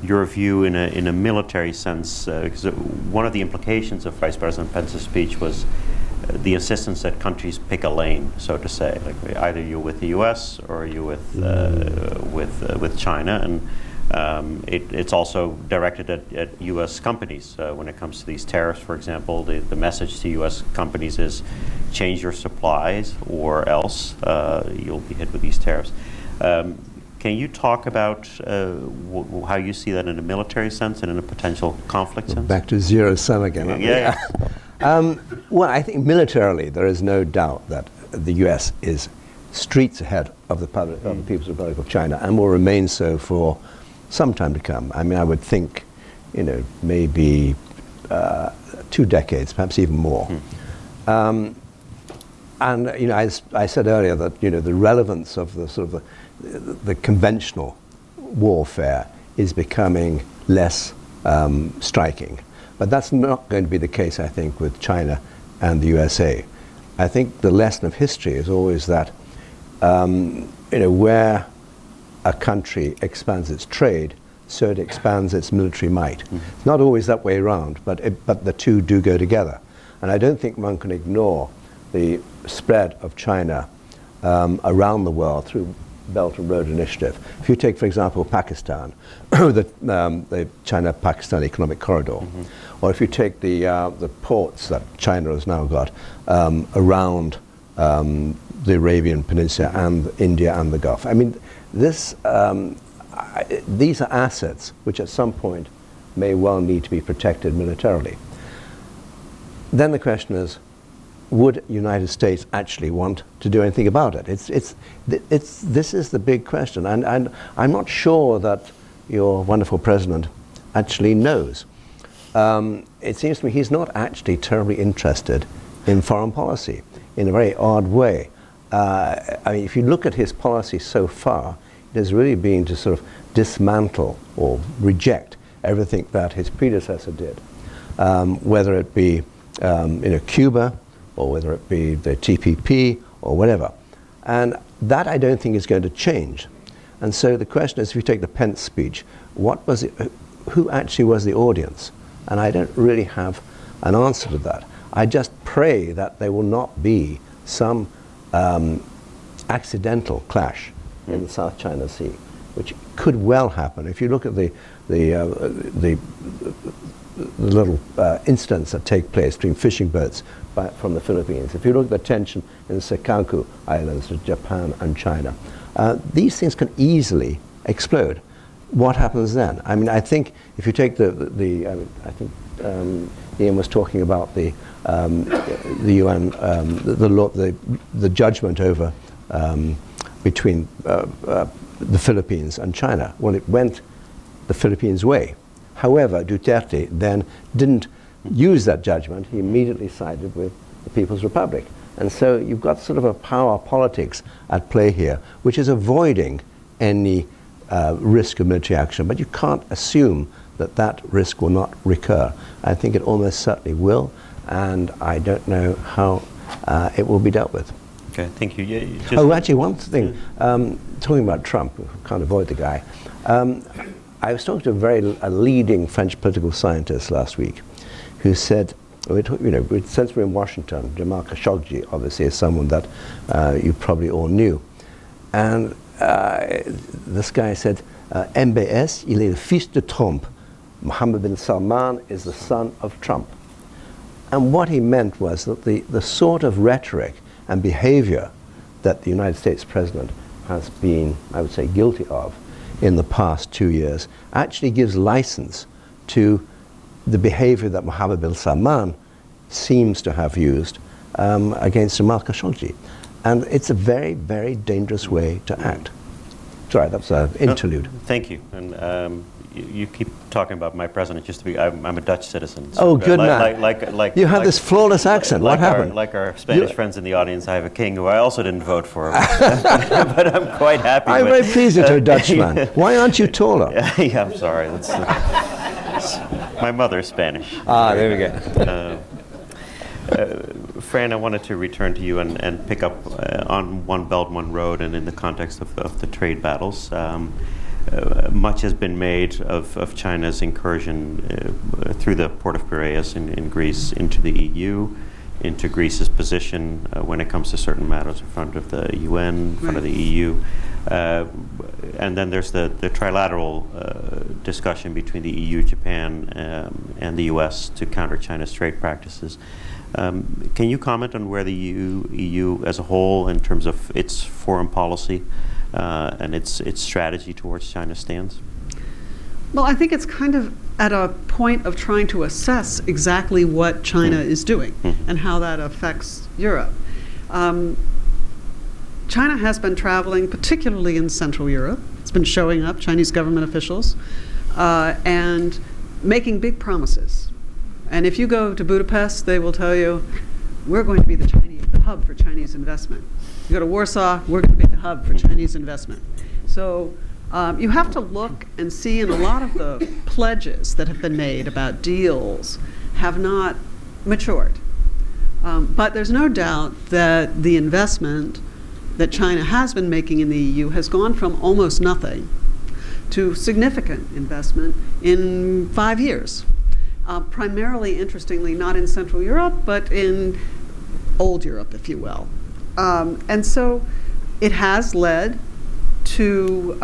your view in a military sense, because one of the implications of Vice President Pence's speech was the insistence that countries pick a lane, so to say. Like either you're with the U.S. or you're with China, and it's also directed at U.S. companies when it comes to these tariffs. For example, the message to U.S. companies is change your supplies, or else you'll be hit with these tariffs. Can you talk about how you see that in a military sense and in a potential conflict sense? Back to zero sum again. Yeah. Well, I think militarily there is no doubt that the US is streets ahead of the People's Republic of China, and will remain so for some time to come. I mean, I would think, maybe 2 decades, perhaps even more. And as I said earlier, that the relevance of the sort of the conventional warfare is becoming less striking. But that's not going to be the case, I think, with China and the USA. I think the lesson of history is always that where a country expands its trade, so it expands its military might. It's not always that way around, but the two do go together. And I don't think one can ignore the spread of China around the world through Belt and Road Initiative. If you take, for example, Pakistan, the China-Pakistan Economic Corridor, or if you take the ports that China has now got around the Arabian Peninsula and India and the Gulf. I mean, these are assets which at some point may well need to be protected militarily. Then the question is, would the United States actually want to do anything about it? This is the big question, and I'm not sure that your wonderful president actually knows. It seems to me he's not actually terribly interested in foreign policy in a very odd way. I mean, if you look at his policy so far, it has really been to sort of dismantle or reject everything that his predecessor did, whether it be Cuba, or whether it be the TPP, or whatever. And that I don't think is going to change. And so the question is, if you take the Pence speech, what was it, who actually was the audience? And I don't really have an answer to that. I just pray that there will not be some accidental clash in the South China Sea, which could well happen. If you look at the little incidents that take place between fishing boats from the Philippines, if you look at the tension in the Senkaku Islands with Japan and China, these things can easily explode. What happens then? I mean, I think if you take I think Ian was talking about the UN, the judgment over between the Philippines and China. Well, it went the Philippines' way. However, Duterte then didn't use that judgment. He immediately sided with the People's Republic. And so you've got sort of a power politics at play here, which is avoiding any risk of military action. But you can't assume that that risk will not recur. I think it almost certainly will, and I don't know how it will be dealt with. Okay, thank you. Yeah, oh, actually, one thing, talking about Trump, can't avoid the guy. I was talking to a leading French political scientist last week who said, since we're in Washington, Jamal Khashoggi obviously is someone that you probably all knew. And this guy said, MBS, il est le fils de Trump. Mohammed bin Salman is the son of Trump. And what he meant was that the sort of rhetoric and behavior that the United States president has been, I would say, guilty of in the past 2 years actually gives license to the behavior that Mohammed bin Salman seems to have used against Jamal Khashoggi. And it's a very, very dangerous way to act. Sorry, that's an interlude. No, thank you. And you keep talking about my president. Just to be, I'm a Dutch citizen. So good man. You have this flawless accent. What happened? Like our Spanish friends in the audience, I have a king who I also didn't vote for, but I'm quite happy. I'm very pleased you're a Dutchman. Why aren't you taller? Yeah, I'm sorry. My mother's Spanish. Ah, there we go. Fran, I wanted to return to you and pick up on One Belt, One Road, and in the context of the trade battles. Much has been made of China's incursion through the port of Piraeus in Greece into the EU, into Greece's position when it comes to certain matters in front of the UN, in front of the EU. And then there's the trilateral discussion between the EU, Japan, and the US to counter China's trade practices. Can you comment on where the EU as a whole, in terms of its foreign policy and its strategy towards China stands? Well, I think it's kind of at a point of trying to assess exactly what China is doing and how that affects Europe. China has been traveling, particularly in Central Europe. It's been showing up, Chinese government officials, and making big promises. And if you go to Budapest, they will tell you, we're going to be the hub for Chinese investment. You go to Warsaw, we're going to be the hub for Chinese investment. So you have to look and see, and a lot of the pledges that have been made about deals have not matured. But there's no doubt that the investment that China has been making in the EU has gone from almost nothing to significant investment in 5 years. Primarily, interestingly, not in Central Europe, but in old Europe, if you will. And so it has led to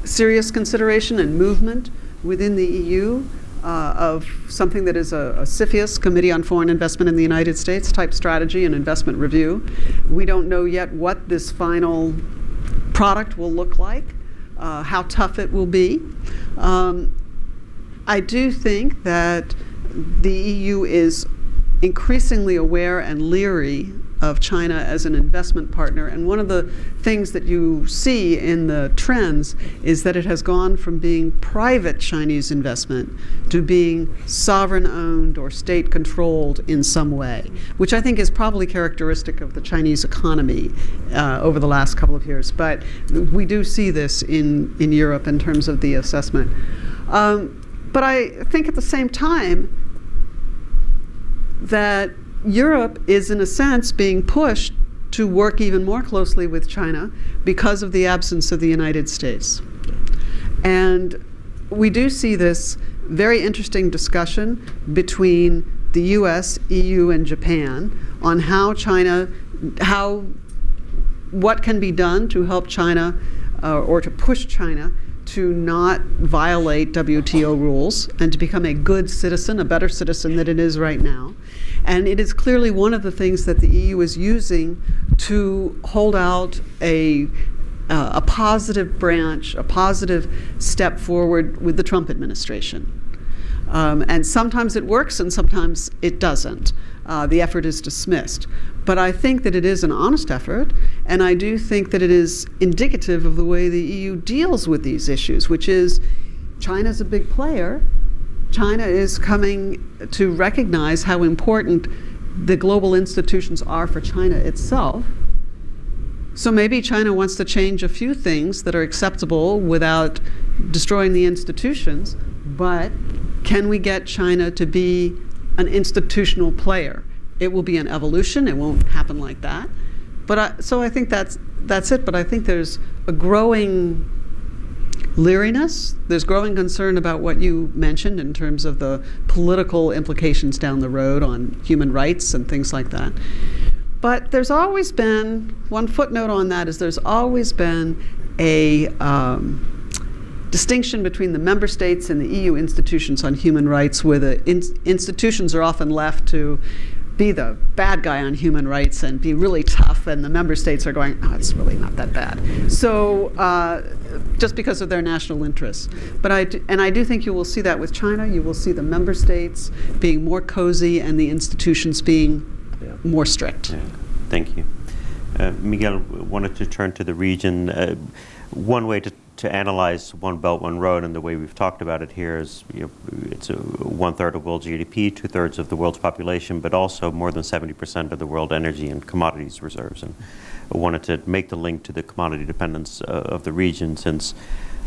serious consideration and movement within the EU of something that is a CFIUS, Committee on Foreign Investment in the United States, type strategy and investment review. We don't know yet what this final product will look like, how tough it will be. I do think that the EU is increasingly aware and leery of China as an investment partner. And one of the things that you see in the trends is that it has gone from being private Chinese investment to being sovereign-owned or state-controlled in some way, which I think is probably characteristic of the Chinese economy over the last couple of years. But we do see this in Europe in terms of the assessment. But I think at the same time that Europe is, in a sense, being pushed to work even more closely with China because of the absence of the United States. And we do see this very interesting discussion between the US, EU, and Japan on how what can be done to help China or to push China to not violate WTO rules and to become a good citizen, a better citizen than it is right now. And it is clearly one of the things that the EU is using to hold out a positive branch, a positive step forward with the Trump administration. And sometimes it works and sometimes it doesn't. The effort is dismissed. But I think that it is an honest effort, and I do think that it is indicative of the way the EU deals with these issues, which is China's a big player. China is coming to recognize how important the global institutions are for China itself. So maybe China wants to change a few things that are acceptable without destroying the institutions, but can we get China to be an institutional player? It will be an evolution. It won't happen like that. But so I think that's it. But I think there's a growing leeriness. There's growing concern about what you mentioned in terms of the political implications down the road on human rights and things like that. But there's always been, one footnote on that is there's always been a distinction between the member states and the EU institutions on human rights, where the institutions are often left to be the bad guy on human rights and be really tough, and the member states are going, oh, it's really not that bad. So just because of their national interests. But I do think you will see that with China. You will see the member states being more cozy and the institutions being more strict. Yeah. Thank you. Miguel, wanted to turn to the region. One way to analyze One Belt, One Road, and the way we've talked about it here is, it's 1/3 of world GDP, 2/3 of the world's population, but also more than 70% of the world energy and commodities reserves. And I wanted to make the link to the commodity dependence of the region, since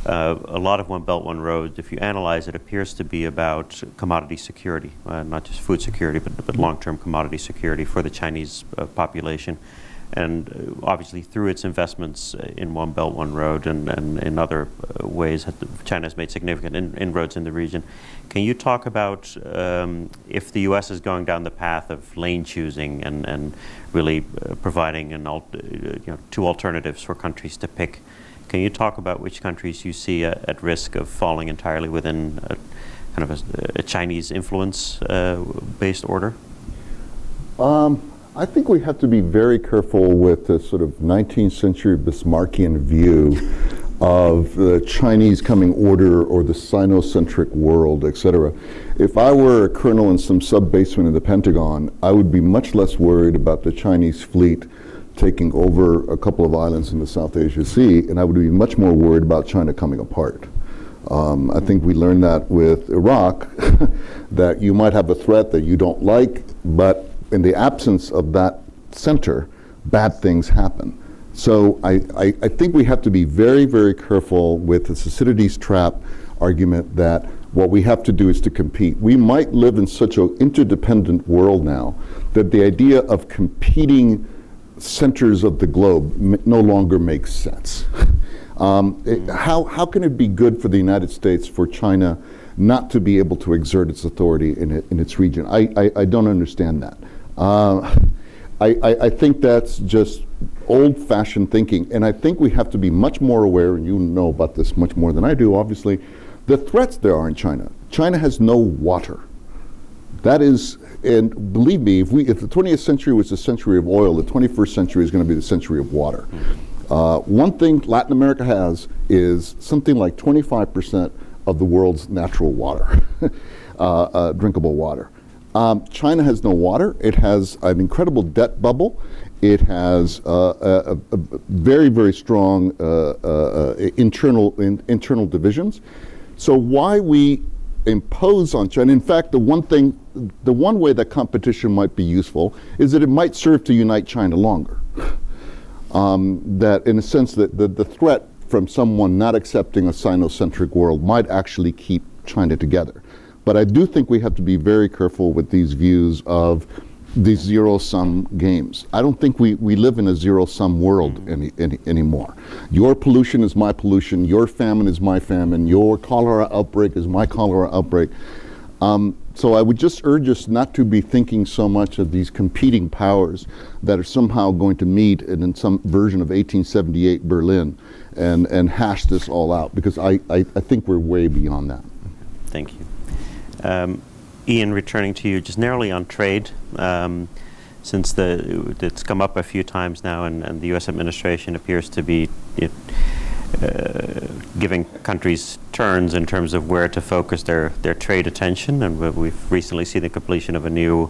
a lot of One Belt, One Road, if you analyze it, appears to be about commodity security, not just food security, but long-term commodity security for the Chinese population. And obviously, through its investments in One Belt, One Road and in other ways, China has made significant inroads in the region. Can you talk about if the U.S. is going down the path of lane choosing and really providing two alternatives for countries to pick? Can you talk about which countries you see at risk of falling entirely within kind of a Chinese influence-based order? I think we have to be very careful with the sort of 19th century Bismarckian view of the Chinese coming order or the Sino-centric world, etc. If I were a colonel in some sub-basement in the Pentagon, I would be much less worried about the Chinese fleet taking over a couple of islands in the South Asia Sea, and I would be much more worried about China coming apart. I think we learned that with Iraq, that you might have a threat that you don't like, but in the absence of that center, bad things happen. So I think we have to be very, very careful with the Thucydides trap argument that what we have to do is to compete. We might live in such an interdependent world now that the idea of competing centers of the globe no longer makes sense. How can it be good for the United States for China not to be able to exert its authority in its region? I don't understand that. I think that's just old-fashioned thinking, and I think we have to be much more aware, and you know about this much more than I do, obviously, the threats there are in China. China has no water. That is, and believe me, if the 20th century was the century of oil, the 21st century is going to be the century of water. One thing Latin America has is something like 25% of the world's natural water, drinkable water. China has no water. It has an incredible debt bubble. It has a very, very strong internal divisions. So why we impose on China, in fact, the one way that competition might be useful is that it might serve to unite China longer. That in a sense that the threat from someone not accepting a Sino-centric world might actually keep China together. But I do think we have to be very careful with these views of these zero-sum games. I don't think we live in a zero-sum world anymore. Your pollution is my pollution, your famine is my famine, your cholera outbreak is my cholera outbreak. So I would just urge us not to be thinking so much of these competing powers that are somehow going to meet in some version of 1878 Berlin and hash this all out, because I think we're way beyond that. Thank you. Ian, returning to you just narrowly on trade, since it's come up a few times now, and the U.S. administration appears to be giving countries turns in terms of where to focus their trade attention, and we've recently seen the completion of a new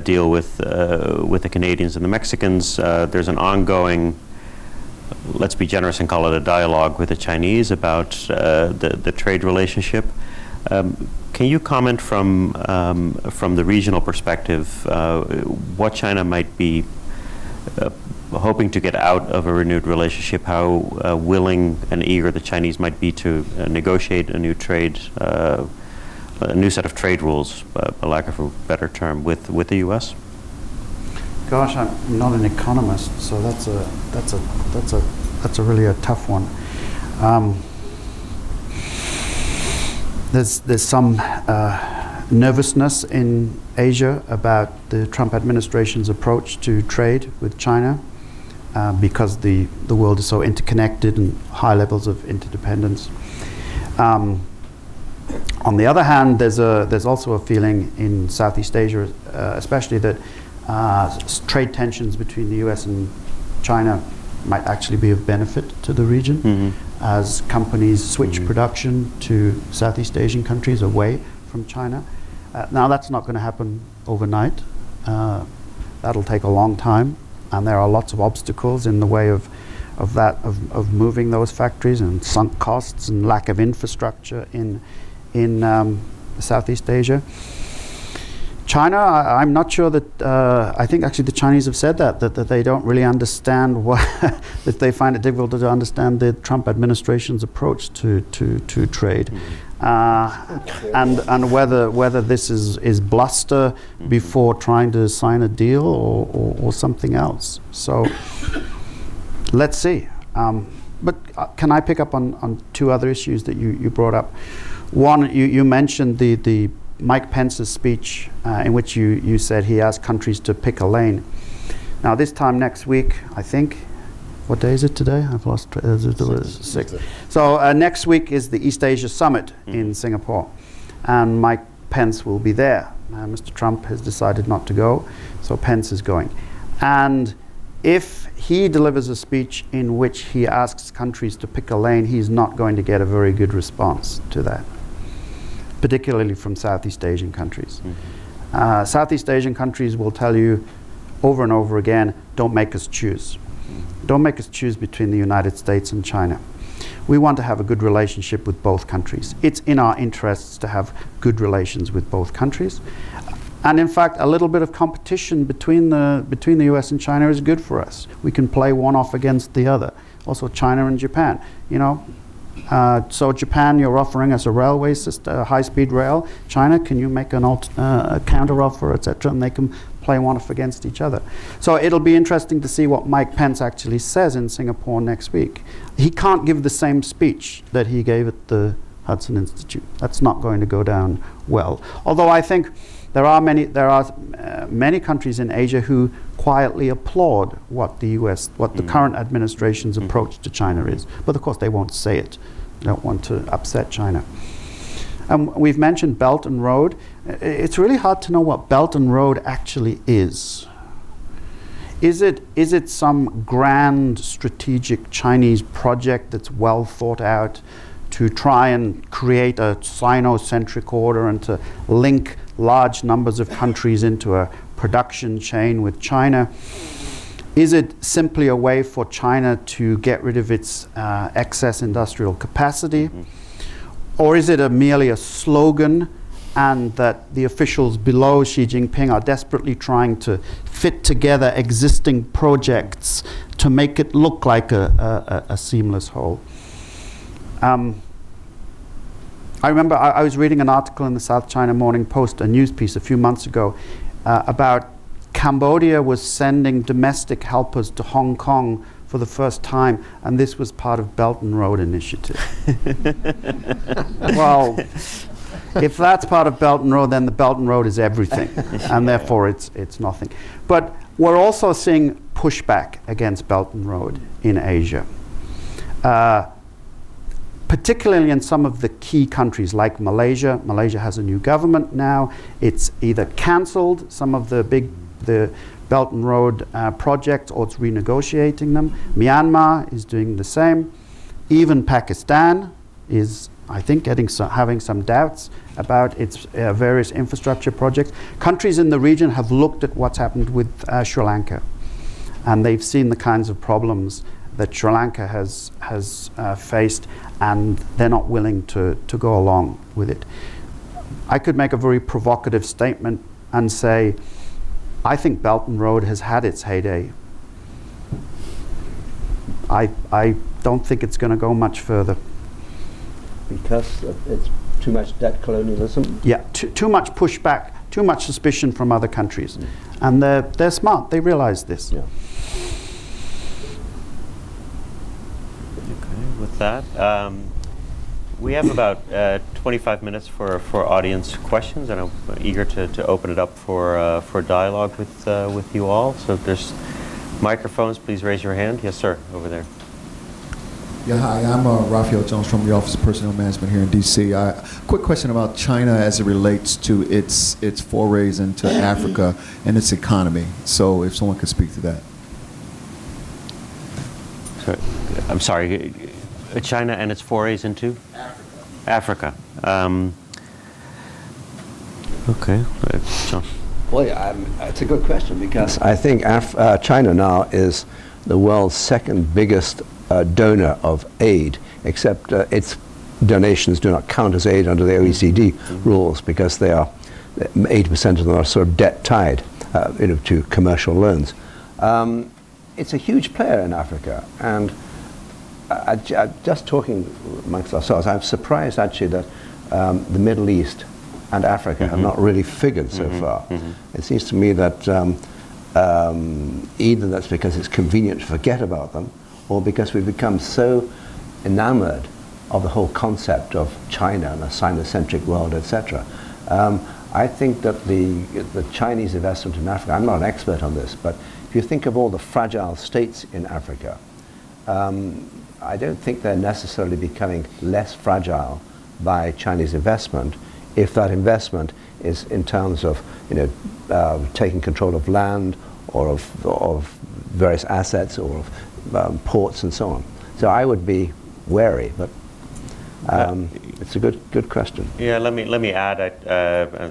deal with the Canadians and the Mexicans. There's an ongoing, let's be generous and call it a dialogue with the Chinese about the trade relationship. Can you comment from the regional perspective what China might be hoping to get out of a renewed relationship, how willing and eager the Chinese might be to negotiate a new a new set of trade rules, for lack of a better term, with the U.S.? Gosh, I'm not an economist, so that's a really a tough one. There's some nervousness in Asia about the Trump administration's approach to trade with China because the world is so interconnected and high levels of interdependence. On the other hand, there's also a feeling in Southeast Asia, especially that trade tensions between the US and China might actually be of benefit to the region as companies switch production to Southeast Asian countries away from China. Now that's not going to happen overnight. That'll take a long time, and there are lots of obstacles in the way of moving those factories, and sunk costs and lack of infrastructure in Southeast Asia. China, I'm not sure that, I think actually the Chinese have said that they don't really understand that they find it difficult to understand the Trump administration's approach to trade. And whether this is bluster before trying to sign a deal or something else. So let's see. But can I pick up on two other issues that you brought up? One, you mentioned the Mike Pence's speech in which you said he asked countries to pick a lane. Now this time next week, I think, what day is it today? I've lost, six. So next week is the East Asia Summit in Singapore, and Mike Pence will be there. Mr. Trump has decided not to go, so Pence is going. And if he delivers a speech in which he asks countries to pick a lane, he's not going to get a very good response to that, particularly from Southeast Asian countries. Southeast Asian countries will tell you over and over again, don't make us choose. Don't make us choose between the United States and China. We want to have a good relationship with both countries. It's in our interests to have good relations with both countries. And in fact, a little bit of competition between the US and China is good for us. We can play one off against the other. Also China and Japan, you know. So Japan, you're offering us a railway system, a high-speed rail. China, can you make an counter offer, etc.? And they can playing one off against each other. So it'll be interesting to see what Mike Pence actually says in Singapore next week. He can't give the same speech that he gave at the Hudson Institute. That's not going to go down well. Although I think there are many countries in Asia who quietly applaud what the current administration's approach to China is. But of course they won't say it. They don't want to upset China. We've mentioned Belt and Road. It's really hard to know what Belt and Road actually is. Is it some grand strategic Chinese project that's well thought out to try and create a Sino-centric order and to link large numbers of countries into a production chain with China? Is it simply a way for China to get rid of its excess industrial capacity? Or is it merely a slogan, and that the officials below Xi Jinping are desperately trying to fit together existing projects to make it look like a seamless whole? I remember I was reading an article in the South China Morning Post, a news piece a few months ago, about Cambodia was sending domestic helpers to Hong Kong for the first time, and this was part of Belt and Road Initiative. Well, if that's part of Belt and Road, then the Belt and Road is everything, and therefore it's nothing. But we're also seeing pushback against Belt and Road in Asia, particularly in some of the key countries like Malaysia. Malaysia has a new government now. It's either cancelled some of the Belt and Road projects, or it's renegotiating them. Myanmar is doing the same. Even Pakistan is, I think, having some doubts about its various infrastructure projects. Countries in the region have looked at what's happened with Sri Lanka, and they've seen the kinds of problems that Sri Lanka has faced, and they're not willing to go along with it. I could make a very provocative statement and say, I think Belt and Road has had its heyday. I don't think it's going to go much further. Because it's too much debt colonialism? Yeah, too much pushback, too much suspicion from other countries. And they're smart, they realize this. Yeah. Okay, with that, we have about 25 minutes for audience questions, and I'm eager to open it up for dialogue with you all. So if there's microphones, please raise your hand. Yes, sir, over there. Yeah, hi, I'm Raphael Jones from the Office of Personnel Management here in D.C. Quick question about China as it relates to its forays into Africa and its economy. So if someone could speak to that. I'm sorry, China and its forays into? Africa. Okay, John. Well, yeah, it's a good question, because I think China now is the world's second biggest donor of aid, except its donations do not count as aid under the OECD rules, because they are 80% of them are sort of debt tied to commercial loans. It's a huge player in Africa, and just talking amongst ourselves, I'm surprised actually that the Middle East and Africa have not really figured so far. It seems to me that either that's because it's convenient to forget about them, or because we've become so enamored of the whole concept of China and a Sino-centric world, etc. I think that the Chinese investment in Africa, I'm not an expert on this, but if you think of all the fragile states in Africa, I don't think they're necessarily becoming less fragile by Chinese investment if that investment is in terms of taking control of land, or of various assets, or of ports and so on. So I would be wary, but it's a good question. Yeah, let me add.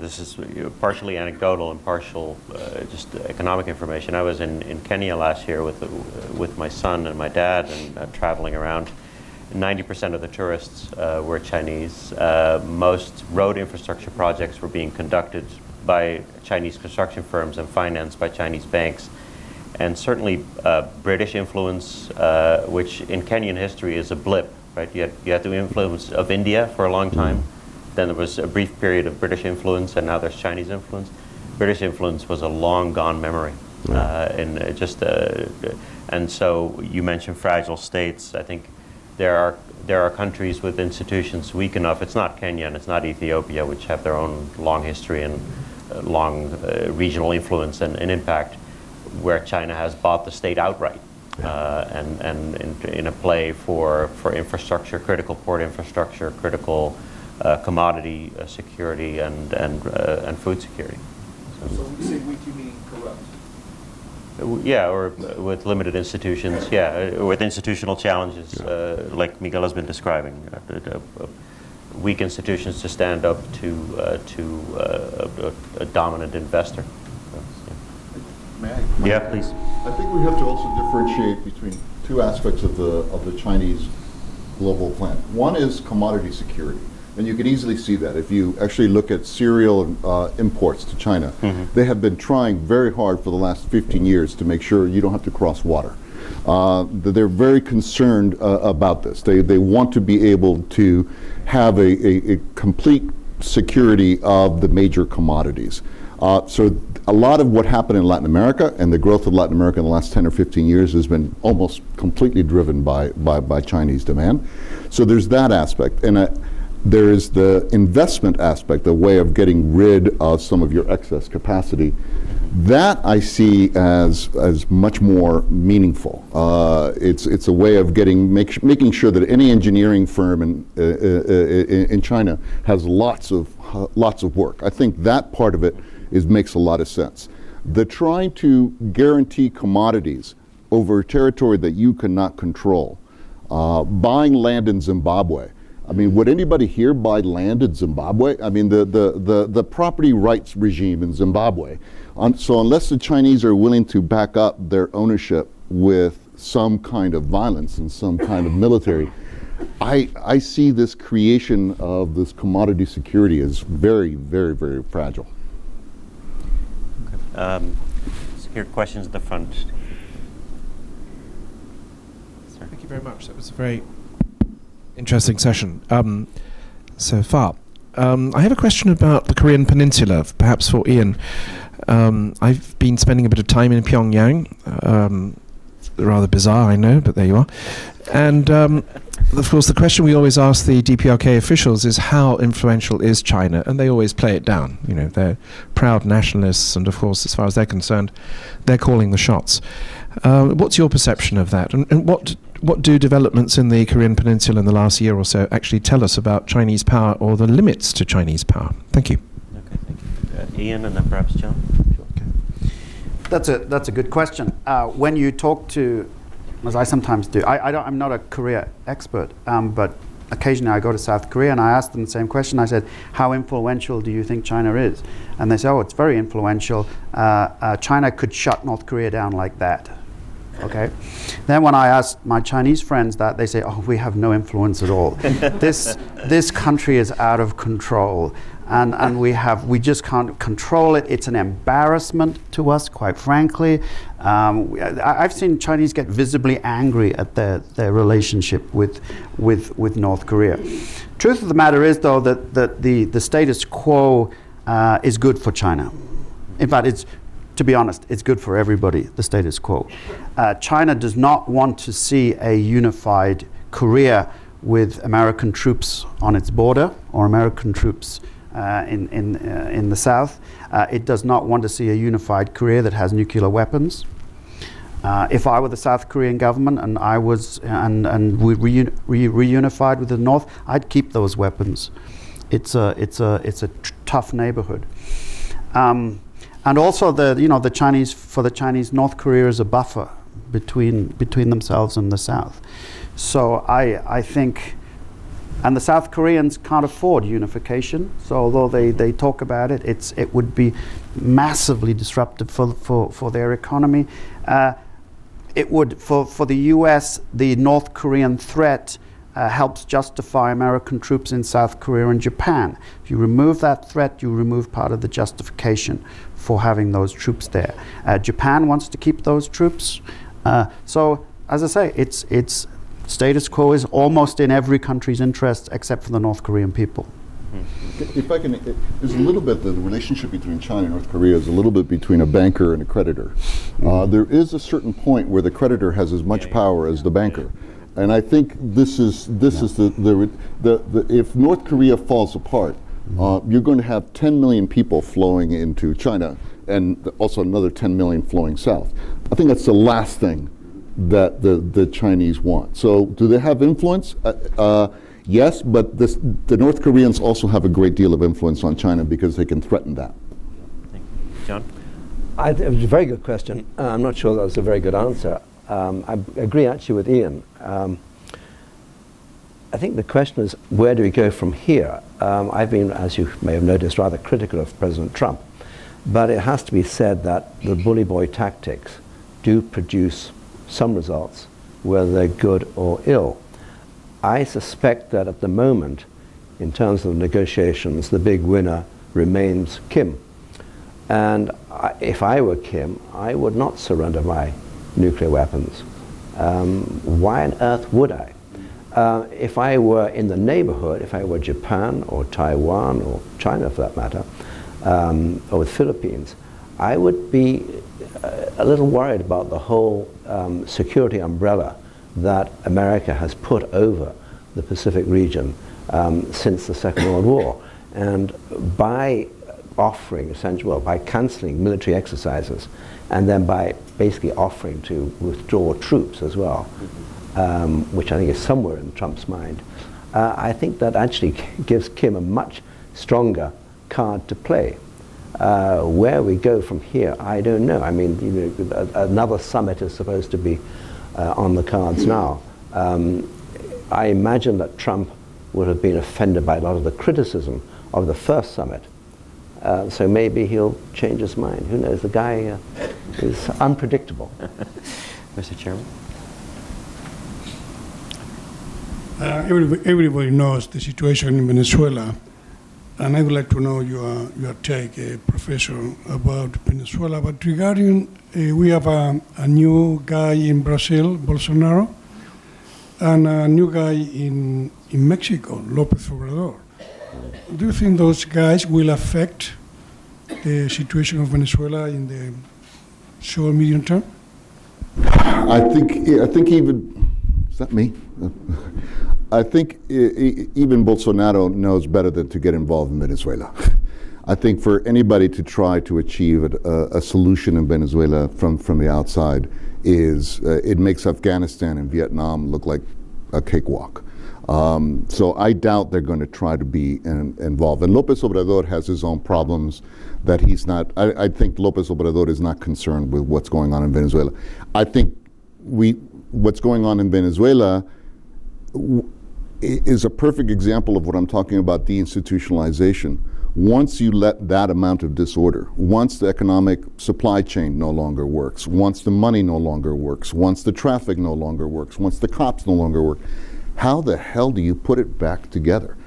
This is partially anecdotal and partial just economic information. I was in Kenya last year with my son and my dad, and traveling around. 90% of the tourists were Chinese. Most road infrastructure projects were being conducted by Chinese construction firms and financed by Chinese banks. And certainly British influence, which in Kenyan history is a blip, right? You had the influence of India for a long time. Then there was a brief period of British influence, and now there's Chinese influence. British influence was a long gone memory. And so you mentioned fragile states. I think there are countries with institutions weak enough. It's not Kenya and it's not Ethiopia, which have their own long history and long regional influence and impact, where China has bought the state outright. And in a play for infrastructure, critical port infrastructure, critical commodity security, and food security. So when you say weak, you mean corrupt? Yeah, or with limited institutions. Yeah, with institutional challenges, like Miguel has been describing. Weak institutions to stand up to a dominant investor. May I? Yeah, please. I think we have to also differentiate between two aspects of the Chinese global plan. One is commodity security, and you can easily see that if you actually look at cereal imports to China. They have been trying very hard for the last 15 years to make sure you don't have to cross water. They're very concerned about this. They want to be able to have a complete security of the major commodities. So a lot of what happened in Latin America and the growth of Latin America in the last 10 or 15 years has been almost completely driven by Chinese demand. So there's that aspect. And there is the investment aspect, the way of getting rid of some of your excess capacity. That I see as much more meaningful. It's a way of making sure that any engineering firm in China has lots of work. I think that part of it makes a lot of sense. The trying to guarantee commodities over territory that you cannot control, buying land in Zimbabwe. I mean, would anybody here buy land in Zimbabwe? I mean, the property rights regime in Zimbabwe. So unless the Chinese are willing to back up their ownership with some kind of violence and some kind of military, I see this creation of this commodity security as very, very, very fragile. So here, questions at the front. Sir. Thank you very much. That was a very interesting session so far. I have a question about the Korean Peninsula, perhaps for Ian. I've been spending a bit of time in Pyongyang. Rather bizarre, I know, but there you are. And of course, the question we always ask the DPRK officials is how influential is China? And they always play it down. You know, they're proud nationalists, and of course, as far as they're concerned, they're calling the shots. What's your perception of that? And what do developments in the Korean Peninsula in the last year or so actually tell us about Chinese power or the limits to Chinese power? Thank you. Okay, thank you. Ian, and then perhaps John. Sure. Okay. That's a good question. When you talk to, as I sometimes do, I'm not a Korea expert, but occasionally I go to South Korea and I ask them the same question. I said, how influential do you think China is? And they say, oh, it's very influential. China could shut North Korea down like that. Okay. Then when I ask my Chinese friends that, they say, oh, we have no influence at all. This country is out of control. And we just can't control it. It's an embarrassment to us, quite frankly. I've seen Chinese get visibly angry at their relationship with North Korea. Truth of the matter is, though, that the status quo is good for China. In fact, to be honest, it's good for everybody, the status quo. China does not want to see a unified Korea with American troops on its border or American troops in the south. It does not want to see a unified Korea that has nuclear weapons. If I were the South Korean government and I was and we reunified with the North, I'd keep those weapons. It's a tough neighborhood. And also the Chinese, for the Chinese, North Korea is a buffer between themselves and the South. So I think. And the South Koreans can't afford unification, so although they talk about it, it would be massively disruptive for their economy. It would, for the US, the North Korean threat helps justify American troops in South Korea and Japan. If you remove that threat, you remove part of the justification for having those troops there. Japan wants to keep those troops. So, as I say, it's status quo is almost in every country's interest except for the North Korean people. If I can, there's a little bit, the relationship between China and North Korea is a little bit between a banker and a creditor. There is a certain point where the creditor has as much power as the banker. And I think this is if North Korea falls apart, you're going to have 10 million people flowing into China and also another 10 million flowing south. I think that's the last thing that the Chinese want. So do they have influence? Yes, but the North Koreans also have a great deal of influence on China because they can threaten that. Thank you. John? It was a very good question. I'm not sure that was a very good answer. I agree actually with Ian. I think the question is, where do we go from here? I've been, as you may have noticed, rather critical of President Trump. But it has to be said that the bully boy tactics do produce some results, whether they're good or ill. I suspect that at the moment, in terms of negotiations, the big winner remains Kim. And if I were Kim, I would not surrender my nuclear weapons. Why on earth would I? If I were in the neighborhood, if I were Japan or Taiwan or China for that matter, or the Philippines, I would be a little worried about the whole security umbrella that America has put over the Pacific region since the Second World War. And by offering, essentially, well, by cancelling military exercises, and then by basically offering to withdraw troops as well, which I think is somewhere in Trump's mind, I think that actually gives Kim a much stronger card to play. Where we go from here, I don't know. I mean, you know, another summit is supposed to be on the cards now. I imagine that Trump would have been offended by a lot of the criticism of the first summit. So maybe he'll change his mind. Who knows? The guy is unpredictable. Mr. Chairman? Everybody knows the situation in Venezuela. And I would like to know your take, Professor, about Venezuela. But regarding, we have a new guy in Brazil, Bolsonaro, and a new guy in Mexico, López Obrador. Do you think those guys will affect the situation of Venezuela in the short, medium term? I think even, is that me? I think even Bolsonaro knows better than to get involved in Venezuela. I think for anybody to try to achieve a solution in Venezuela from the outside it makes Afghanistan and Vietnam look like a cakewalk. So I doubt they're going to try to be involved. And López Obrador has his own problems that he's not, I think López Obrador is not concerned with what's going on in Venezuela. I think what's going on in Venezuela is a perfect example of what I'm talking about, deinstitutionalization. Once you let that amount of disorder, once the economic supply chain no longer works, once the money no longer works, once the traffic no longer works, once the cops no longer work, how the hell do you put it back together?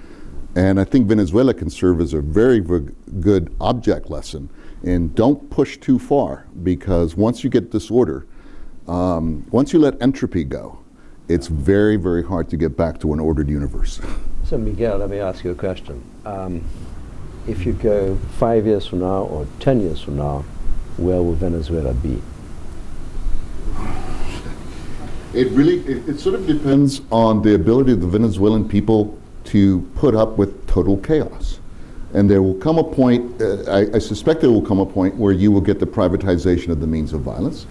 And I think Venezuela can serve as a very good object lesson. And don't push too far, because once you get disorder, once you let entropy go, it's very, very hard to get back to an ordered universe. So Miguel, let me ask you a question. If you go 5 years from now or 10 years from now, where will Venezuela be? It sort of depends on the ability of the Venezuelan people to put up with total chaos. And there will come a point, I suspect there will come a point where you will get the privatization of the means of violence,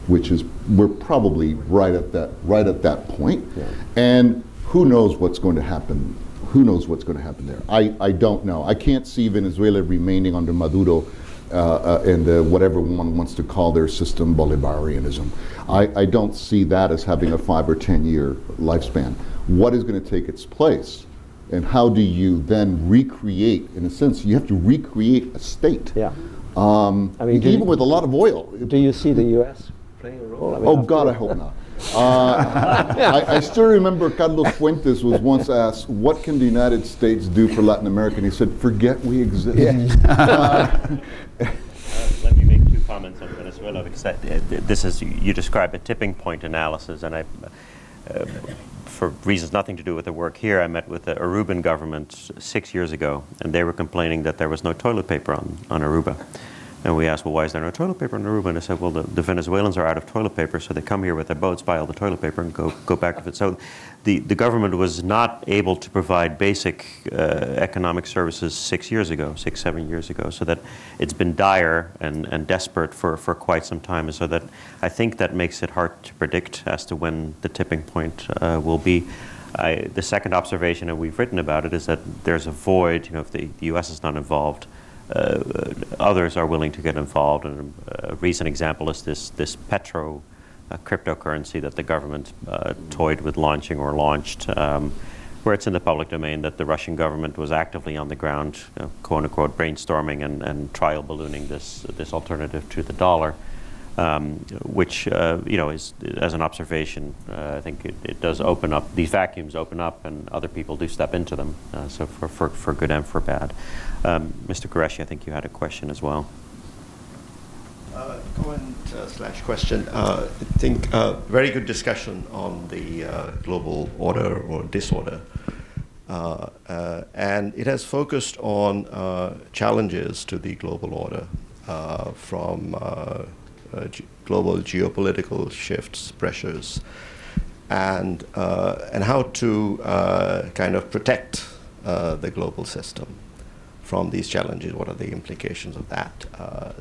which is, we're probably right at that point. Yeah. And who knows what's going to happen? Who knows what's going to happen there? I don't know. I can't see Venezuela remaining under Maduro and whatever one wants to call their system, Bolivarianism. I don't see that as having a 5 or 10 year lifespan. What is going to take its place? And how do you then recreate, in a sense, you have to recreate a state. Yeah. I mean, even with a lot of oil. Do you see the U.S. playing a role? I mean, oh God, I hope not. I still remember Carlos Fuentes was once asked, what can the United States do for Latin America? And he said, forget we exist. Yeah. Let me make 2 comments on Venezuela, because this is, you describe a tipping point analysis, and for reasons nothing to do with the work here, I met with the Aruban government 6 years ago, and they were complaining that there was no toilet paper on Aruba. And we asked, well, why is there no toilet paper on Aruba? And they said, well, the Venezuelans are out of toilet paper, so they come here with their boats, buy all the toilet paper, and go back with it. So the government was not able to provide basic economic services 6 years ago, 6, 7 years ago, so that it's been dire and desperate for quite some time. And so that I think that makes it hard to predict as to when the tipping point will be. The second observation, and we've written about it, is that there's a void. If the U.S. is not involved, others are willing to get involved. And a recent example is this petro cryptocurrency that the government toyed with launching or launched, where it's in the public domain that the Russian government was actively on the ground, quote unquote, brainstorming and trial ballooning this alternative to the dollar, which is, as an observation, I think it does open up, these vacuums open up and other people do step into them, so for good and for bad. Mr. Qureshi, I think you had a question as well. Comment / question. I think very good discussion on the global order or disorder. And it has focused on challenges to the global order from global geopolitical shifts, pressures, and how to kind of protect the global system from these challenges. What are the implications of that?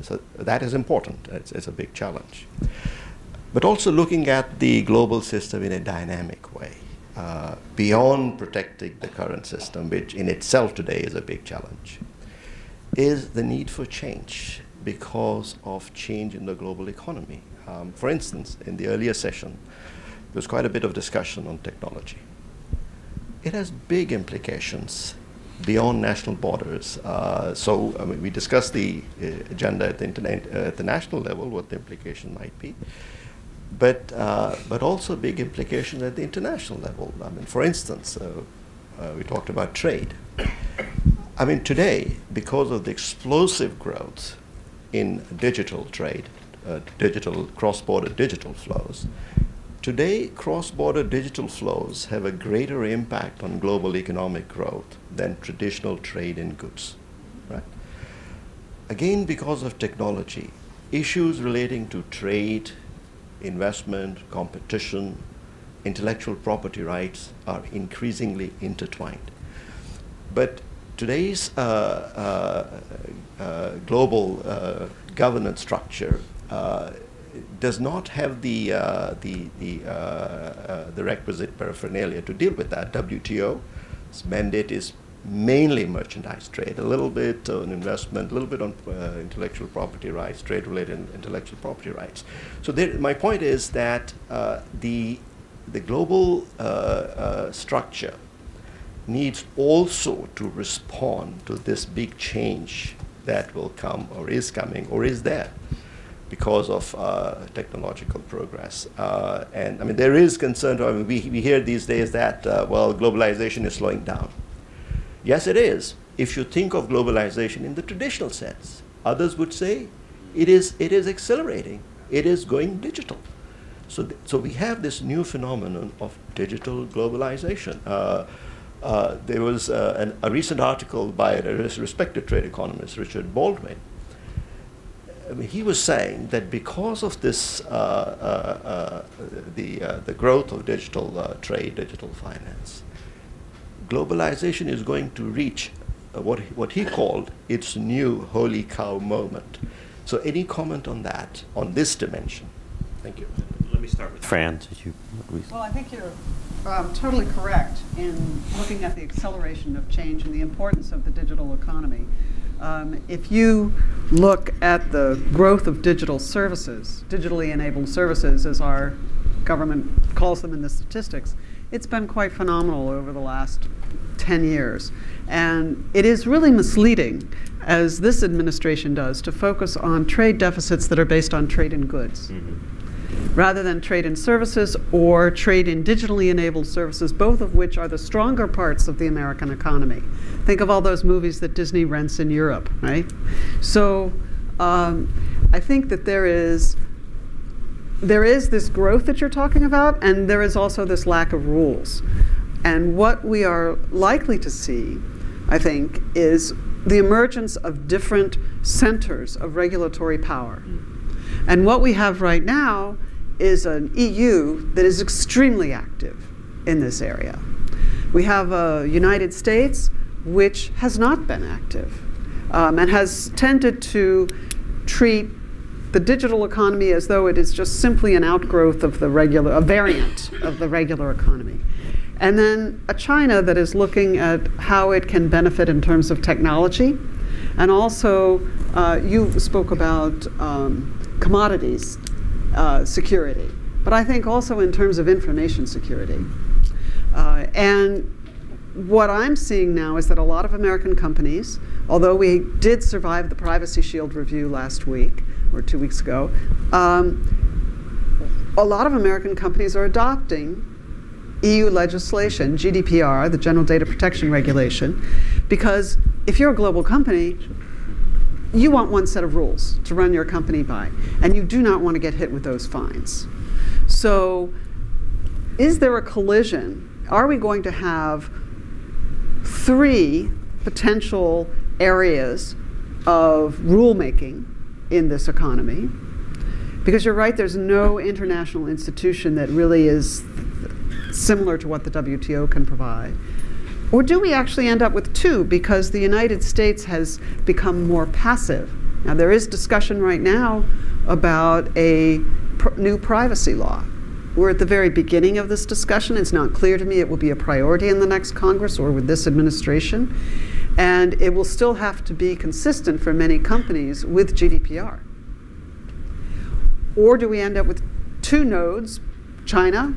So that is important. It's a big challenge. But also looking at the global system in a dynamic way, beyond protecting the current system, which in itself today is a big challenge, is the need for change because of change in the global economy. For instance, in the earlier session, there was quite a bit of discussion on technology. It has big implications beyond national borders. So I mean, we discussed the agenda at the national level, what the implication might be, but also big implications at the international level. I mean, for instance, we talked about trade. I mean, today, because of the explosive growth in digital trade, digital cross-border digital flows, today, cross-border digital flows have a greater impact on global economic growth than traditional trade in goods, right? Again, because of technology, issues relating to trade, investment, competition, intellectual property rights are increasingly intertwined. But today's global governance structure does not have the requisite paraphernalia to deal with that. WTO's mandate is mainly merchandise trade, a little bit on investment, a little bit on intellectual property rights, trade-related intellectual property rights. So my point is that the global structure needs also to respond to this big change that will come or is coming or is there because of technological progress. And I mean, there is concern, I mean, we hear these days that, well, globalization is slowing down. Yes, it is, if you think of globalization in the traditional sense. Others would say it is accelerating, it is going digital. So we have this new phenomenon of digital globalization. There was a recent article by a respected trade economist, Richard Baldwin. I mean, he was saying that because of this, the growth of digital trade, digital finance, globalization is going to reach what he called its new holy cow moment. So any comment on that, on this dimension? Thank you. Let me start with Fran. Well, I think you're totally correct in looking at the acceleration of change and the importance of the digital economy. If you look at the growth of digital services, digitally enabled services, as our government calls them in the statistics, it's been quite phenomenal over the last 10 years. And it is really misleading, as this administration does, to focus on trade deficits that are based on trade in goods, rather than trade in services or trade in digitally enabled services, both of which are the stronger parts of the American economy. Think of all those movies that Disney rents in Europe, right? So I think that there is there is this growth that you're talking about, and there is also this lack of rules. And what we are likely to see, I think, is the emergence of different centers of regulatory power. And what we have right now is an EU that is extremely active in this area. We have a United States which has not been active and has tended to treat the digital economy as though it is just simply an outgrowth of the regular, a variant of the regular economy. And then a China that is looking at how it can benefit in terms of technology. And also, you spoke about commodities security, but I think also in terms of information security. And what I'm seeing now is that a lot of American companies, although we did survive the Privacy Shield review last week, or 2 weeks ago, a lot of American companies are adopting EU legislation, GDPR, the General Data Protection Regulation, because if you're a global company, you want one set of rules to run your company by, and you do not want to get hit with those fines. So is there a collision? Are we going to have 3 potential areas of rulemaking in this economy? Because you're right, there's no international institution that really is similar to what the WTO can provide. Or do we actually end up with 2 because the United States has become more passive? Now there is discussion right now about a new privacy law. We're at the very beginning of this discussion. It's not clear to me it will be a priority in the next Congress or with this administration. And it will still have to be consistent for many companies with GDPR. Or do we end up with 2 nodes, China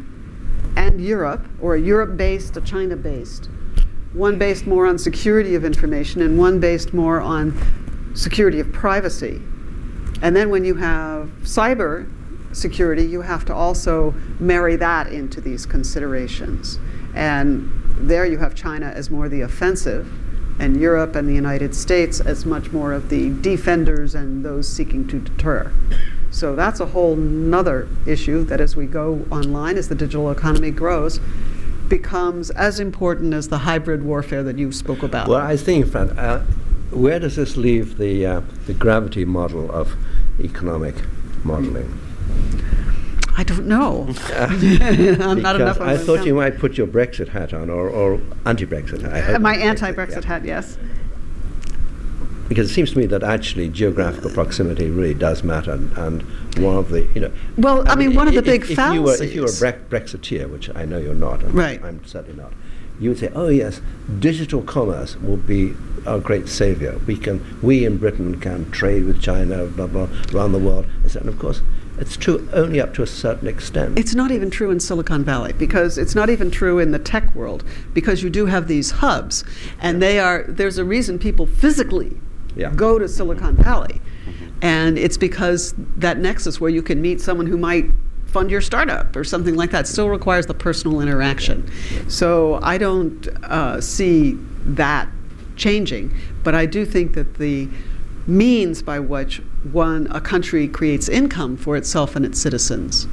and Europe, or a Europe-based, a China-based, one based more on security of information and one based more on security of privacy. And then when you have cyber security, you have to also marry that into these considerations. And there you have China as more the offensive, and Europe and the United States as much more of the defenders and those seeking to deter. So that's a whole nother issue that as we go online, as the digital economy grows, becomes as important as the hybrid warfare that you spoke about. Well, I think, Fran, where does this leave the gravity model of economic modeling? I don't know. I'm not enough. I thought you might put your Brexit hat on, or anti-Brexit hat. My anti-Brexit hat, yes. Because it seems to me that actually geographical proximity really does matter, and one of the, Well, I mean, one of the big fallacies. If you were a Brexiteer, which I know you're not, and right. I'm certainly not, you would say, oh yes, digital commerce will be our great savior. We in Britain can trade with China, blah, blah, around the world. And of course, it's true only up to a certain extent. It's not even true in Silicon Valley, because it's not even true in the tech world, because you do have these hubs, and there's a reason people physically go to Silicon Valley. And it's because that nexus where you can meet someone who might fund your startup or something like that still requires the personal interaction. So I don't see that changing, but I do think that the means by which a country creates income for itself and its citizens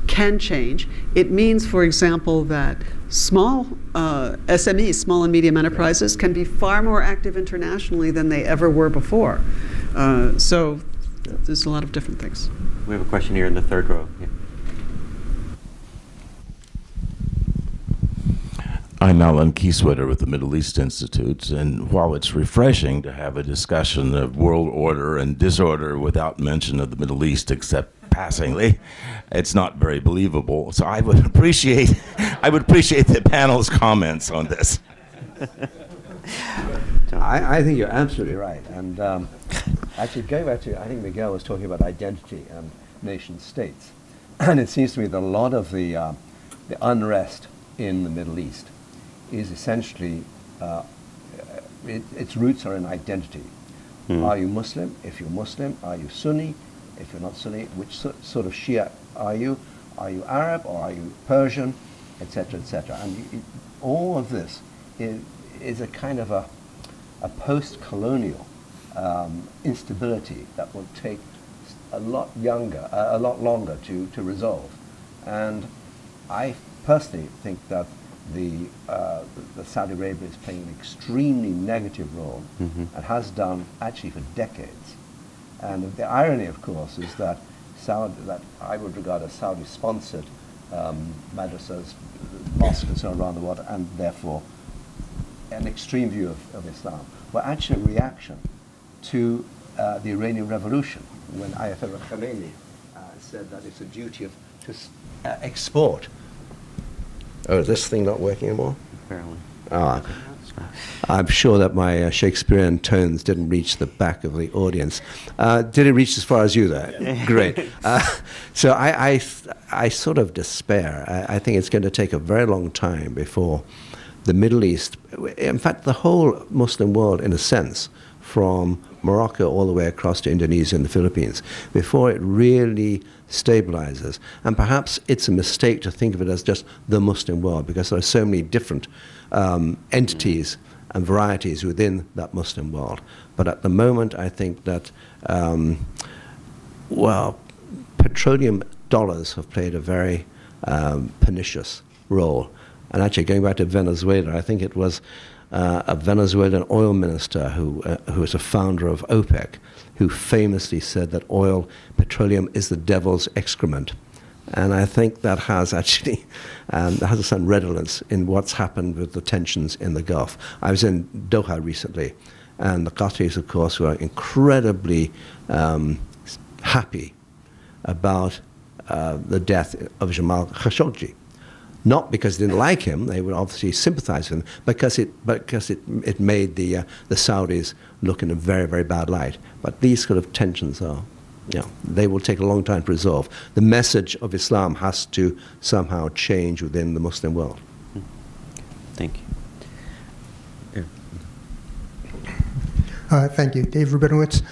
can change. It means, for example, that small SMEs, small and medium enterprises, can be far more active internationally than they ever were before. So there's a lot of different things. We have a question here in the 3rd row. Yeah. I'm Alan Kieswetter with the Middle East Institute, and while it's refreshing to have a discussion of world order and disorder without mention of the Middle East except passingly, it's not very believable. So I would appreciate the panel's comments on this. I think you're absolutely right. And actually, going back to, I think Miguel was talking about identity and nation states. And it seems to me that a lot of the unrest in the Middle East is essentially, its roots are in identity. Are you Muslim? If you're Muslim, are you Sunni? If you're not Sunni, which sort of Shia are you? Are you Arab or are you Persian, etc., etc.? And all of this is a kind of a post-colonial instability that will take a lot longer to resolve. And I personally think that the Saudi Arabia is playing an extremely negative role and has done actually for decades. And the irony, of course, is that that I would regard as Saudi-sponsored madrasas, mosques around the world, and therefore an extreme view of Islam, were actually a reaction to the Iranian Revolution, when Ayatollah Khamenei said that it's a duty to export. Oh, is this thing not working anymore? Apparently. Ah, I'm sure that my Shakespearean tones didn't reach the back of the audience. Did it reach as far as you there? Great. So I sort of despair. I think it's going to take a very long time before the Middle East, in fact, the whole Muslim world, in a sense, from Morocco all the way across to Indonesia and the Philippines, before it really stabilizes. And perhaps it's a mistake to think of it as just the Muslim world, because there are so many different entities and varieties within that Muslim world. But at the moment, I think that, well, petroleum dollars have played a very pernicious role. And actually, going back to Venezuela, I think it was a Venezuelan oil minister who was a founder of OPEC, who famously said that petroleum is the devil's excrement. And I think that has actually has some redolence in what's happened with the tensions in the Gulf. I was in Doha recently, and the Qataris, of course, were incredibly happy about the death of Jamal Khashoggi. Not because they didn't like him; they would obviously sympathize with him, because it made the Saudis look in a very, very bad light. But these sort of tensions are, they will take a long time to resolve. The message of Islam has to somehow change within the Muslim world. Thank you. Thank you, Dave Rubinowitz.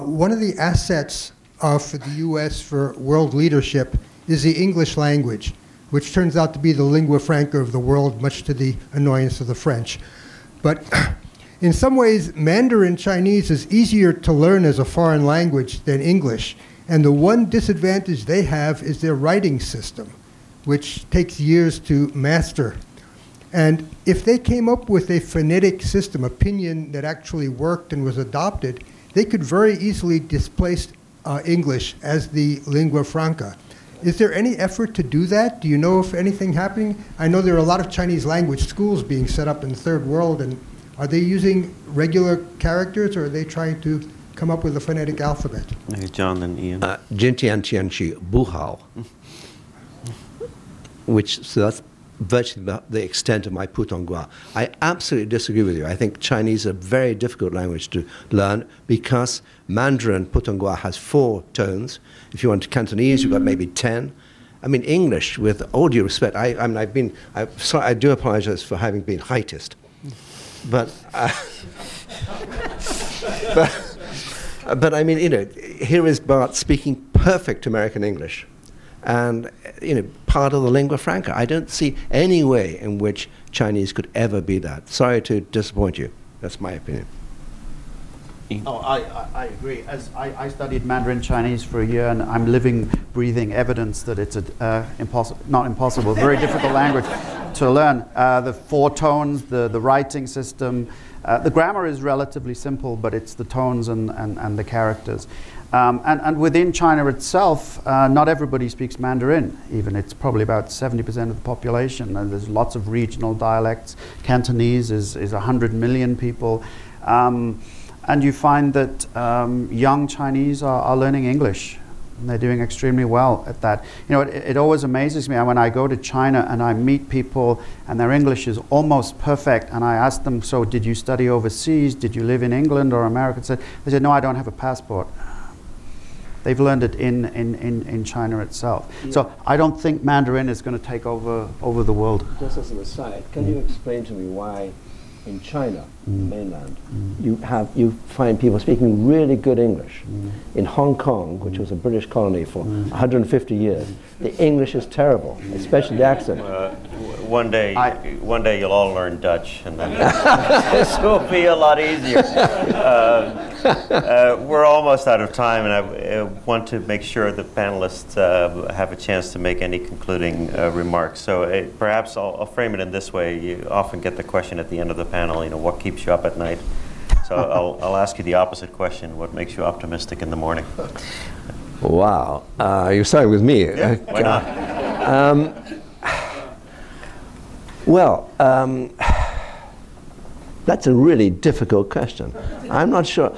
One of the assets for the U.S. for world leadership is the English language, which turns out to be the lingua franca of the world, much to the annoyance of the French. But in some ways, Mandarin Chinese is easier to learn as a foreign language than English. And the one disadvantage they have is their writing system, which takes years to master. And if they came up with a phonetic system, a pinyin that actually worked and was adopted, they could very easily displace English as the lingua franca. Is there any effort to do that? Do you know if anything happening? I know there are a lot of Chinese language schools being set up in the third world, and are they using regular characters, or are they trying to come up with a phonetic alphabet? John and Ian. Jintian Tianqi Buhao, so that's virtually the extent of my Putonghua. I absolutely disagree with you. I think Chinese is a very difficult language to learn, because Mandarin Putonghua has 4 tones. If you want Cantonese, you've got maybe 10. I mean, English, with all due respect, sorry, I do apologize for having been heightist. But, but I mean, here is Bart speaking perfect American English, and part of the lingua franca. I don't see any way in which Chinese could ever be that. Sorry to disappoint you. That's my opinion. Oh, I agree. As I studied Mandarin Chinese for a year, and I'm living, breathing evidence that it's not impossible, very difficult language to learn. The 4 tones, the writing system, the grammar is relatively simple, but it's the tones and the characters. And within China itself, not everybody speaks Mandarin, even. It's probably about 70% of the population, and there's lots of regional dialects. Cantonese is 100 million people. And you find that young Chinese are learning English, and they're doing extremely well at that. It always amazes me when I go to China and I meet people and their English is almost perfect, and I ask them, so did you study overseas? Did you live in England or America? They said, no, I don't have a passport. They've learned it in China itself. Yeah. So I don't think Mandarin is going to take over the world. Just as an aside, can you explain to me why in China, mainland, you find people speaking really good English? In Hong Kong, which was a British colony for 150 years, the English is terrible, especially the accent. One day you'll all learn Dutch, and then this will be a lot easier. We're almost out of time, and I want to make sure the panelists have a chance to make any concluding remarks. So perhaps I'll frame it in this way. You often get the question at the end of the panel, what keeps you up at night? So I'll ask you the opposite question. What makes you optimistic in the morning? Wow. You're starting with me. Yeah, why not? That's a really difficult question. I'm not sure.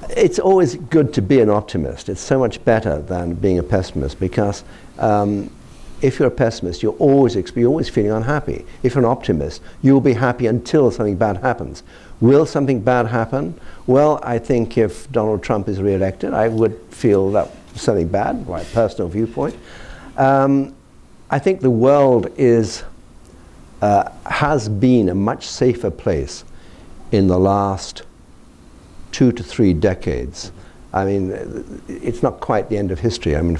It's always good to be an optimist. It's so much better than being a pessimist, because if you're a pessimist, you're always feeling unhappy. If you're an optimist, you'll be happy until something bad happens. Will something bad happen? Well, I think if Donald Trump is re-elected, I would feel that something bad, my personal viewpoint. I think the world has been a much safer place in the last 2 to 3 decades. I mean, it's not quite the end of history. I mean,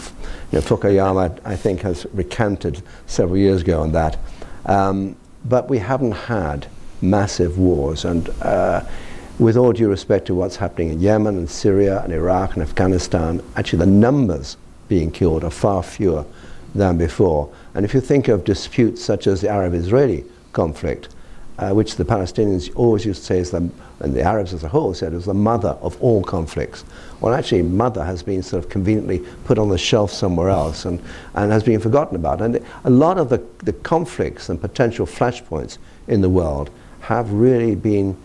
Fukuyama, I think, has recanted several years ago on that. But we haven't had massive wars. And with all due respect to what's happening in Yemen and Syria and Iraq and Afghanistan, actually the numbers being killed are far fewer than before. And if you think of disputes such as the Arab-Israeli conflict, which the Palestinians always used to say is and the Arabs as a whole said is the mother of all conflicts. Well, actually, mother has been sort of conveniently put on the shelf somewhere else and has been forgotten about. And a lot of the conflicts and potential flashpoints in the world have really been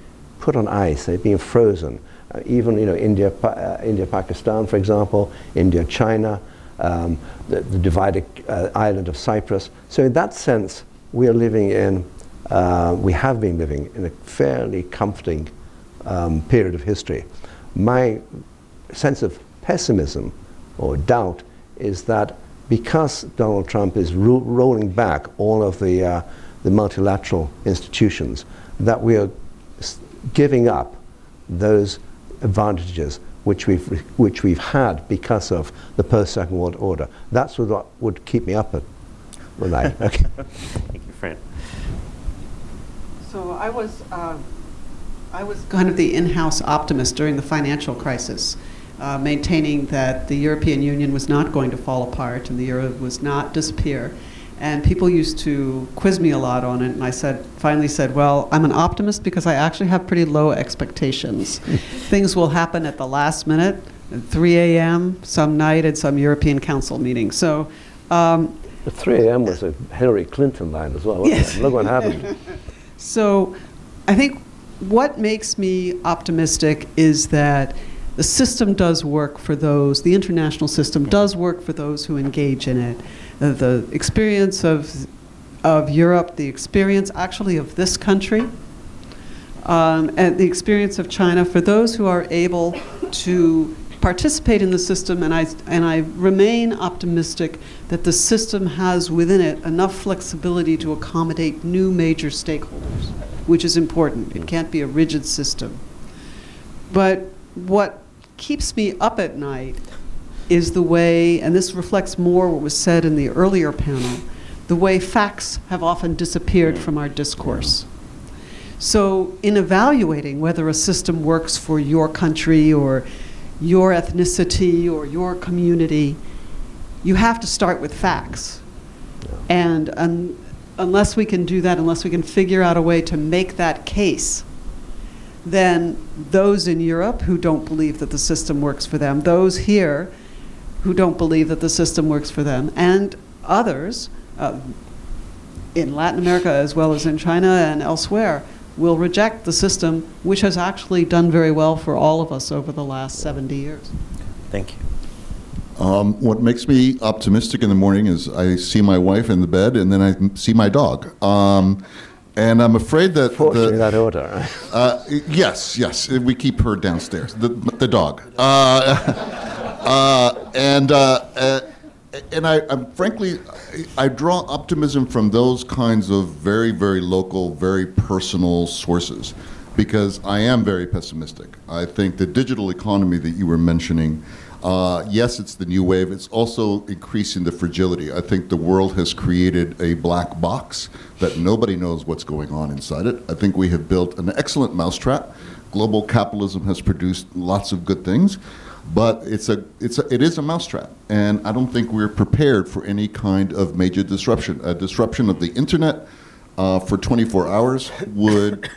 put on ice. They've been frozen. Even, India, Pakistan, for example, India, China, the divided island of Cyprus. So in that sense, we have been living in a fairly comforting period of history. My sense of pessimism or doubt is that because Donald Trump is rolling back all of the multilateral institutions, that we are giving up those advantages which we've had because of the post-Second World Order. That's what would keep me up at night. Okay. Thank you, Fran. So I was kind of the in-house optimist during the financial crisis, maintaining that the European Union was not going to fall apart and the euro was not disappear. And people used to quiz me a lot on it, and I finally said, well, I'm an optimist because I actually have pretty low expectations. Things will happen at the last minute, at 3 a.m. some night at some European Council meeting. So, the 3 a.m. was a Hillary Clinton line as well. Yes. Look what happened. So I think what makes me optimistic is that the system does work for those, the international system does work for those who engage in it. The experience of Europe, the experience actually of this country, and the experience of China, for those who are able to participate in the system, and I remain optimistic that the system has within it enough flexibility to accommodate new major stakeholders, which is important. It can't be a rigid system. But what keeps me up at night is the way, and this reflects more what was said in the earlier panel, the way facts have often disappeared from our discourse. So in evaluating whether a system works for your country or your ethnicity or your community, you have to start with facts. And unless we can do that, unless we can figure out a way to make that case, then those in Europe who don't believe that the system works for them, those here who don't believe that the system works for them, and others in Latin America as well as in China and elsewhere will reject the system, which has actually done very well for all of us over the last 70 years. Thank you. What makes me optimistic in the morning is I see my wife in the bed and then I see my dog. And I'm afraid that fortunately that order. Yes, we keep her downstairs. The dog. And I'm frankly, I draw optimism from those kinds of very, very local, very personal sources, because I am very pessimistic. I think the digital economy that you were mentioning, yes, it's the new wave. It's also increasing the fragility. I think the world has created a black box that nobody knows what's going on inside it. I think we have built an excellent mousetrap, global capitalism has produced lots of good things, but it is a mousetrap, and I don't think we're prepared for any kind of major disruption. A disruption of the internet for 24 hours would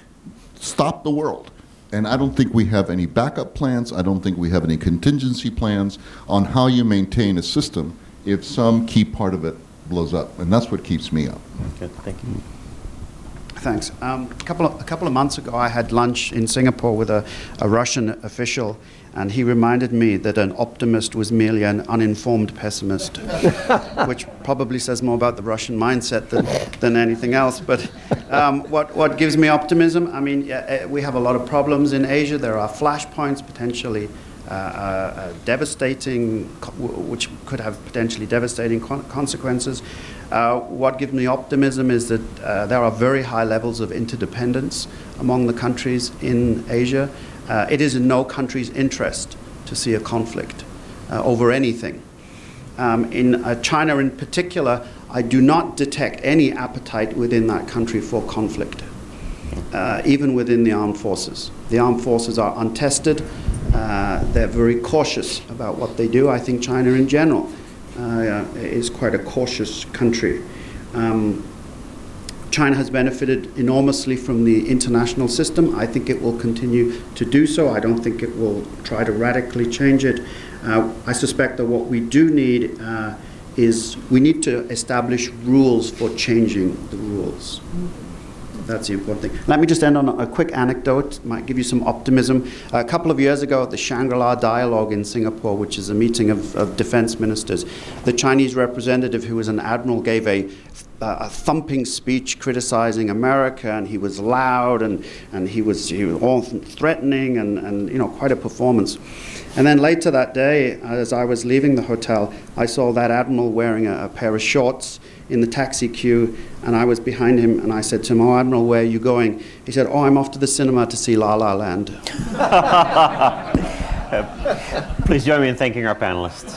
stop the world. And I don't think we have any backup plans. I don't think we have any contingency plans on how you maintain a system if some key part of it blows up. And that's what keeps me up. Good, thank you. Thanks. A couple of months ago, I had lunch in Singapore with a Russian official, and he reminded me that an optimist was merely an uninformed pessimist, which probably says more about the Russian mindset than anything else. But what gives me optimism? I mean, we have a lot of problems in Asia. There are flashpoints potentially devastating, which could have potentially devastating consequences. What gives me optimism is that there are very high levels of interdependence among the countries in Asia. It is in no country's interest to see a conflict over anything. In China in particular, I do not detect any appetite within that country for conflict, even within the armed forces. The armed forces are untested. They're very cautious about what they do. I think China in general is quite a cautious country. China has benefited enormously from the international system. I think it will continue to do so. I don't think it will try to radically change it. I suspect that what we do need is we need to establish rules for changing the rules. That's the important thing. Let me just end on a quick anecdote, might give you some optimism. A couple of years ago at the Shangri-La Dialogue in Singapore, which is a meeting of defense ministers, the Chinese representative, who was an admiral, gave a thumping speech criticizing America, and he was loud, and he was all threatening, and you know, quite a performance. And then later that day, as I was leaving the hotel, I saw that admiral wearing a pair of shorts in the taxi queue, and I was behind him, and I said to him, "Oh, Admiral, where are you going?" He said, "Oh, I'm off to the cinema to see La La Land." Please join me in thanking our panelists.